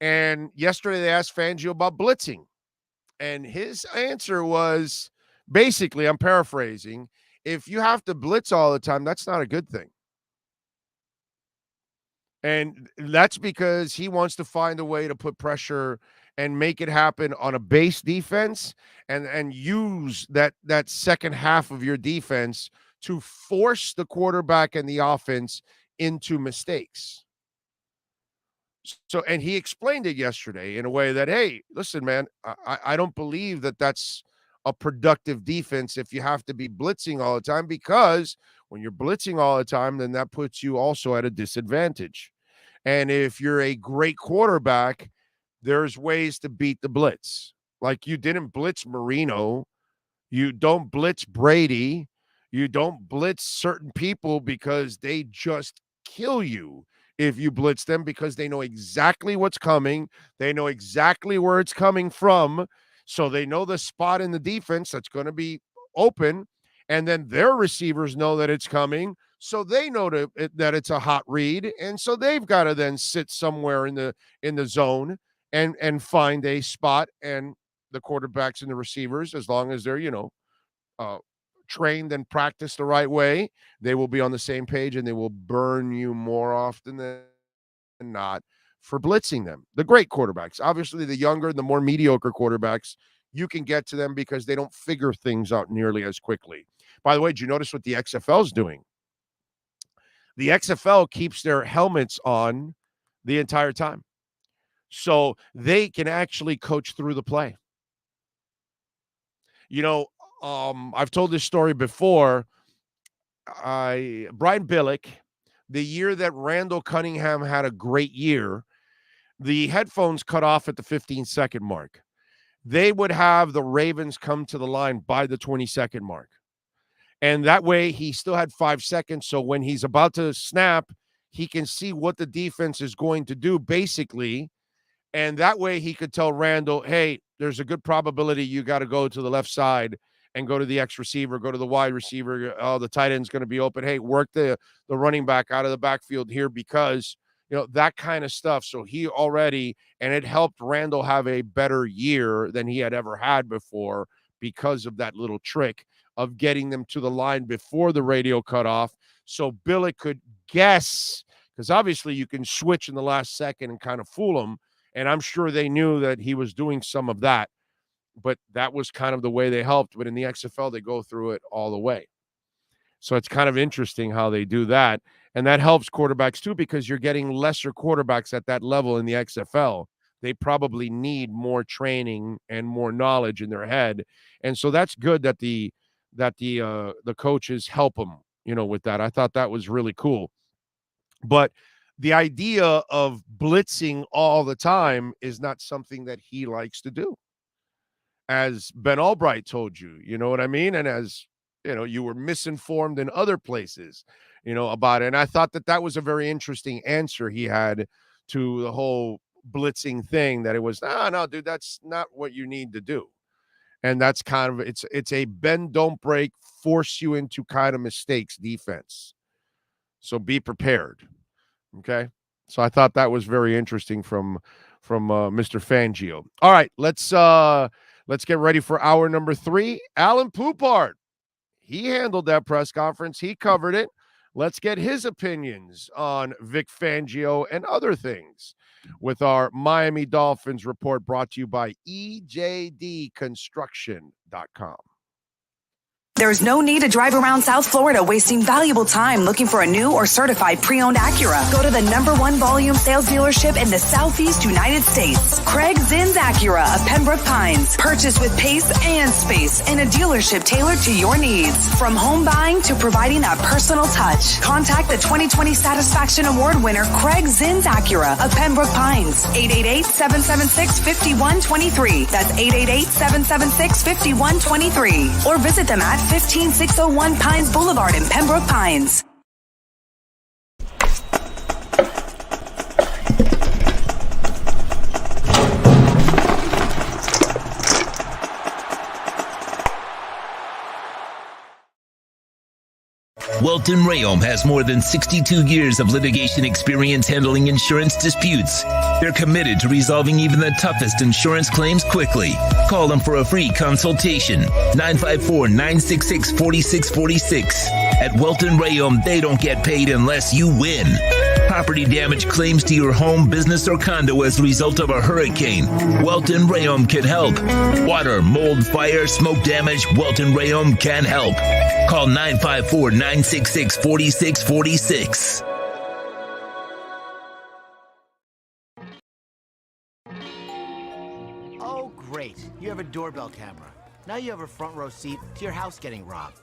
[SPEAKER 3] And yesterday they asked Fangio about blitzing. And his answer was basically, I'm paraphrasing, if you have to blitz all the time, that's not a good thing. And that's because he wants to find a way to put pressure and make it happen on a base defense and use that second half of your defense to force the quarterback and the offense into mistakes. So, and he explained it yesterday in a way that, hey, listen, man, I don't believe that that's a productive defense if you have to be blitzing all the time, because when you're blitzing all the time, then that puts you also at a disadvantage. And if you're a great quarterback, there's ways to beat the blitz. Like, you didn't blitz Marino. You don't blitz Brady. You don't blitz certain people because they just kill you if you blitz them, because they know exactly what's coming. They know exactly where it's coming from. So they know the spot in the defense that's going to be open. And then their receivers know that it's coming. So they know that it's a hot read. And so they've got to then sit somewhere in the zone and find a spot. And the quarterbacks and the receivers, as long as they're, trained and practiced the right way, they will be on the same page, and they will burn you more often than not for blitzing them. The great quarterbacks, obviously the younger, the more mediocre quarterbacks, you can get to them because they don't figure things out nearly as quickly. By the way, did you notice what the XFL is doing? The XFL keeps their helmets on the entire time, so they can actually coach through the play. I've told this story before. Brian Billick, the year that Randall Cunningham had a great year, the headphones cut off at the 15-second mark. They would have the Ravens come to the line by the 20-second mark. And that way he still had 5 seconds. So when he's about to snap, he can see what the defense is going to do, basically. And that way he could tell Randall, hey, there's a good probability you got to go to the left side and go to the X receiver, go to the wide receiver. Oh, the tight end's going to be open. Hey, work the running back out of the backfield here, because, that kind of stuff. So he already, and it helped Randall have a better year than he had ever had before because of that little trick of getting them to the line before the radio cut off. So Billick could guess, because obviously you can switch in the last second and kind of fool them. And I'm sure they knew that he was doing some of that, but that was kind of the way they helped. But in the XFL, they go through it all the way. So it's kind of interesting how they do that. And that helps quarterbacks too, because you're getting lesser quarterbacks at that level in the XFL. They probably need more training and more knowledge in their head. And so that's good that the coaches help them, with that. I thought that was really cool. But the idea of blitzing all the time is not something that he likes to do. As Ben Albright told you, you know what I mean? And as, you were misinformed in other places, about it. And I thought that was a very interesting answer he had to the whole blitzing thing, that it was, no, dude, that's not what you need to do. And that's kind of, it's a bend, don't break, force you into kind of mistakes defense. So be prepared. Okay. So I thought that was very interesting from Mr. Fangio. All right, let's get ready for hour number 3. Alan Poupart, he handled that press conference. He covered it. Let's get his opinions on Vic Fangio and other things with our Miami Dolphins report, brought to you by EJDconstruction.com.
[SPEAKER 5] There's no need to drive around South Florida wasting valuable time looking for a new or certified pre-owned Acura. Go to the #1 volume sales dealership in the Southeast United States. Craig Zinn's Acura of Pembroke Pines. Purchase with pace and space in a dealership tailored to your needs. From home buying to providing that personal touch. Contact the 2020 Satisfaction Award winner Craig Zinn's Acura of Pembroke Pines. 888-776-5123. That's 888-776-5123. Or visit them at 15601 Pines Boulevard in Pembroke Pines.
[SPEAKER 2] Welton Rayom has more than 62 years of litigation experience handling insurance disputes. They're committed to resolving even the toughest insurance claims quickly. Call them for a free consultation. 954-966-4646. At Welton Rayom, they don't get paid unless you win. Property damage claims to your home, business, or condo as a result of a hurricane. Welton Rayom can help. Water, mold, fire, smoke damage, Welton Rayom can help. Call 954-966-4646.
[SPEAKER 6] Oh, great. You have a doorbell camera. Now you have a front row seat to your house getting robbed.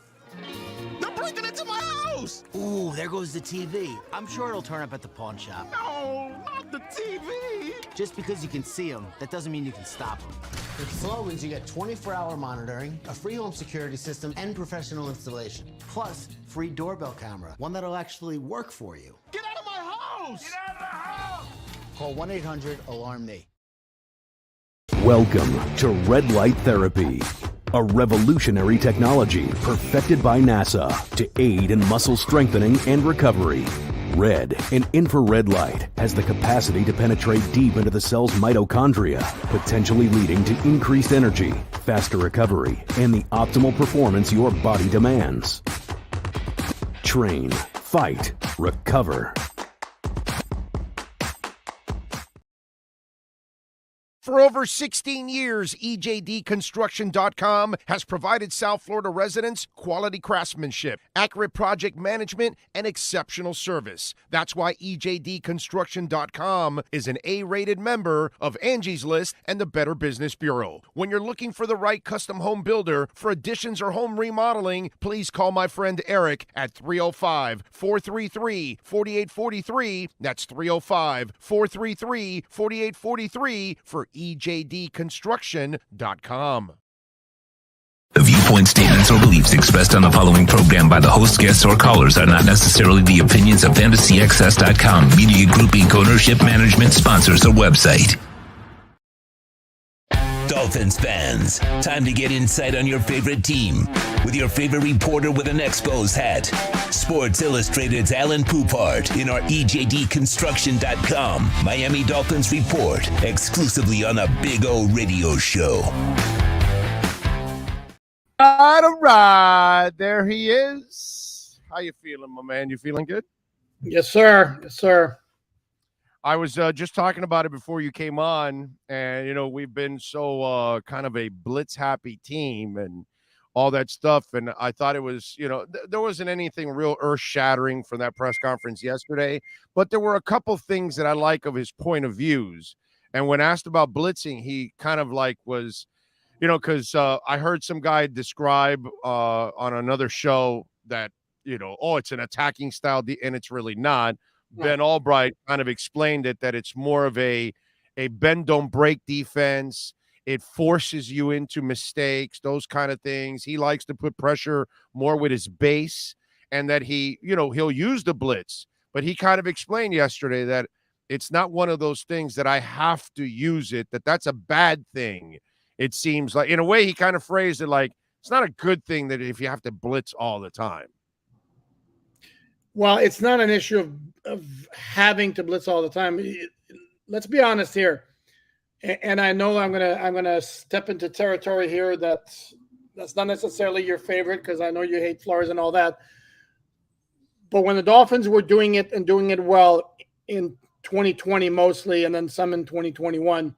[SPEAKER 7] They're breaking into my house!
[SPEAKER 6] Ooh, there goes the TV. I'm sure it'll turn up at the pawn shop.
[SPEAKER 7] No, not the TV!
[SPEAKER 6] Just because you can see them, that doesn't mean you can stop them. With Slogans, you get 24-hour monitoring, a free home security system, and professional installation. Plus, free doorbell camera, one that'll actually work for you.
[SPEAKER 7] Get out of my house! Get out of the house!
[SPEAKER 6] Call 1-800-ALARM-ME.
[SPEAKER 8] Welcome to Red Light Therapy, a revolutionary technology perfected by NASA to aid in muscle strengthening and recovery. Red and infrared light has the capacity to penetrate deep into the cell's mitochondria, potentially leading to increased energy, faster recovery, and the optimal performance your body demands. Train, fight, recover.
[SPEAKER 3] For over 16 years, EJDconstruction.com has provided South Florida residents quality craftsmanship, accurate project management, and exceptional service. That's why EJDconstruction.com is an A-rated member of Angie's List and the Better Business Bureau. When you're looking for the right custom home builder for additions or home remodeling, please call my friend Eric at 305-433-4843. That's 305-433-4843 for EJDconstruction.com.
[SPEAKER 2] The viewpoint statements or beliefs expressed on the following program by the host, guests, or callers are not necessarily the opinions of FantasyAccess.com, Media Group Inc. ownership, management, sponsors, or website. Dolphins fans, time to get insight on your favorite team with your favorite reporter with an Expos hat. Sports Illustrated's Alan Poupart in our EJDconstruction.com Miami Dolphins report, exclusively on the Big O Radio Show.
[SPEAKER 3] All right, there he is. How you feeling, my man? You feeling good?
[SPEAKER 11] Yes, sir. Yes, sir.
[SPEAKER 3] I was just talking about it before you came on, and, you know, we've been so kind of a blitz-happy team and all that stuff, and I thought it was, you know, there wasn't anything real earth-shattering from that press conference yesterday, but there were a couple things that I like of his point of views, and when asked about blitzing, he kind of like was, you know, because I heard some guy describe on another show that, you know, oh, it's an attacking style, and it's really not. Ben Albright kind of explained it, that it's more of a bend don't break defense. It forces you into mistakes, those kind of things. He likes to put pressure more with his base, and that he, you know, he'll use the blitz. But he kind of explained yesterday that it's not one of those things that I have to use it, that's a bad thing. It seems like, in a way, he kind of phrased it like it's not a good thing that if you have to blitz all the time.
[SPEAKER 11] Well, it's not an issue of having to blitz all the time. Let's be honest here, and I know I'm gonna step into territory here that's not necessarily your favorite, because I know you hate Flores and all that. But when the Dolphins were doing it and doing it well in 2020 mostly, and then some in 2021,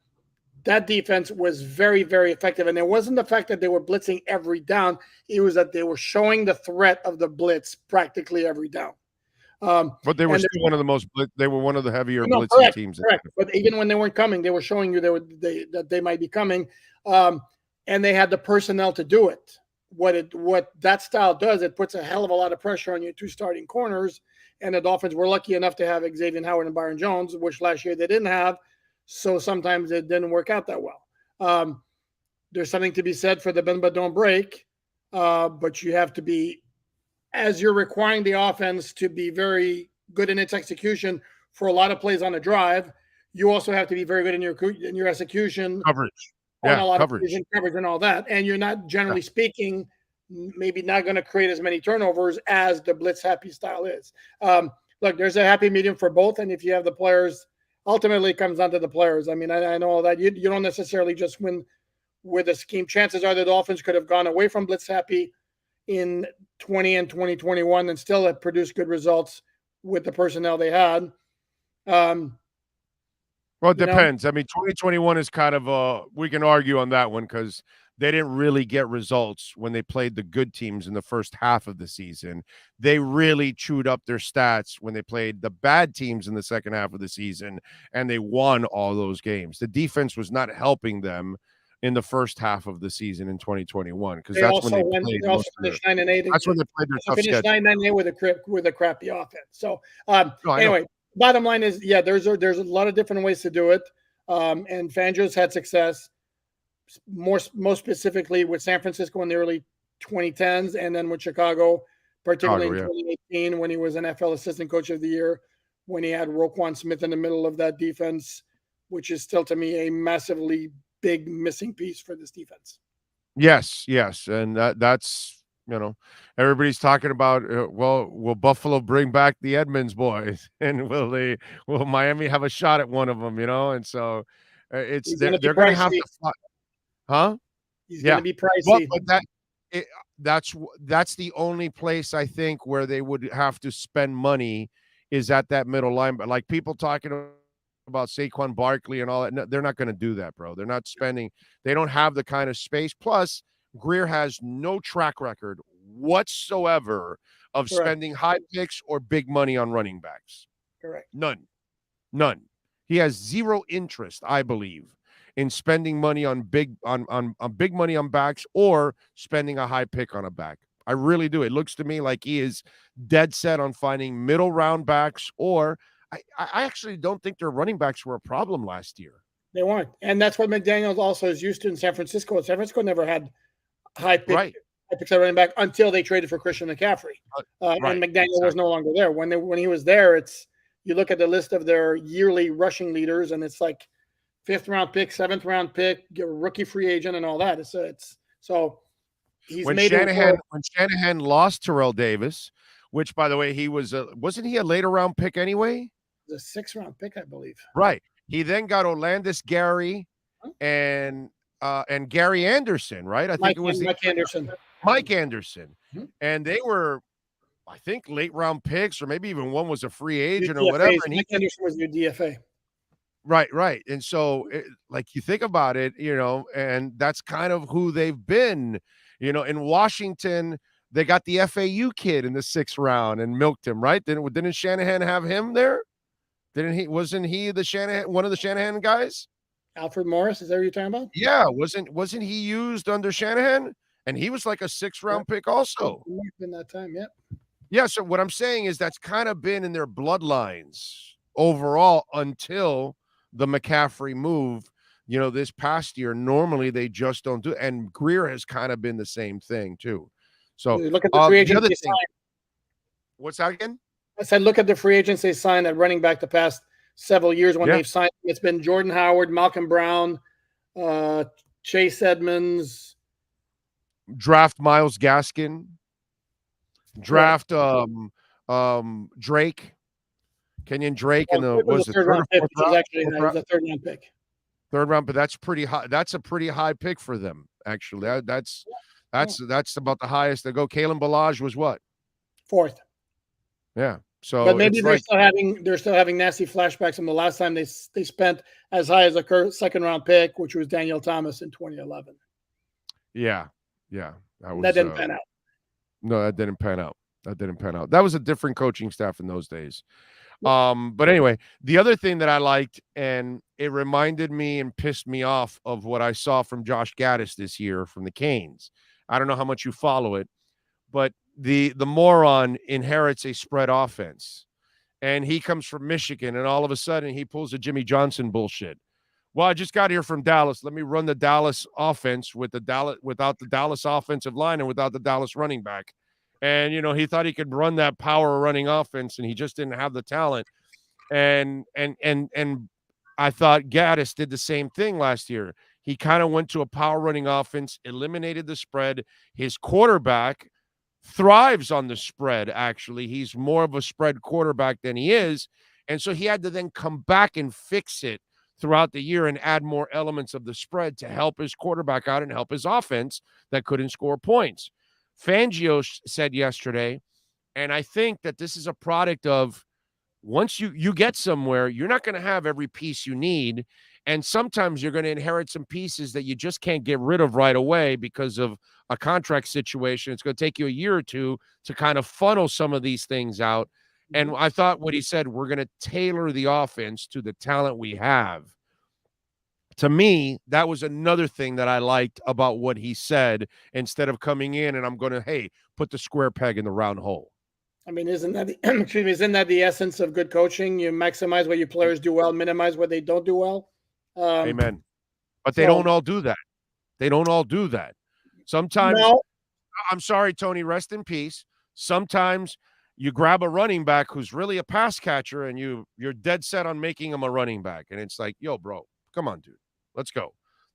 [SPEAKER 11] that defense was very, very effective. And it wasn't the fact that they were blitzing every down. It was that they were showing the threat of the blitz practically every down.
[SPEAKER 3] But they were still one of the most. They were one of the heavier blitzing
[SPEAKER 11] correct,
[SPEAKER 3] teams.
[SPEAKER 11] Correct. But even when they weren't coming, they were showing you that they might be coming, and they had the personnel to do it. What that style does, it puts a hell of a lot of pressure on your two starting corners. And the Dolphins were lucky enough to have Xavier Howard and Byron Jones, which last year they didn't have. So sometimes it didn't work out that well. There's something to be said for the bend but don't break, but you have to be, as you're requiring the offense to be very good in its execution for a lot of plays on the drive, you also have to be very good in your execution
[SPEAKER 3] coverage.
[SPEAKER 11] On a lot of plays and coverage and all that. And you're not, generally speaking, maybe not going to create as many turnovers as the blitz happy style is. Look, there's a happy medium for both, and if you have the players, ultimately it comes down to the players. I mean, I know that you don't necessarily just win with a scheme. Chances are the Dolphins could have gone away from blitz happy in 20 and 2021 and still have produced good results with the personnel they had.
[SPEAKER 3] Well, it depends. I mean, 2021 is kind of we can argue on that one because they didn't really get results when they played the good teams in the first half of the season. They really chewed up their stats when they played the bad teams in the second half of the season, and they won all those games. The defense was not helping them in the first half of the season in 2021 because that's when they played.
[SPEAKER 11] They also finished 9-8.
[SPEAKER 3] That's when they played their tough schedule.
[SPEAKER 11] Finished 9-8 with a crappy offense. So anyway, bottom line is, there's a lot of different ways to do it, and Fangio's had success. Most specifically with San Francisco in the early 2010s, and then with Chicago, particularly in 2018 when he was NFL Assistant Coach of the Year, when he had Roquan Smith in the middle of that defense, which is still to me a massively big missing piece for this defense.
[SPEAKER 3] Yes, and that's everybody's talking about. Will Buffalo bring back the Edmonds boys, and will Miami have a shot at one of them? And so they're going to have to.
[SPEAKER 11] He's going to be pricey.
[SPEAKER 3] But that's the only place I think where they would have to spend money is at that middle line. But like people talking about Saquon Barkley and all that, no, they're not going to do that, bro. They're not spending. They don't have the kind of space. Plus, Greer has no track record whatsoever of spending high picks or big money on running backs.
[SPEAKER 11] Correct.
[SPEAKER 3] None. He has zero interest, I believe, in spending money on big money on backs or spending a high pick on a back. I really do. It looks to me like he is dead set on finding middle round backs, or I actually don't think their running backs were a problem last year.
[SPEAKER 11] They weren't. And that's what McDaniel also is used to in San Francisco. San Francisco never had high picks at running back until they traded for Christian McCaffrey. And McDaniel was no longer there. When he was there, you look at the list of their yearly rushing leaders, and it's like 5th round pick, 7th round pick, rookie free agent, and all that. So he's
[SPEAKER 3] when
[SPEAKER 11] made
[SPEAKER 3] Shanahan lost Terrell Davis, which by the way he wasn't he a later round pick anyway?
[SPEAKER 11] The 6th round pick, I believe.
[SPEAKER 3] Right. He then got Olandis Gary and Gary Anderson. Right. I think it was
[SPEAKER 11] Mike Anderson.
[SPEAKER 3] Mike Anderson,
[SPEAKER 11] Mm-hmm.
[SPEAKER 3] and they were, I think, late round picks, or maybe even one was a free agent or whatever. And
[SPEAKER 11] Mike Anderson was your DFA.
[SPEAKER 3] Right. And so, like, you think about it, and that's kind of who they've been. In Washington, they got the FAU kid in the 6th round and milked him, right? Didn't Shanahan have him there? Wasn't he one of the Shanahan guys?
[SPEAKER 11] Alfred Morris, is that what you're talking about?
[SPEAKER 3] Yeah, wasn't he used under Shanahan? And he was like a 6th round pick also.
[SPEAKER 11] In that time, yeah.
[SPEAKER 3] Yeah, so what I'm saying is that's kind of been in their bloodlines overall until the McCaffrey move, this past year. Normally they just don't do it. And Greer has kind of been the same thing too. So
[SPEAKER 11] look at the free agents they signed.
[SPEAKER 3] What's that again?
[SPEAKER 11] I said, look at the free agents they signed at running back the past several years when they've signed. It's been Jordan Howard, Malcolm Brown, Chase Edmonds.
[SPEAKER 3] Draft Myles Gaskin. Draft Drake. Kenyon Drake in the
[SPEAKER 11] third round pick, which is actually the 3rd round pick.
[SPEAKER 3] 3rd round, but that's pretty high. That's a pretty high pick for them, actually. That's about the highest they go. Kalen Ballage was what?
[SPEAKER 11] 4th.
[SPEAKER 3] Yeah. So,
[SPEAKER 11] but maybe
[SPEAKER 3] it's
[SPEAKER 11] they're
[SPEAKER 3] like,
[SPEAKER 11] still having nasty flashbacks from the last time they spent as high as a second round pick, which was Daniel Thomas in 2011.
[SPEAKER 3] yeah, that
[SPEAKER 11] That didn't pan out.
[SPEAKER 3] No, that didn't pan out. That was a different coaching staff in those days. But anyway, the other thing that I liked, and it reminded me and pissed me off of what I saw from Josh Gaddis this year from the Canes. I don't know how much you follow it, but the moron inherits a spread offense, and he comes from Michigan, and all of a sudden he pulls a Jimmy Johnson bullshit. Well, I just got here from Dallas. Let me run the Dallas offense without the Dallas offensive line and without the Dallas running back. And, he thought he could run that power running offense, and he just didn't have the talent. And I thought Gaddis did the same thing last year. He kind of went to a power running offense, eliminated the spread. His quarterback thrives on the spread, actually. He's more of a spread quarterback than he is. And so he had to then come back and fix it throughout the year and add more elements of the spread to help his quarterback out and help his offense that couldn't score points. Fangio said yesterday, and I think that this is a product of once you get somewhere, you're not going to have every piece you need. And sometimes you're going to inherit some pieces that you just can't get rid of right away because of a contract situation. It's going to take you a year or two to kind of funnel some of these things out. And I thought what he said, we're going to tailor the offense to the talent we have. To me, that was another thing that I liked about what he said, instead of coming in and I'm going to, hey, put the square peg in the round hole.
[SPEAKER 11] I mean, isn't that the essence of good coaching? You maximize what your players do well, minimize what they don't do well.
[SPEAKER 3] Amen. But they don't all do that. Sometimes, I'm sorry, Tony, rest in peace. Sometimes you grab a running back who's really a pass catcher and you're dead set on making him a running back. And it's like, yo, bro, come on, dude. Let's go.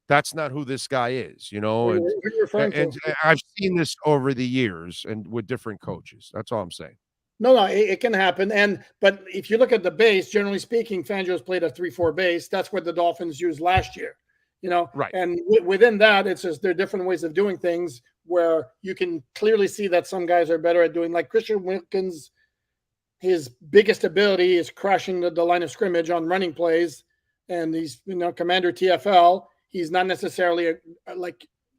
[SPEAKER 3] That's not who this guy is, And I've seen this over the years and with different coaches. That's all I'm saying.
[SPEAKER 11] No, it can happen. But if you look at the base, generally speaking, Fangio's played a 3-4 base. That's what the Dolphins used last year,
[SPEAKER 3] Right.
[SPEAKER 11] And within that, it's just there are different ways of doing things where you can clearly see that some guys are better at doing, like Christian Wilkins. His biggest ability is crashing the line of scrimmage on running plays. And he's, Commander TFL. He's not necessarily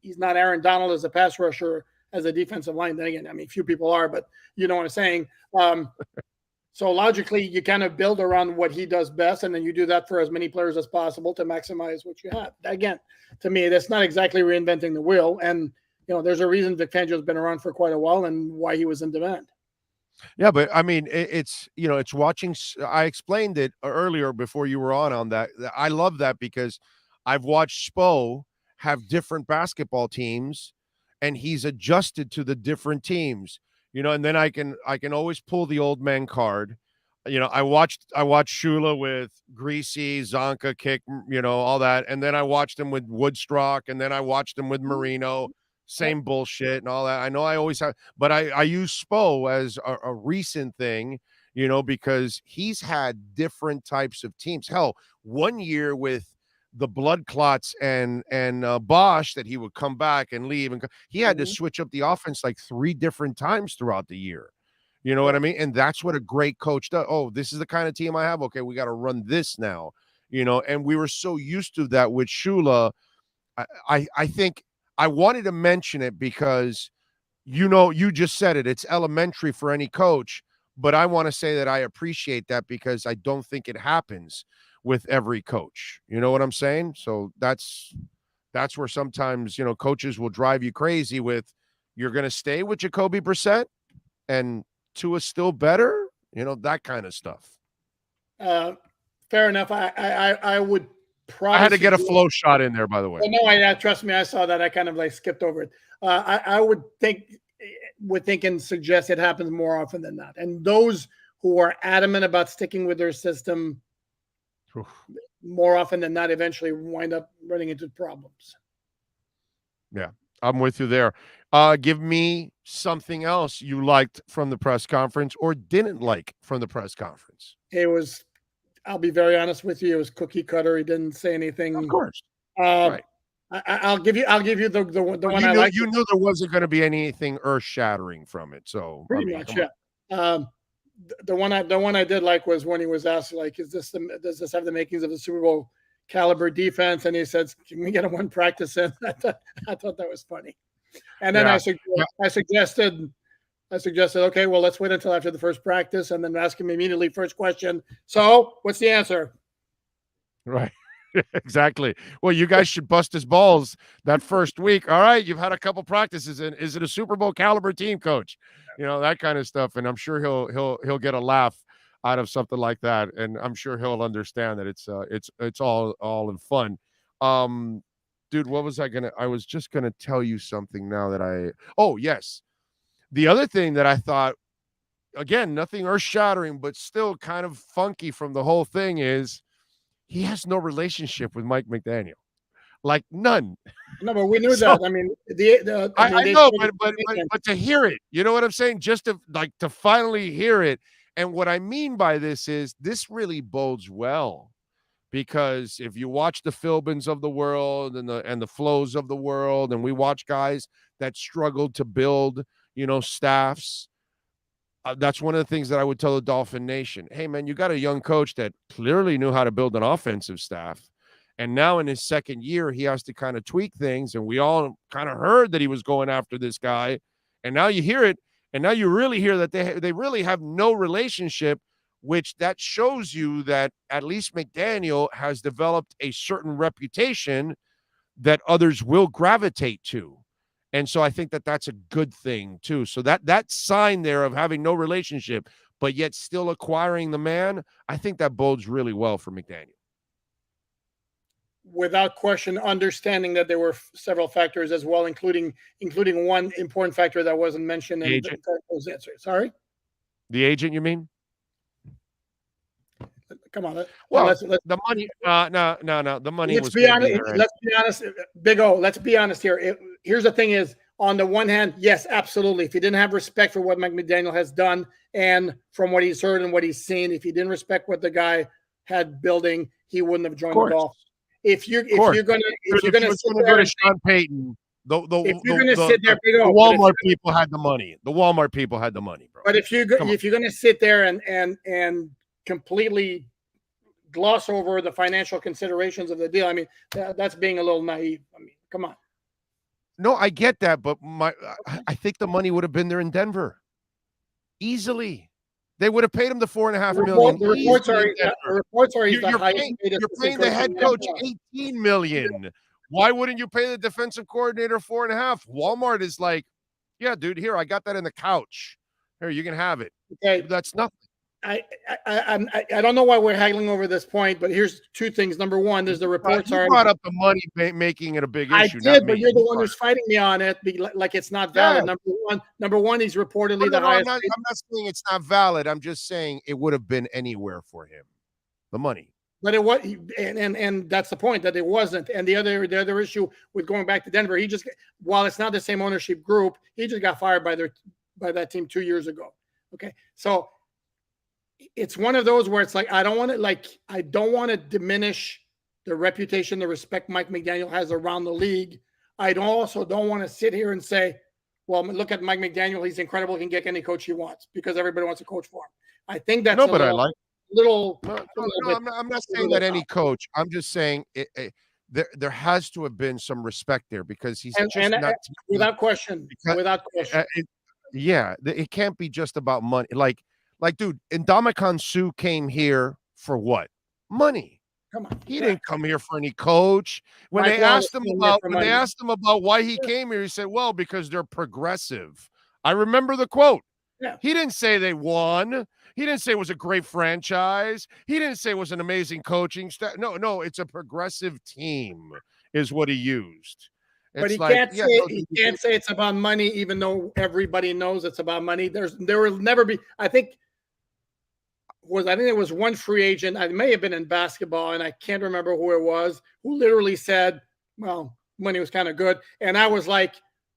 [SPEAKER 11] he's not Aaron Donald as a pass rusher, as a defensive line. Then again, I mean, few people are, but you know what I'm saying? So logically, you kind of build around what he does best, and then you do that for as many players as possible to maximize what you have. Again, to me, that's not exactly reinventing the wheel. And, there's a reason Vic Fangio's been around for quite a while and why he was in demand.
[SPEAKER 3] Yeah, but I mean, it's watching. I explained it earlier before you were on that. I love that because I've watched Spo have different basketball teams, and he's adjusted to the different teams. And then I can always pull the old man card. I watched Shula with Greasy, Zonka, Kick, all that, and then I watched him with Woodstock, and then I watched him with Marino. Same bullshit and all that. I know I always have, but I use Spo as a recent thing, because he's had different types of teams. Hell, one year with the blood clots and Bosch, that he would come back and leave, and he had to switch up the offense like 3 different times throughout the year. You know what I mean? And that's what a great coach does. Oh, this is the kind of team I have. Okay, we got to run this now. And we were so used to that with Shula. I think I wanted to mention it because, you just said it. It's elementary for any coach, but I want to say that I appreciate that because I don't think it happens with every coach. You know what I'm saying? So that's where sometimes, coaches will drive you crazy with, you're going to stay with Jacoby Brissett and Tua's still better, that kind of stuff.
[SPEAKER 11] Fair enough. I would
[SPEAKER 3] I had to get a flow shot in there, by the way.
[SPEAKER 11] No, trust me, I saw that. I kind of skipped over it. I would think and suggest it happens more often than not. And those who are adamant about sticking with their system more often than not eventually wind up running into problems.
[SPEAKER 3] Yeah, I'm with you there. Give me something else you liked from the press conference or didn't like from the press conference.
[SPEAKER 11] I'll be very honest with you. It was cookie cutter. He didn't say anything.
[SPEAKER 3] Of course.
[SPEAKER 11] Right. I'll give you the one I like.
[SPEAKER 3] You knew there wasn't going to be anything earth shattering from it. So
[SPEAKER 11] pretty much, yeah. the one I did like was when he was asked, like, does this have the makings of a Super Bowl caliber defense? And he says, can we get a one practice in? I thought that was funny. And then I suggested, okay, well, let's wait until after the first practice and then ask him immediately first question. So what's the answer?
[SPEAKER 3] Right. Exactly. Well, you guys should bust his balls that first week. All right, you've had a couple practices, and is it a Super Bowl caliber team, coach? You know, that kind of stuff. And I'm sure he'll get a laugh out of something like that. And I'm sure he'll understand that it's all in fun. Dude, what was I was just gonna tell you something now that oh yes. The other thing that I thought, again, nothing earth-shattering, but still kind of funky from the whole thing is he has no relationship with Mike McDaniel, like none.
[SPEAKER 11] No, but we knew that. I mean,
[SPEAKER 3] I know, but to hear it, you know what I'm saying? Just to finally hear it. And what I mean by this is this really bodes well, because if you watch the Philbins of the world and the Flows of the world, and we watch guys that struggled to build, staffs. That's one of the things that I would tell the Dolphin Nation. Hey, man, you got a young coach that clearly knew how to build an offensive staff. And now in his second year, he has to kind of tweak things. And we all kind of heard that he was going after this guy. And now you hear it. And now you really hear that they really have no relationship, which that shows you that at least McDaniel has developed a certain reputation that others will gravitate to. And so I think that that's a good thing, too. So that sign there of having no relationship, but yet still acquiring the man, I think that bodes really well for McDaniel.
[SPEAKER 11] Without question, understanding that there were several factors as well, including one important factor that wasn't mentioned in those answers. Sorry?
[SPEAKER 3] The agent, you mean?
[SPEAKER 11] Come on.
[SPEAKER 3] Well, the money. No. The money.
[SPEAKER 11] Let's be honest, Big O. Let's be honest here. Here's the thing: is on the one hand, yes, absolutely. If he didn't have respect for what Mike McDaniel has done, and from what he's heard and what he's seen, if he didn't respect what the guy had building, he wouldn't have joined the Dolphins. If you're gonna
[SPEAKER 3] go to Sean Payton,
[SPEAKER 11] if you're gonna sit there, Big O,
[SPEAKER 3] the Walmart people had the money. The Walmart people had the money, bro.
[SPEAKER 11] But if you're gonna sit there and completely gloss over the financial considerations of the deal, I mean, that's being a little naive. I mean, come on.
[SPEAKER 3] No, I get that, but I think the money would have been there in Denver easily. They would have paid him the $4.5 million.
[SPEAKER 11] The reports are
[SPEAKER 3] you're paying the head coach $18 million. Why wouldn't you pay the defensive coordinator $4.5? Walmart is like, yeah, dude, here, I got that in the couch. Here, you can have it.
[SPEAKER 11] Okay,
[SPEAKER 3] that's nothing.
[SPEAKER 11] I don't know why we're haggling over this point, but here's two things. Number one, there's the reports
[SPEAKER 3] you brought up the money making it a big issue.
[SPEAKER 11] I did, but you're the one who's fighting me on it, like it's not valid. Yeah. Number one, he's reportedly the highest.
[SPEAKER 3] I'm not saying it's not valid. I'm just saying it would have been anywhere for him, the money.
[SPEAKER 11] But it was, and that's the point, that it wasn't. And the other issue with going back to Denver, while it's not the same ownership group, he just got fired by that team 2 years ago. Okay, so it's one of those where it's like I don't want to diminish the reputation, the respect Mike McDaniel has around the league. I also don't want to sit here and say, well, look at Mike McDaniel, he's incredible, he can get any coach he wants because everybody wants to coach for him. I think that's
[SPEAKER 3] I like
[SPEAKER 11] little.
[SPEAKER 3] I'm not saying that any coach. I'm just saying there has to have been some respect there because he's not
[SPEAKER 11] without question.
[SPEAKER 3] It can't be just about money. Like, dude, Ndamukong Suh came here for what? Money.
[SPEAKER 11] Come on.
[SPEAKER 3] He didn't come here for any coach. When they asked him about why he came here, he said, well, because they're progressive. I remember the quote.
[SPEAKER 11] Yeah.
[SPEAKER 3] He didn't say they won. He didn't say it was a great franchise. He didn't say it was an amazing coaching staff. No, it's a progressive team is what he used.
[SPEAKER 11] But he can't say it's about money, even though everybody knows it's about money. There will never be. I think it was one free agent. I may have been in basketball, and I can't remember who it was, who literally said, "Well, money was kind of good," and I was like,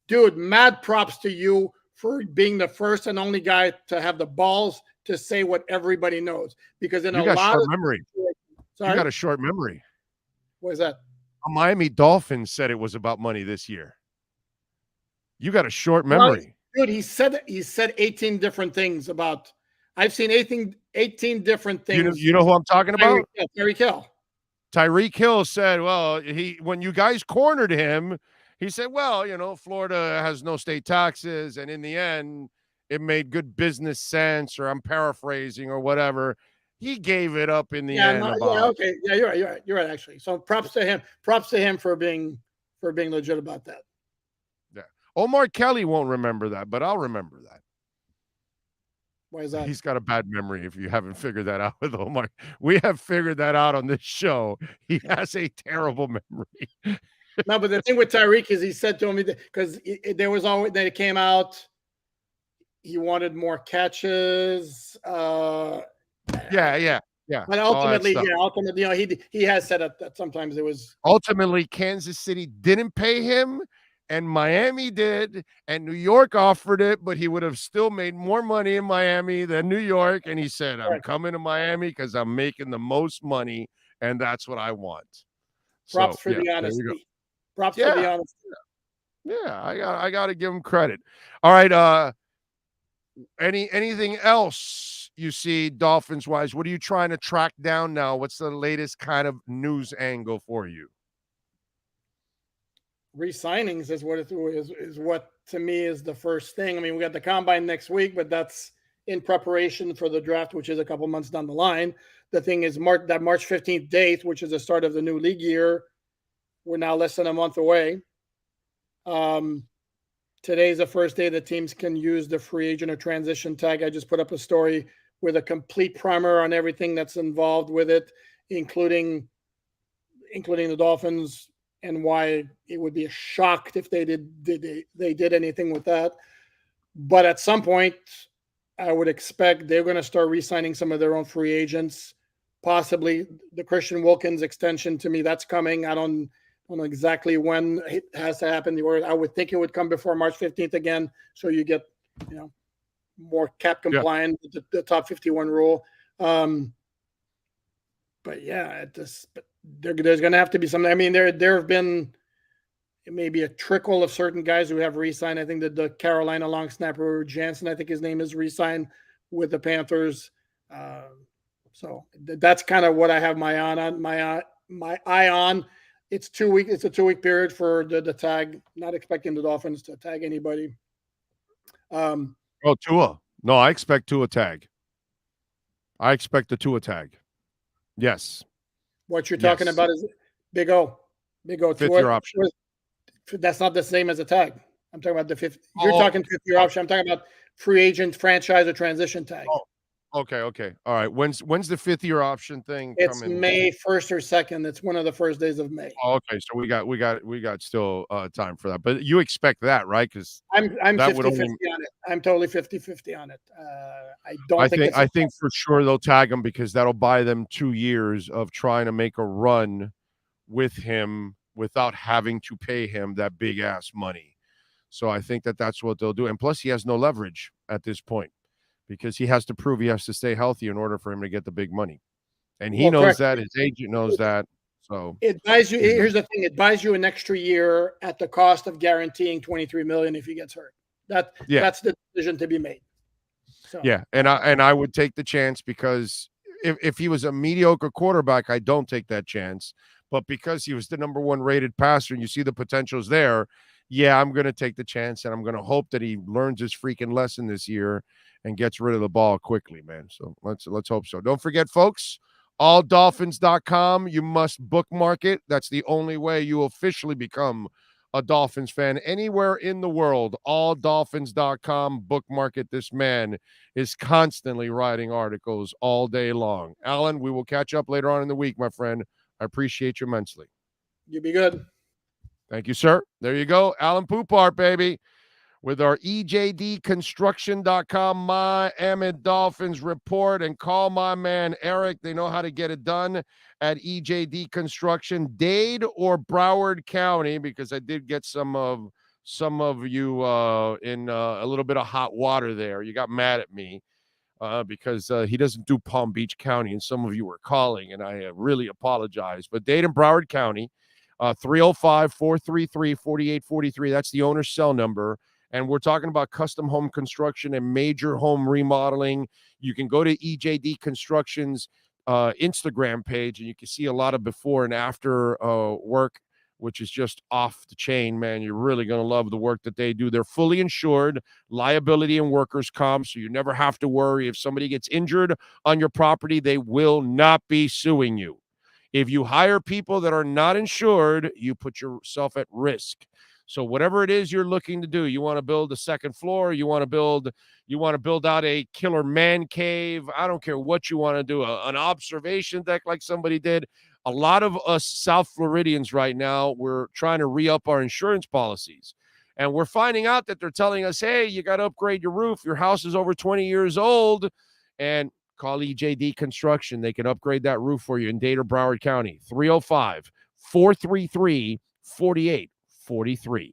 [SPEAKER 11] "Dude, mad props to you for being the first and only guy to have the balls to say what everybody knows." Because in you got
[SPEAKER 3] a short memory.
[SPEAKER 11] What is that?
[SPEAKER 3] Miami Dolphins said it was about money this year. You got a short memory.
[SPEAKER 11] Dude, he said 18 different things about I've seen 18 different things.
[SPEAKER 3] You know who I'm talking about?
[SPEAKER 11] Tyreek Hill.
[SPEAKER 3] Tyreek Hill said, well, when you guys cornered him, he said, well, Florida has no state taxes, and in the end, it made good business sense, or I'm paraphrasing or whatever. He gave it up in the end.
[SPEAKER 11] Okay. Yeah, you're right, actually. So props to him. Props to him for being legit about that.
[SPEAKER 3] Yeah. Omar Kelly won't remember that, but I'll remember that.
[SPEAKER 11] Why is that?
[SPEAKER 3] He's got a bad memory if you haven't figured that out with Omar. We have figured that out on this show. He has a terrible memory.
[SPEAKER 11] No, but the thing with Tyreek is he said to me because there was always that it came out, he wanted more catches.
[SPEAKER 3] Yeah.
[SPEAKER 11] But ultimately, he has said that sometimes it was.
[SPEAKER 3] Ultimately, Kansas City didn't pay him, and Miami did, and New York offered it, but he would have still made more money in Miami than New York. And he said, I'm coming to Miami because I'm making the most money, and that's what I want.
[SPEAKER 11] Props for the honesty. Props for the honesty.
[SPEAKER 3] Yeah, I got to give him credit. All right. Anything else you see Dolphins wise? What are you trying to track down now? What's the latest kind of news angle for you?
[SPEAKER 11] Re-signings is what to me is the first thing. I mean, we got the combine next week, but that's in preparation for the draft, which is a couple months down the line. The thing is, March 15th date, which is the start of the new league year, we're now less than a month away. Today's the first day that teams can use the free agent or transition tag. I just put up a story with a complete primer on everything that's involved with it, including the Dolphins, and why it would be a shock if they did anything with that. But at some point, I would expect they're going to start re-signing some of their own free agents. Possibly the Christian Wilkins extension, to me, that's coming. I don't know exactly when it has to happen. I would think it would come before March 15th again, so you get more cap compliant with the top 51 rule. But yeah, there's going to have to be something. I mean, there have been maybe a trickle of certain guys who have re-signed. I think that the Carolina long snapper Jansen, I think his name is, re-signed with the Panthers. So that's kind of what I have my eye on. It's 2 weeks. It's a 2 week period for the tag. Not expecting the Dolphins to tag anybody.
[SPEAKER 3] Tua. No, I expect Tua tag. I expect the Tua tag. Yes.
[SPEAKER 11] What you're talking about is Big O.
[SPEAKER 3] Fifth year option.
[SPEAKER 11] That's not the same as a tag. I'm talking about the fifth. You're talking fifth year option. I'm talking about free agent, franchise, or transition tag.
[SPEAKER 3] Okay. All right. When's the fifth year option thing?
[SPEAKER 11] It's May 1st or 2nd. It's one of the first days of May.
[SPEAKER 3] Okay, so we got still time for that. But you expect that, right? Because
[SPEAKER 11] I'm 50-50 on it. I'm totally 50-50 on it. I
[SPEAKER 3] think for sure they'll tag him because that'll buy them 2 years of trying to make a run with him without having to pay him that big ass money. So I think that's what they'll do. And plus, he has no leverage at this point, because he has to prove he has to stay healthy in order for him to get the big money. And he knows that. His agent knows that. So
[SPEAKER 11] it buys you. Here's the thing: it buys you an extra year at the cost of guaranteeing $23 million if he gets hurt. That's the decision to be made. So.
[SPEAKER 3] Yeah, and I would take the chance, because if he was a mediocre quarterback, I don't take that chance. But because he was the number 1 rated passer, and you see the potentials there, yeah, I'm going to take the chance, and I'm going to hope that he learns his freaking lesson this year and gets rid of the ball quickly, man. So let's hope so. Don't forget, folks, alldolphins.com. You must bookmark it. That's the only way you officially become a Dolphins fan anywhere in the world. Alldolphins.com. Bookmark it. This man is constantly writing articles all day long. Alan, we will catch up later on in the week, my friend. I appreciate you immensely.
[SPEAKER 11] You be good.
[SPEAKER 3] Thank you, sir. There you go. Alan Poupart, baby, with our EJDconstruction.com Miami Dolphins report. And call my man Eric. They know how to get it done at EJD Construction, Dade or Broward County, because I did get some of you in a little bit of hot water there. You got mad at me because he doesn't do Palm Beach County, and some of you were calling, and I really apologize. But Dade and Broward County, 305-433-4843. That's the owner's cell number. And we're talking about custom home construction and major home remodeling. You can go to EJD Construction's Instagram page, and you can see a lot of before and after work, which is just off the chain, man. You're really going to love the work that they do. They're fully insured, liability and workers' comp, so you never have to worry. If somebody gets injured on your property, they will not be suing you. If you hire people that are not insured, you put yourself at risk. So whatever it is you're looking to do, you want to build a second floor, you want to build out a killer man cave. I don't care what you want to do, an observation deck like somebody did. A lot of us South Floridians right now, we're trying to re-up our insurance policies. And we're finding out that they're telling us, hey, you got to upgrade your roof. Your house is over 20 years old. And call EJD Construction. They can upgrade that roof for you in Dade or Broward County. 305-433-4843.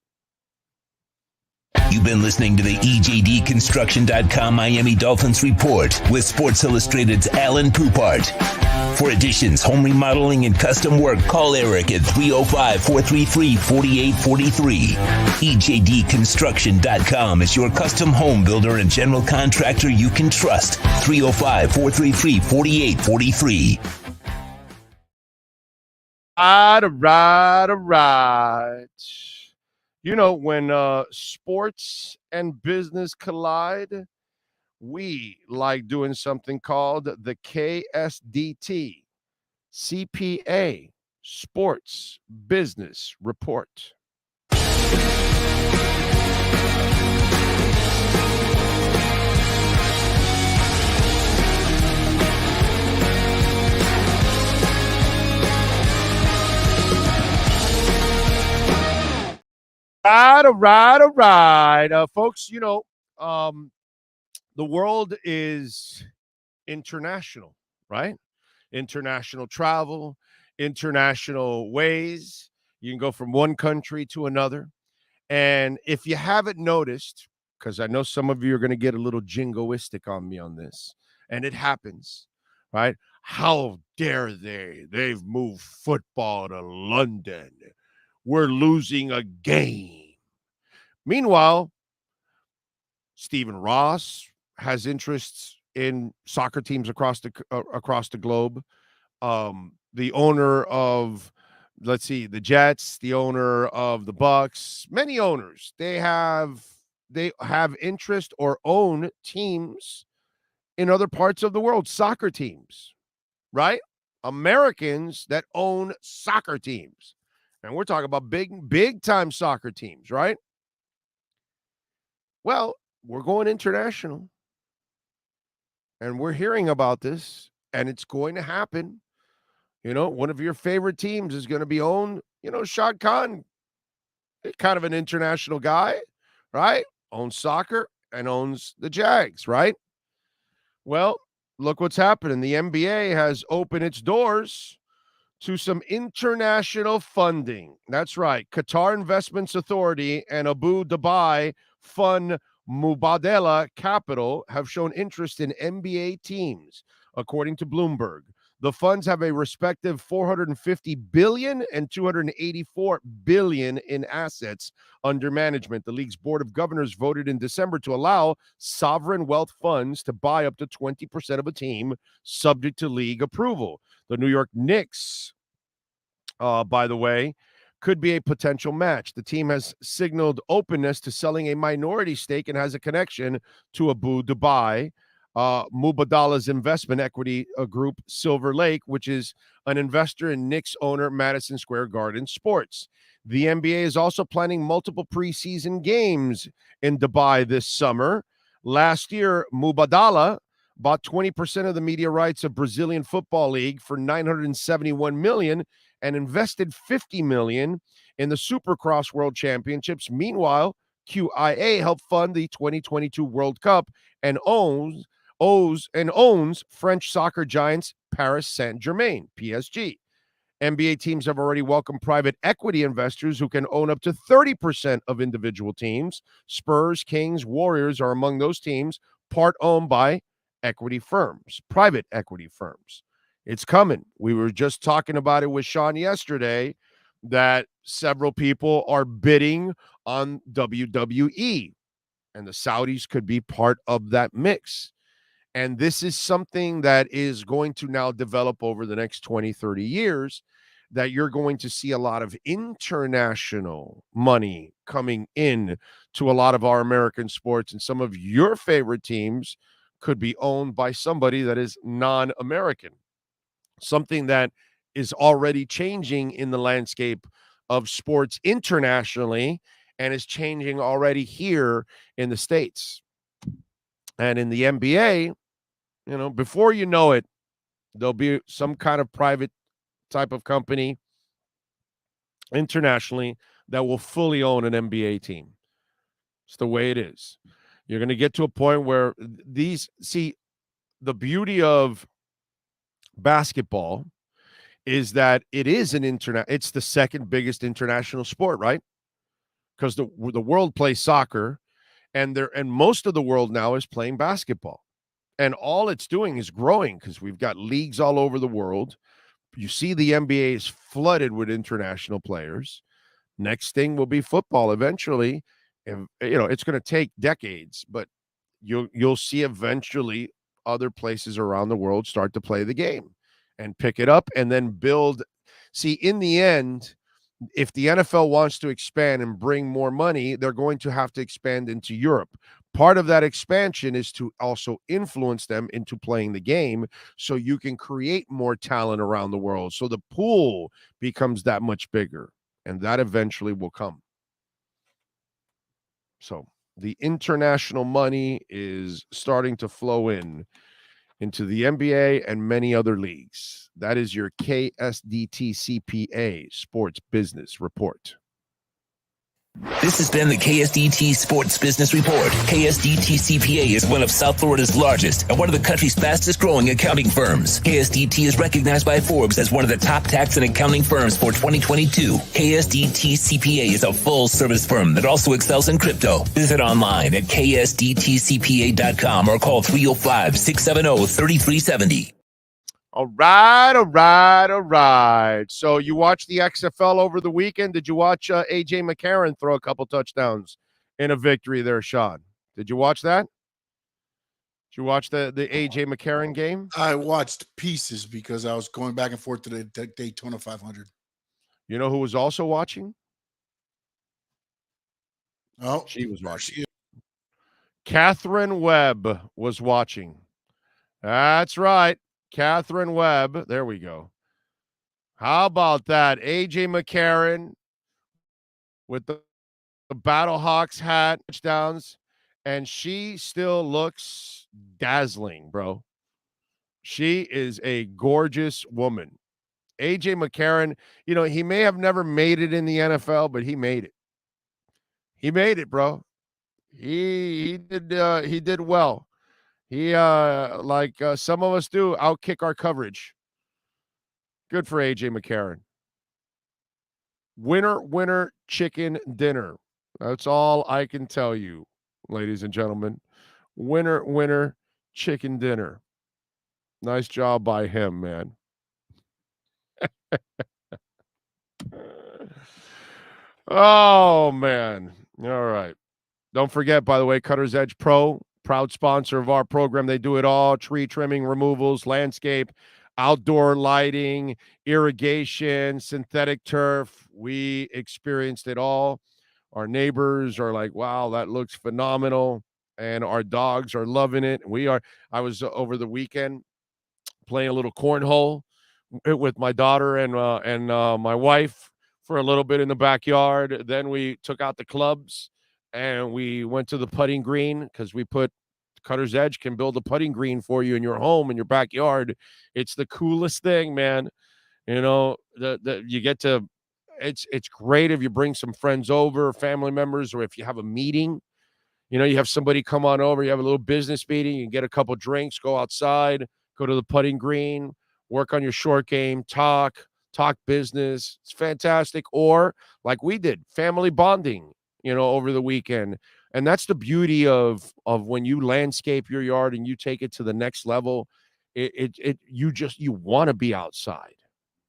[SPEAKER 2] You've been listening to the EJDconstruction.com Miami Dolphins Report with Sports Illustrated's Alan Poupart. For additions, home remodeling, and custom work, call Eric at 305-433-4843. EJDconstruction.com is your custom home builder and general contractor you can trust. 305-433-4843.
[SPEAKER 3] All right. You know, when sports and business collide, we like doing something called the KSDT CPA Sports Business Report. All right. Folks, you know, the world is international, right? International travel, international ways. You can go from one country to another. And if you haven't noticed, because I know some of you are going to get a little jingoistic on me on this, and it happens, right? How dare they? They've moved football to London. We're losing a game. Meanwhile, Stephen Ross has interests in soccer teams across the globe. The owner of, the Jets, the owner of the Bucks, many owners, they have interest or own teams in other parts of the world, soccer teams, right? Americans that own soccer teams. And we're talking about big time soccer teams, right? Well, we're going international. And we're hearing about this, and it's going to happen. You know, one of your favorite teams is going to be owned. You know, Shad Khan, kind of an international guy, right? Owns soccer and owns the Jags, right? Well, look what's happening. The NBA has opened its doors to some international funding. That's right. Qatar Investments Authority and Abu Dhabi Fund Mubadala Capital have shown interest in NBA teams, according to Bloomberg. The funds have a respective $450 billion and $284 billion in assets under management. The league's board of governors voted in December to allow sovereign wealth funds to buy up to 20% of a team, subject to league approval. The New York Knicks, by the way, could be a potential match. The team has signaled openness to selling a minority stake and has a connection to Abu Dhabi. Mubadala's investment equity group, Silver Lake, which is an investor in Knicks owner Madison Square Garden Sports. The NBA is also planning multiple preseason games in Dubai this summer. Last year, Mubadala bought 20% of the media rights of Brazilian Football League for $971 million and invested $50 million in the Supercross World Championships. Meanwhile, QIA helped fund the 2022 World Cup and owns French soccer giants Paris Saint-Germain, PSG. NBA teams have already welcomed private equity investors who can own up to 30% of individual teams. Spurs, Kings, Warriors are among those teams, part owned by equity firms, private equity firms. It's coming. We were just talking about it with Sean yesterday that several people are bidding on WWE. And the Saudis could be part of that mix. And this is something that is going to now develop over the next 20, 30 years, that you're going to see a lot of international money coming in to a lot of our American sports. And some of your favorite teams could be owned by somebody that is non-American. Something that is already changing in the landscape of sports internationally and is changing already here in the States. And in the NBA, before you know it, there'll be some kind of private type of company internationally that will fully own an NBA team. It's the way it is. You're going to get to a point where the beauty of basketball is that it is it's the second biggest international sport, right? Because the world plays soccer, and most of the world now is playing basketball. And all it's doing is growing because we've got leagues all over the world. You see the NBA is flooded with international players. Next thing will be football eventually. And, it's going to take decades, but you'll see eventually other places around the world start to play the game and pick it up and then build. See, in the end, if the NFL wants to expand and bring more money, they're going to have to expand into Europe. Part of that expansion is to also influence them into playing the game so you can create more talent around the world. So the pool becomes that much bigger, and that eventually will come. So the international money is starting to flow into the NBA and many other leagues. That is your KSDT CPA Sports Business Report.
[SPEAKER 2] This has been the KSDT Sports Business Report. KSDT CPA is one of South Florida's largest and one of the country's fastest growing accounting firms. KSDT is recognized by Forbes as one of the top tax and accounting firms for 2022. KSDT CPA is a full service firm that also excels in crypto. Visit online at ksdtcpa.com or call 305-670-3370.
[SPEAKER 3] All right. So you watched the XFL over the weekend. Did you watch A.J. McCarron throw a couple touchdowns in a victory there, Sean? Did you watch that? Did you watch the A.J. McCarron game?
[SPEAKER 10] I watched pieces because I was going back and forth to the Daytona 500.
[SPEAKER 3] You know who was also watching?
[SPEAKER 10] Oh,
[SPEAKER 3] she was watching. Catherine Webb was watching. That's right. Catherine Webb. There we go. How about that? A.J. McCarron with the Battlehawks hat, touchdowns, and she still looks dazzling, bro. She is a gorgeous woman. A.J. McCarron, he may have never made it in the NFL, but he made it. He made it, bro. He did well. He, like some of us do, outkick our coverage. Good for A.J. McCarron. Winner, chicken dinner. That's all I can tell you, ladies and gentlemen. Winner, chicken dinner. Nice job by him, man. Oh, man. All right. Don't forget, by the way, Cutter's Edge Pro, proud sponsor of our program. They do it all: tree trimming, removals, landscape, outdoor lighting, irrigation, synthetic turf. We experienced it all. Our neighbors are like, wow, that looks phenomenal. And our dogs are loving it. I was over the weekend playing a little cornhole with my daughter and my wife for a little bit in the backyard. Then we took out the clubs and we went to the putting green because we put Cutter's Edge can build a putting green for you in your home, in your backyard. It's the coolest thing, man. You get to, it's great if you bring some friends over, family members, or if you have a meeting, you have somebody come on over, you have a little business meeting, you get a couple drinks, go outside, go to the putting green, work on your short game, talk business. It's fantastic. Or like we did, family bonding, over the weekend. And that's the beauty of when you landscape your yard and you take it to the next level. You want to be outside.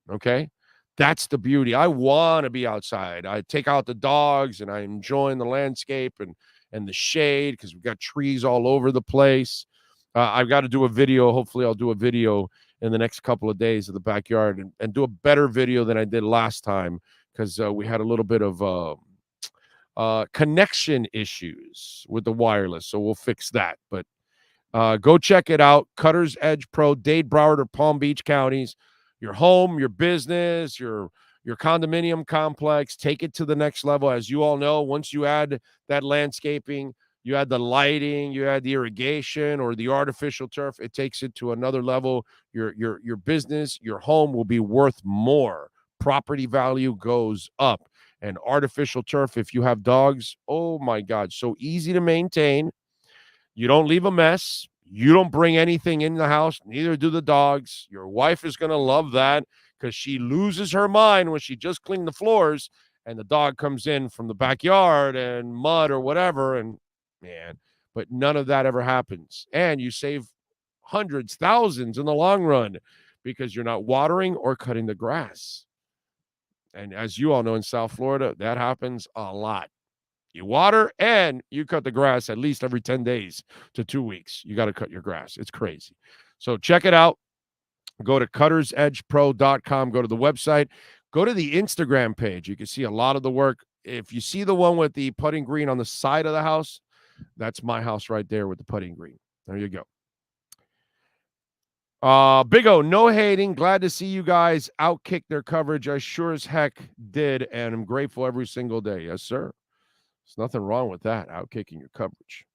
[SPEAKER 3] Okay. That's the beauty. I want to be outside. I take out the dogs and I'm enjoying the landscape and and the shade because we've got trees all over the place. I've got to do a video. Hopefully, I'll do a video in the next couple of days of the backyard and do a better video than I did last time because we had a little bit of connection issues with the wireless. So we'll fix that. But go check it out. Cutter's Edge Pro, Dade, Broward, or Palm Beach counties. Your home, your business, your condominium complex, take it to the next level. As you all know, once you add that landscaping, you add the lighting, you add the irrigation or the artificial turf, it takes it to another level. Your business, your home will be worth more. Property value goes up. And artificial turf, if you have dogs, oh my God, so easy to maintain. You don't leave a mess. You don't bring anything in the house. Neither do the dogs. Your wife is going to love that because she loses her mind when she just cleaned the floors and the dog comes in from the backyard and mud or whatever. And man, but none of that ever happens. And you save hundreds, thousands in the long run because you're not watering or cutting the grass. And as you all know, in South Florida, that happens a lot. You water and you cut the grass at least every 10 days to 2 weeks. You got to cut your grass. It's crazy. So check it out. Go to cuttersedgepro.com. Go to the website. Go to the Instagram page. You can see a lot of the work. If you see the one with the putting green on the side of the house, that's my house right there with the putting green. There you go. Big O, no hating. Glad to see you guys outkick their coverage. I sure as heck did, and I'm grateful every single day. Yes, sir. There's nothing wrong with that, outkicking your coverage.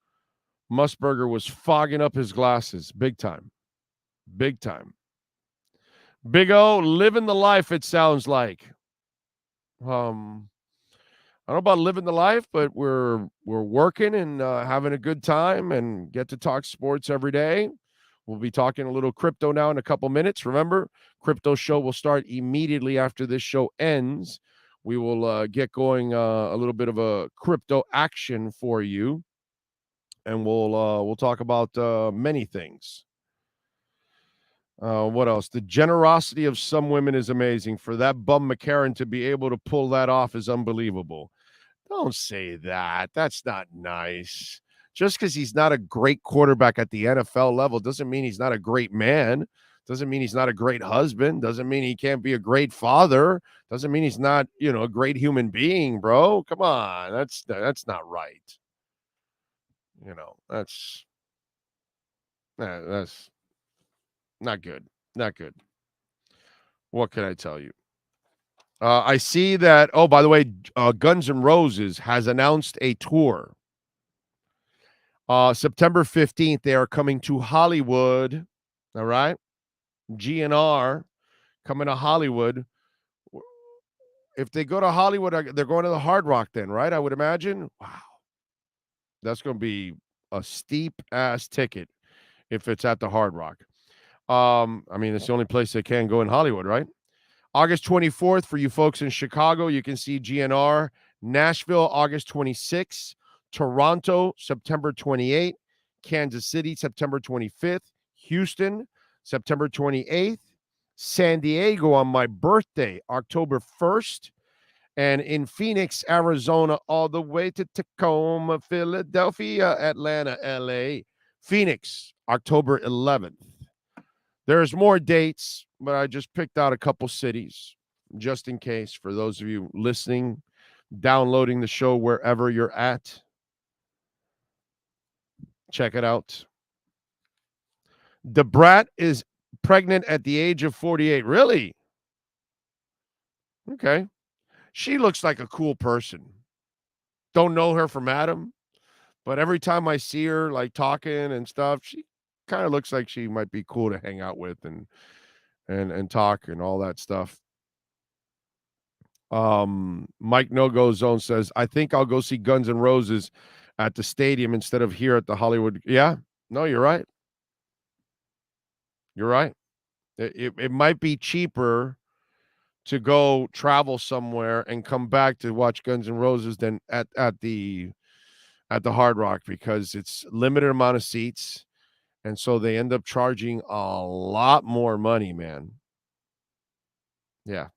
[SPEAKER 3] Musburger was fogging up his glasses. Big time. Big time. Big O, living the life, it sounds like. I don't know about living the life, but we're working and having a good time and get to talk sports every day. We'll be talking a little crypto now in a couple minutes. Remember, crypto show will start immediately after this show ends. We will get going a little bit of a crypto action for you, and we'll talk about many things. What else? The generosity of some women is amazing. For that bum McCarron to be able to pull that off is unbelievable. Don't say that. That's not nice. Just because he's not a great quarterback at the NFL level doesn't mean he's not a great man. Doesn't mean he's not a great husband. Doesn't mean he can't be a great father. Doesn't mean he's not, a great human being, bro. Come on. That's not right. That's not good. Not good. What can I tell you? I see that, oh, by the way, Guns N' Roses has announced a tour. September 15th, they are coming to Hollywood. All right? GNR coming to Hollywood. If they go to Hollywood, they're going to the Hard Rock then, right? I would imagine. Wow. That's going to be a steep-ass ticket if it's at the Hard Rock. It's the only place they can go in Hollywood, right? August 24th, for you folks in Chicago, you can see GNR. Nashville, August 26th. Toronto, September 28th. Kansas City, September 25th. Houston, September 28th. San Diego on my birthday, October 1st. And in Phoenix, Arizona, all the way to Tacoma, Philadelphia, Atlanta, LA. Phoenix, October 11th. There's more dates, but I just picked out a couple cities just in case for those of you listening, downloading the show wherever you're at. Check it out. The brat is pregnant at the age of 48. Really? Okay. She looks like a cool person. Don't know her from Adam, but every time I see her like talking and stuff, she kind of looks like she might be cool to hang out with and talk and all that stuff. Mike No Go Zone says, I think I'll go see Guns N' Roses at the stadium instead of here at the Hollywood. Yeah, no, you're right. You're right. It might be cheaper to go travel somewhere and come back to watch Guns N' Roses than at the Hard Rock because it's limited amount of seats. And so they end up charging a lot more money, man. Yeah.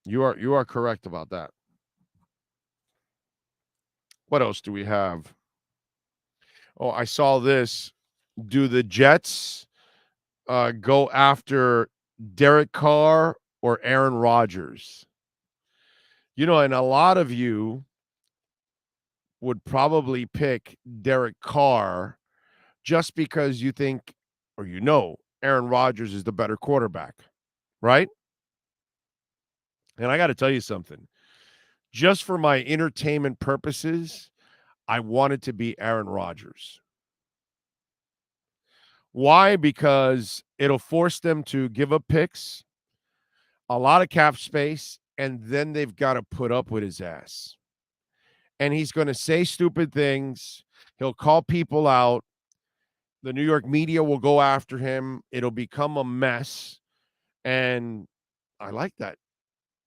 [SPEAKER 3] You are correct about that. What else do we have? Oh, I saw this. Do the Jets go after Derek Carr or Aaron Rodgers? And a lot of you would probably pick Derek Carr just because you think or Aaron Rodgers is the better quarterback, right? And I got to tell you something. Just for my entertainment purposes, I want it to be Aaron Rodgers. Why? Because it'll force them to give up picks, a lot of cap space, and then they've got to put up with his ass. And he's going to say stupid things. He'll call people out. The New York media will go after him. It'll become a mess. And I like that.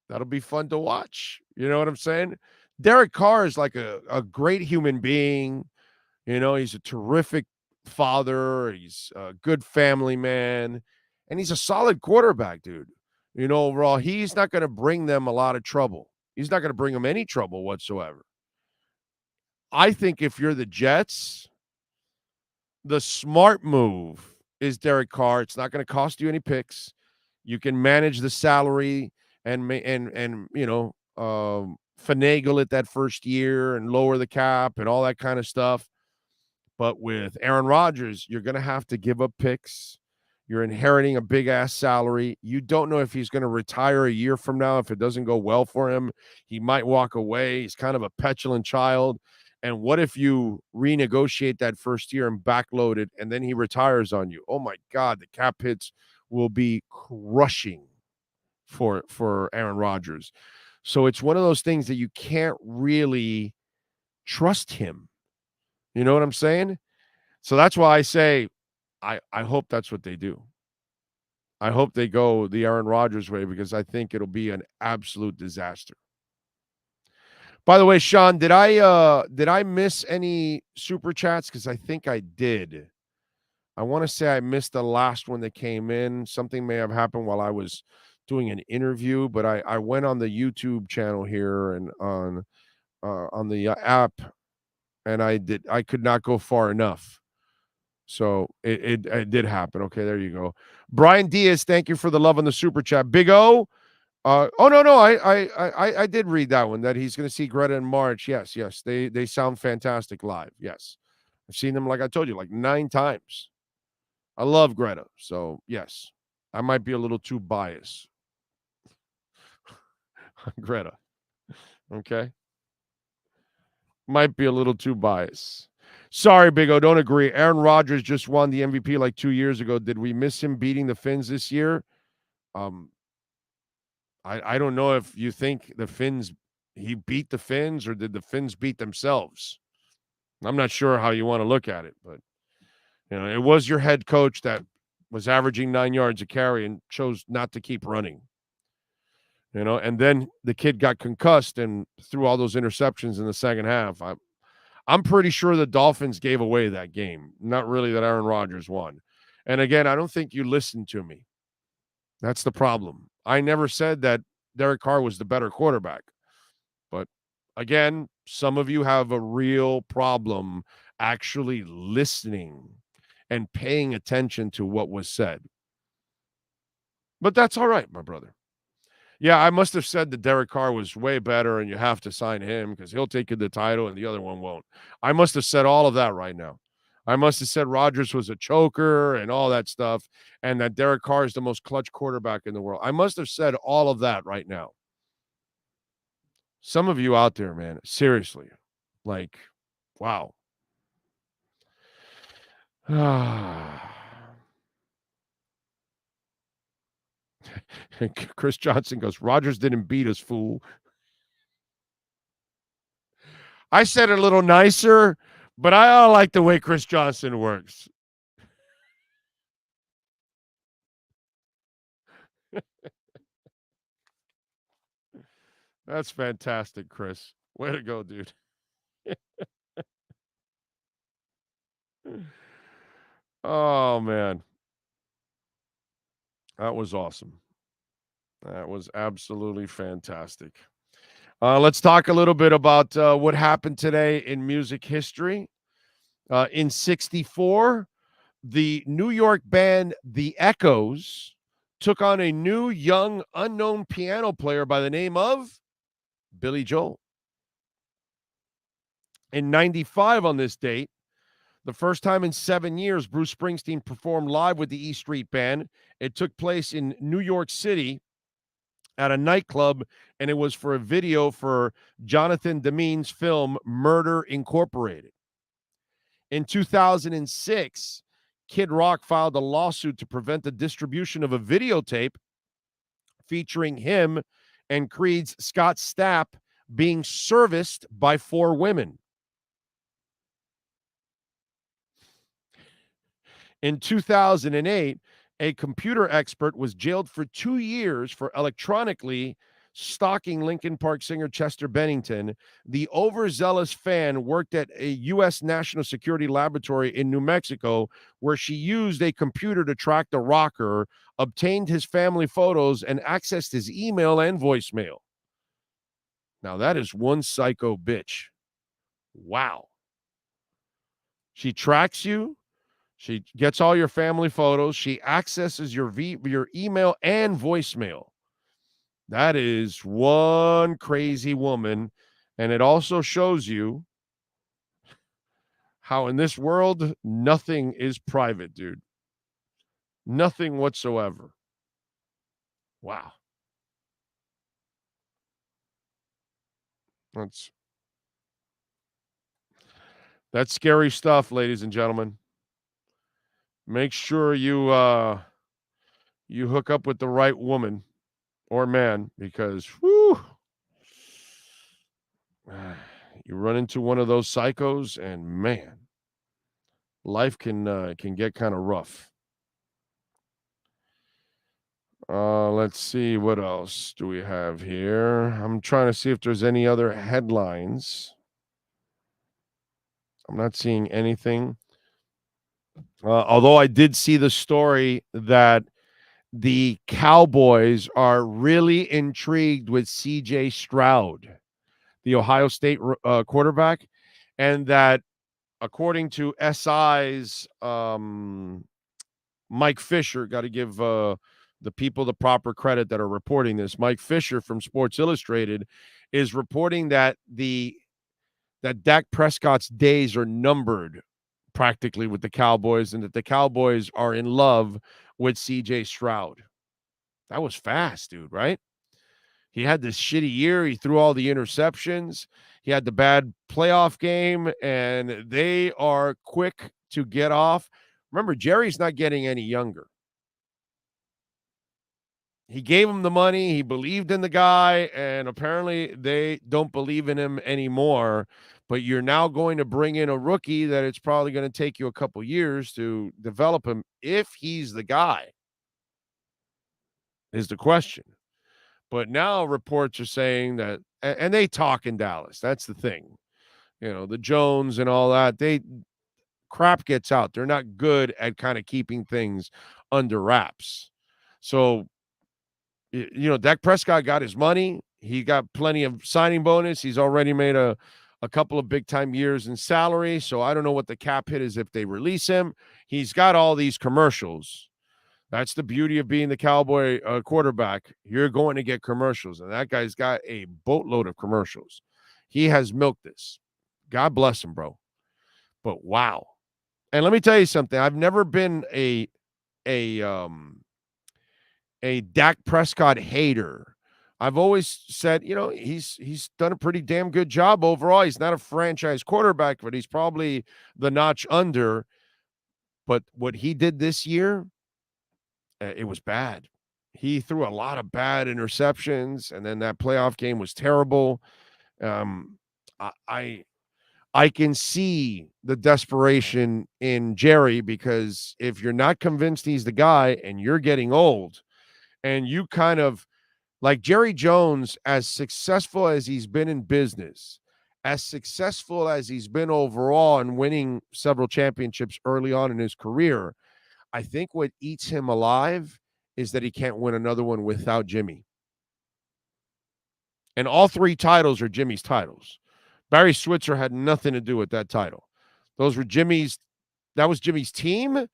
[SPEAKER 3] That'll be fun to watch. You know what I'm saying? Derek Carr is like a great human being. He's a terrific father. He's a good family man. And he's a solid quarterback, dude. Overall, he's not going to bring them a lot of trouble. He's not going to bring them any trouble whatsoever. I think if you're the Jets, the smart move is Derek Carr. It's not going to cost you any picks. You can manage the salary and finagle it that first year and lower the cap and all that kind of stuff. But with Aaron Rodgers, you're going to have to give up picks. You're inheriting a big-ass salary. You don't know if he's going to retire a year from now. If it doesn't go well for him, he might walk away. He's kind of a petulant child. And what if you renegotiate that first year and backload it, and then he retires on you? Oh, my God, the cap hits will be crushing for Aaron Rodgers. So it's one of those things that you can't really trust him. You know what I'm saying? So that's why I say I hope that's what they do. I hope they go the Aaron Rodgers way because I think it'll be an absolute disaster. By the way, Sean, did I miss any super chats? Because I think I did. I want to say I missed the last one that came in. Something may have happened while I was doing an interview, but I went on the YouTube channel here and on the app, and I could not go far enough. So it did happen. Okay, there you go. Brian Diaz, thank you for the love on the super chat. Big O. No. I did read that one, that he's going to see Greta in March. Yes. They sound fantastic live. Yes. I've seen them, like I told you, like 9 times. I love Greta. So, yes. I might be a little too biased. Greta. Okay. Might be a little too biased. Sorry, Big O, don't agree. Aaron Rodgers just won the MVP like 2 years ago. Did we miss him beating the Finns this year? I don't know if you think he beat the Finns or did the Finns beat themselves. I'm not sure how you want to look at it, but it was your head coach that was averaging 9 yards a carry and chose not to keep running. And then the kid got concussed and threw all those interceptions in the second half. I'm pretty sure the Dolphins gave away that game. Not really that Aaron Rodgers won. And again, I don't think you listened to me. That's the problem. I never said that Derek Carr was the better quarterback. But again, some of you have a real problem actually listening and paying attention to what was said. But that's all right, my brother. Yeah, I must have said that Derek Carr was way better and you have to sign him because he'll take you the title and the other one won't. I must have said all of that right now. I must have said Rodgers was a choker and all that stuff and that Derek Carr is the most clutch quarterback in the world. I must have said all of that right now. Some of you out there, man, seriously, like, wow. Chris Johnson goes, Rodgers didn't beat us, fool. I said it a little nicer, but I like the way Chris Johnson works. That's fantastic, Chris. Way to go, dude. Oh, man. That was awesome. That was absolutely fantastic. Let's talk a little bit about what happened today in music history. In 64, the New York band The Echoes took on a new, young, unknown piano player by the name of Billy Joel. In 95, on this date, the first time in 7 years, Bruce Springsteen performed live with the E Street Band. It took place in New York City at a nightclub, and it was for a video for Jonathan Demene's film Murder Incorporated. In 2006, Kid Rock filed a lawsuit to prevent the distribution of a videotape featuring him and Creed's Scott Stapp being serviced by 4 women. In 2008, a computer expert was jailed for 2 years for electronically stalking Linkin Park singer Chester Bennington. The overzealous fan worked at a U.S. National Security Laboratory in New Mexico, where she used a computer to track the rocker, obtained his family photos, and accessed his email and voicemail. Now, that is one psycho bitch. Wow. She tracks you. She gets all your family photos. She accesses your email and voicemail. That is one crazy woman. And it also shows you how in this world, nothing is private, dude. Nothing whatsoever. Wow. That's scary stuff, ladies and gentlemen. Make sure you hook up with the right woman or man, because whew, you run into one of those psychos, and man, life can get kind of rough. Let's see, what else do we have here? I'm trying to see if there's any other headlines. I'm not seeing anything. Although I did see the story that the Cowboys are really intrigued with C.J. Stroud, the Ohio State quarterback, and that according to SI's Mike Fisher, got to give the people the proper credit that are reporting this. Mike Fisher from Sports Illustrated is reporting that that Dak Prescott's days are numbered practically with the Cowboys, and that the Cowboys are in love with C.J. Stroud. That was fast, dude, right? He had this shitty year. He threw all the interceptions. He had the bad playoff game, and they are quick to get off. Remember, Jerry's not getting any younger. He gave him the money. He believed in the guy, and apparently they don't believe in him anymore. But you're now going to bring in a rookie that it's probably going to take you a couple years to develop him, if he's the guy, is the question. But now reports are saying that, and they talk in Dallas. That's the thing. You know, the Jones and all that, crap gets out. They're not good at kind of keeping things under wraps. So, you know, Dak Prescott got his money. He got plenty of signing bonus. He's already made a couple of big-time years in salary. So I don't know what the cap hit is if they release him. He's got all these commercials. That's the beauty of being the Cowboy quarterback. You're going to get commercials, and that guy's got a boatload of commercials. He has milked this. God bless him, bro. But wow. And let me tell you something. I've never been a Dak Prescott hater. I've always said, you know, he's done a pretty damn good job overall. He's not a franchise quarterback, but he's probably the notch under. But what he did this year, it was bad. He threw a lot of bad interceptions, and then that playoff game was terrible. I can see the desperation in Jerry, because if you're not convinced he's the guy and you're getting old, and you kind of like Jerry Jones, as successful as he's been in business, as successful as he's been overall and winning several championships early on in his career, I think what eats him alive is that he can't win another one without Jimmy. And all 3 titles are Jimmy's titles. Barry Switzer had nothing to do with that title. Those were Jimmy's. That was Jimmy's team,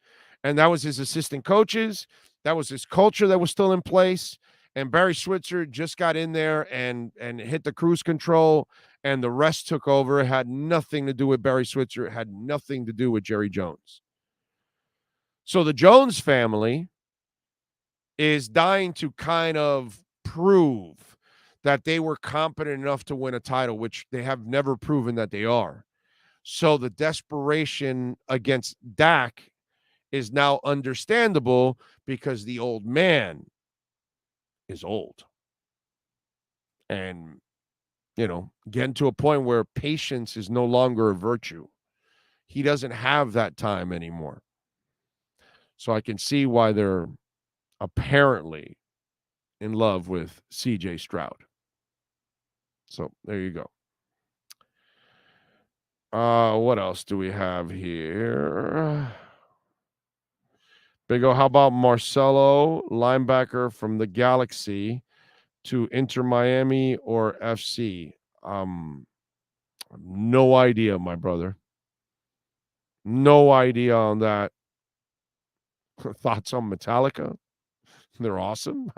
[SPEAKER 3] and that was his assistant coaches. That was his culture that was still in place. And Barry Switzer just got in there and hit the cruise control, and the rest took over. It had nothing to do with Barry Switzer. It had nothing to do with Jerry Jones. So the Jones family is dying to kind of prove that they were competent enough to win a title, which they have never proven that they are. So the desperation against Dak is now understandable because the old man is old. And, getting to a point where patience is no longer a virtue. He doesn't have that time anymore. So I can see why they're apparently in love with CJ Stroud. So there you go. What else do we have here? Big O, how about Marcelo, linebacker from the Galaxy, to Inter Miami or FC? No idea, my brother. No idea on that. Thoughts on Metallica? They're awesome.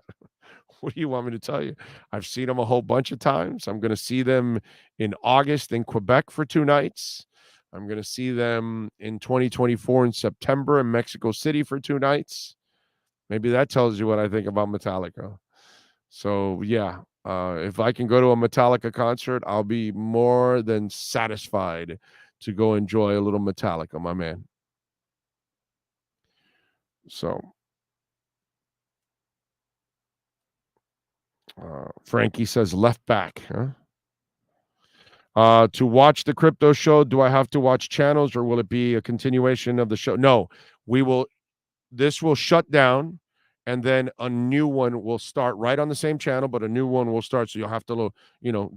[SPEAKER 3] What do you want me to tell you? I've seen them a whole bunch of times. I'm going to see them in August in Quebec for 2 nights. I'm going to see them in 2024 in September in Mexico City for 2 nights. Maybe that tells you what I think about Metallica. So, yeah, if I can go to a Metallica concert, I'll be more than satisfied to go enjoy a little Metallica, my man. So, Frankie says left back, huh? To watch the crypto show, do I have to watch channels or will it be a continuation of the show? No, this will shut down and then a new one will start right on the same channel, but a new one will start. So you'll have to,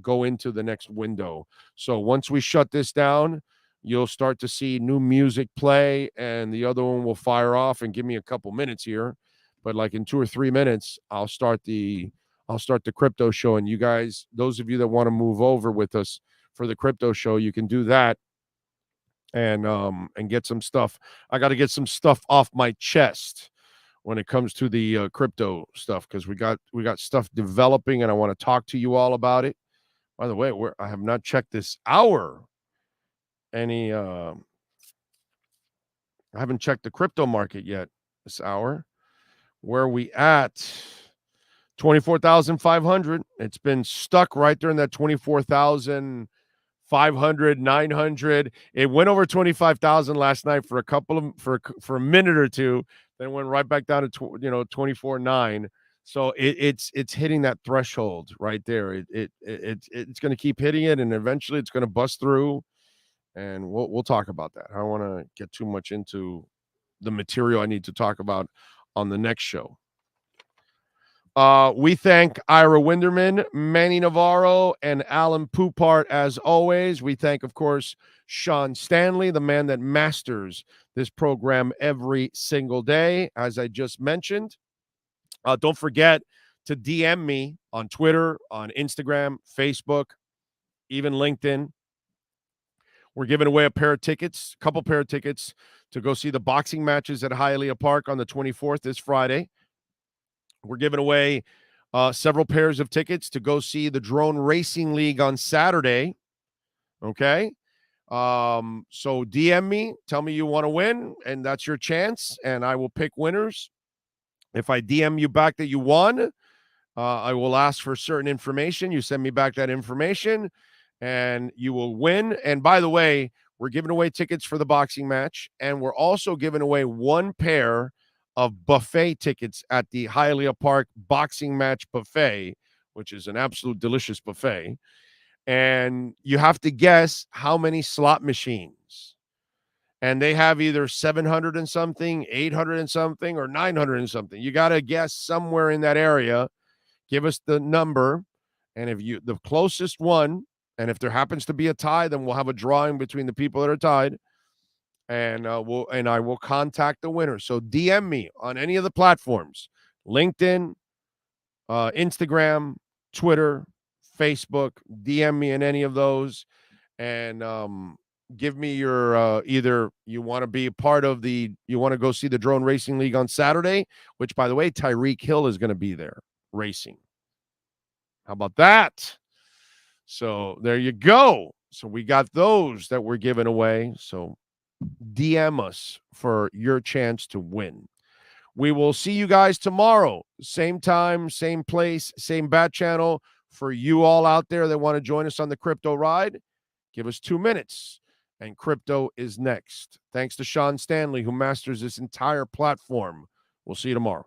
[SPEAKER 3] go into the next window. So once we shut this down, you'll start to see new music play and the other one will fire off. And give me a couple minutes here, but like in 2 or 3 minutes, I'll start the crypto show. And you guys, those of you that want to move over with us for the crypto show, you can do that and get some stuff. I got to get some stuff off my chest when it comes to the crypto stuff, because we got stuff developing and I want to talk to you all about it. By the way, I have not checked this hour. I haven't checked the crypto market yet this hour. Where are we at? 24,500. It's been stuck right there in that 24,500, 900. It went over 25,000 last night for a minute or two, then went right back down to 24.9. So it's hitting that threshold right there. It's going to keep hitting it, and eventually it's going to bust through. And we'll talk about that. I don't want to get too much into the material I need to talk about on the next show. We thank Ira Winderman, Manny Navarro, and Alan Poupart as always. We thank, of course, Sean Stanley, the man that masters this program every single day, as I just mentioned. Don't forget to DM me on Twitter, on Instagram, Facebook, even LinkedIn. We're giving away a couple pair of tickets to go see the boxing matches at Hialeah Park on the 24th this Friday. We're giving away several pairs of tickets to go see the Drone Racing League on Saturday. Okay. So DM me, tell me you want to win, and that's your chance, and I will pick winners. If I DM you back that you won, I will ask for certain information. You send me back that information, and you will win. And by the way, we're giving away tickets for the boxing match, and we're also giving away 1 pair of buffet tickets at the Hialeah Park boxing match buffet, which is an absolute delicious buffet. And you have to guess how many slot machines. And they have either 700 and something, 800 and something, or 900 and something. You got to guess somewhere in that area. Give us the number. And if the closest one, and if there happens to be a tie, then we'll have a drawing between the people that are tied. And I will contact the winner. So DM me on any of the platforms: LinkedIn, Instagram, Twitter, Facebook. DM me in any of those, and give me your either you want to be a part of you want to go see the Drone Racing League on Saturday, which, by the way, Tyreek Hill is going to be there racing. How about that? So there you go. So we got those that we're giving away. So DM us for your chance to win. We will see you guys tomorrow. Same time, same place, same bat channel. For you all out there that want to join us on the crypto ride, give us 2 minutes. And crypto is next. Thanks to Sean Stanley, who masters this entire platform. We'll see you tomorrow.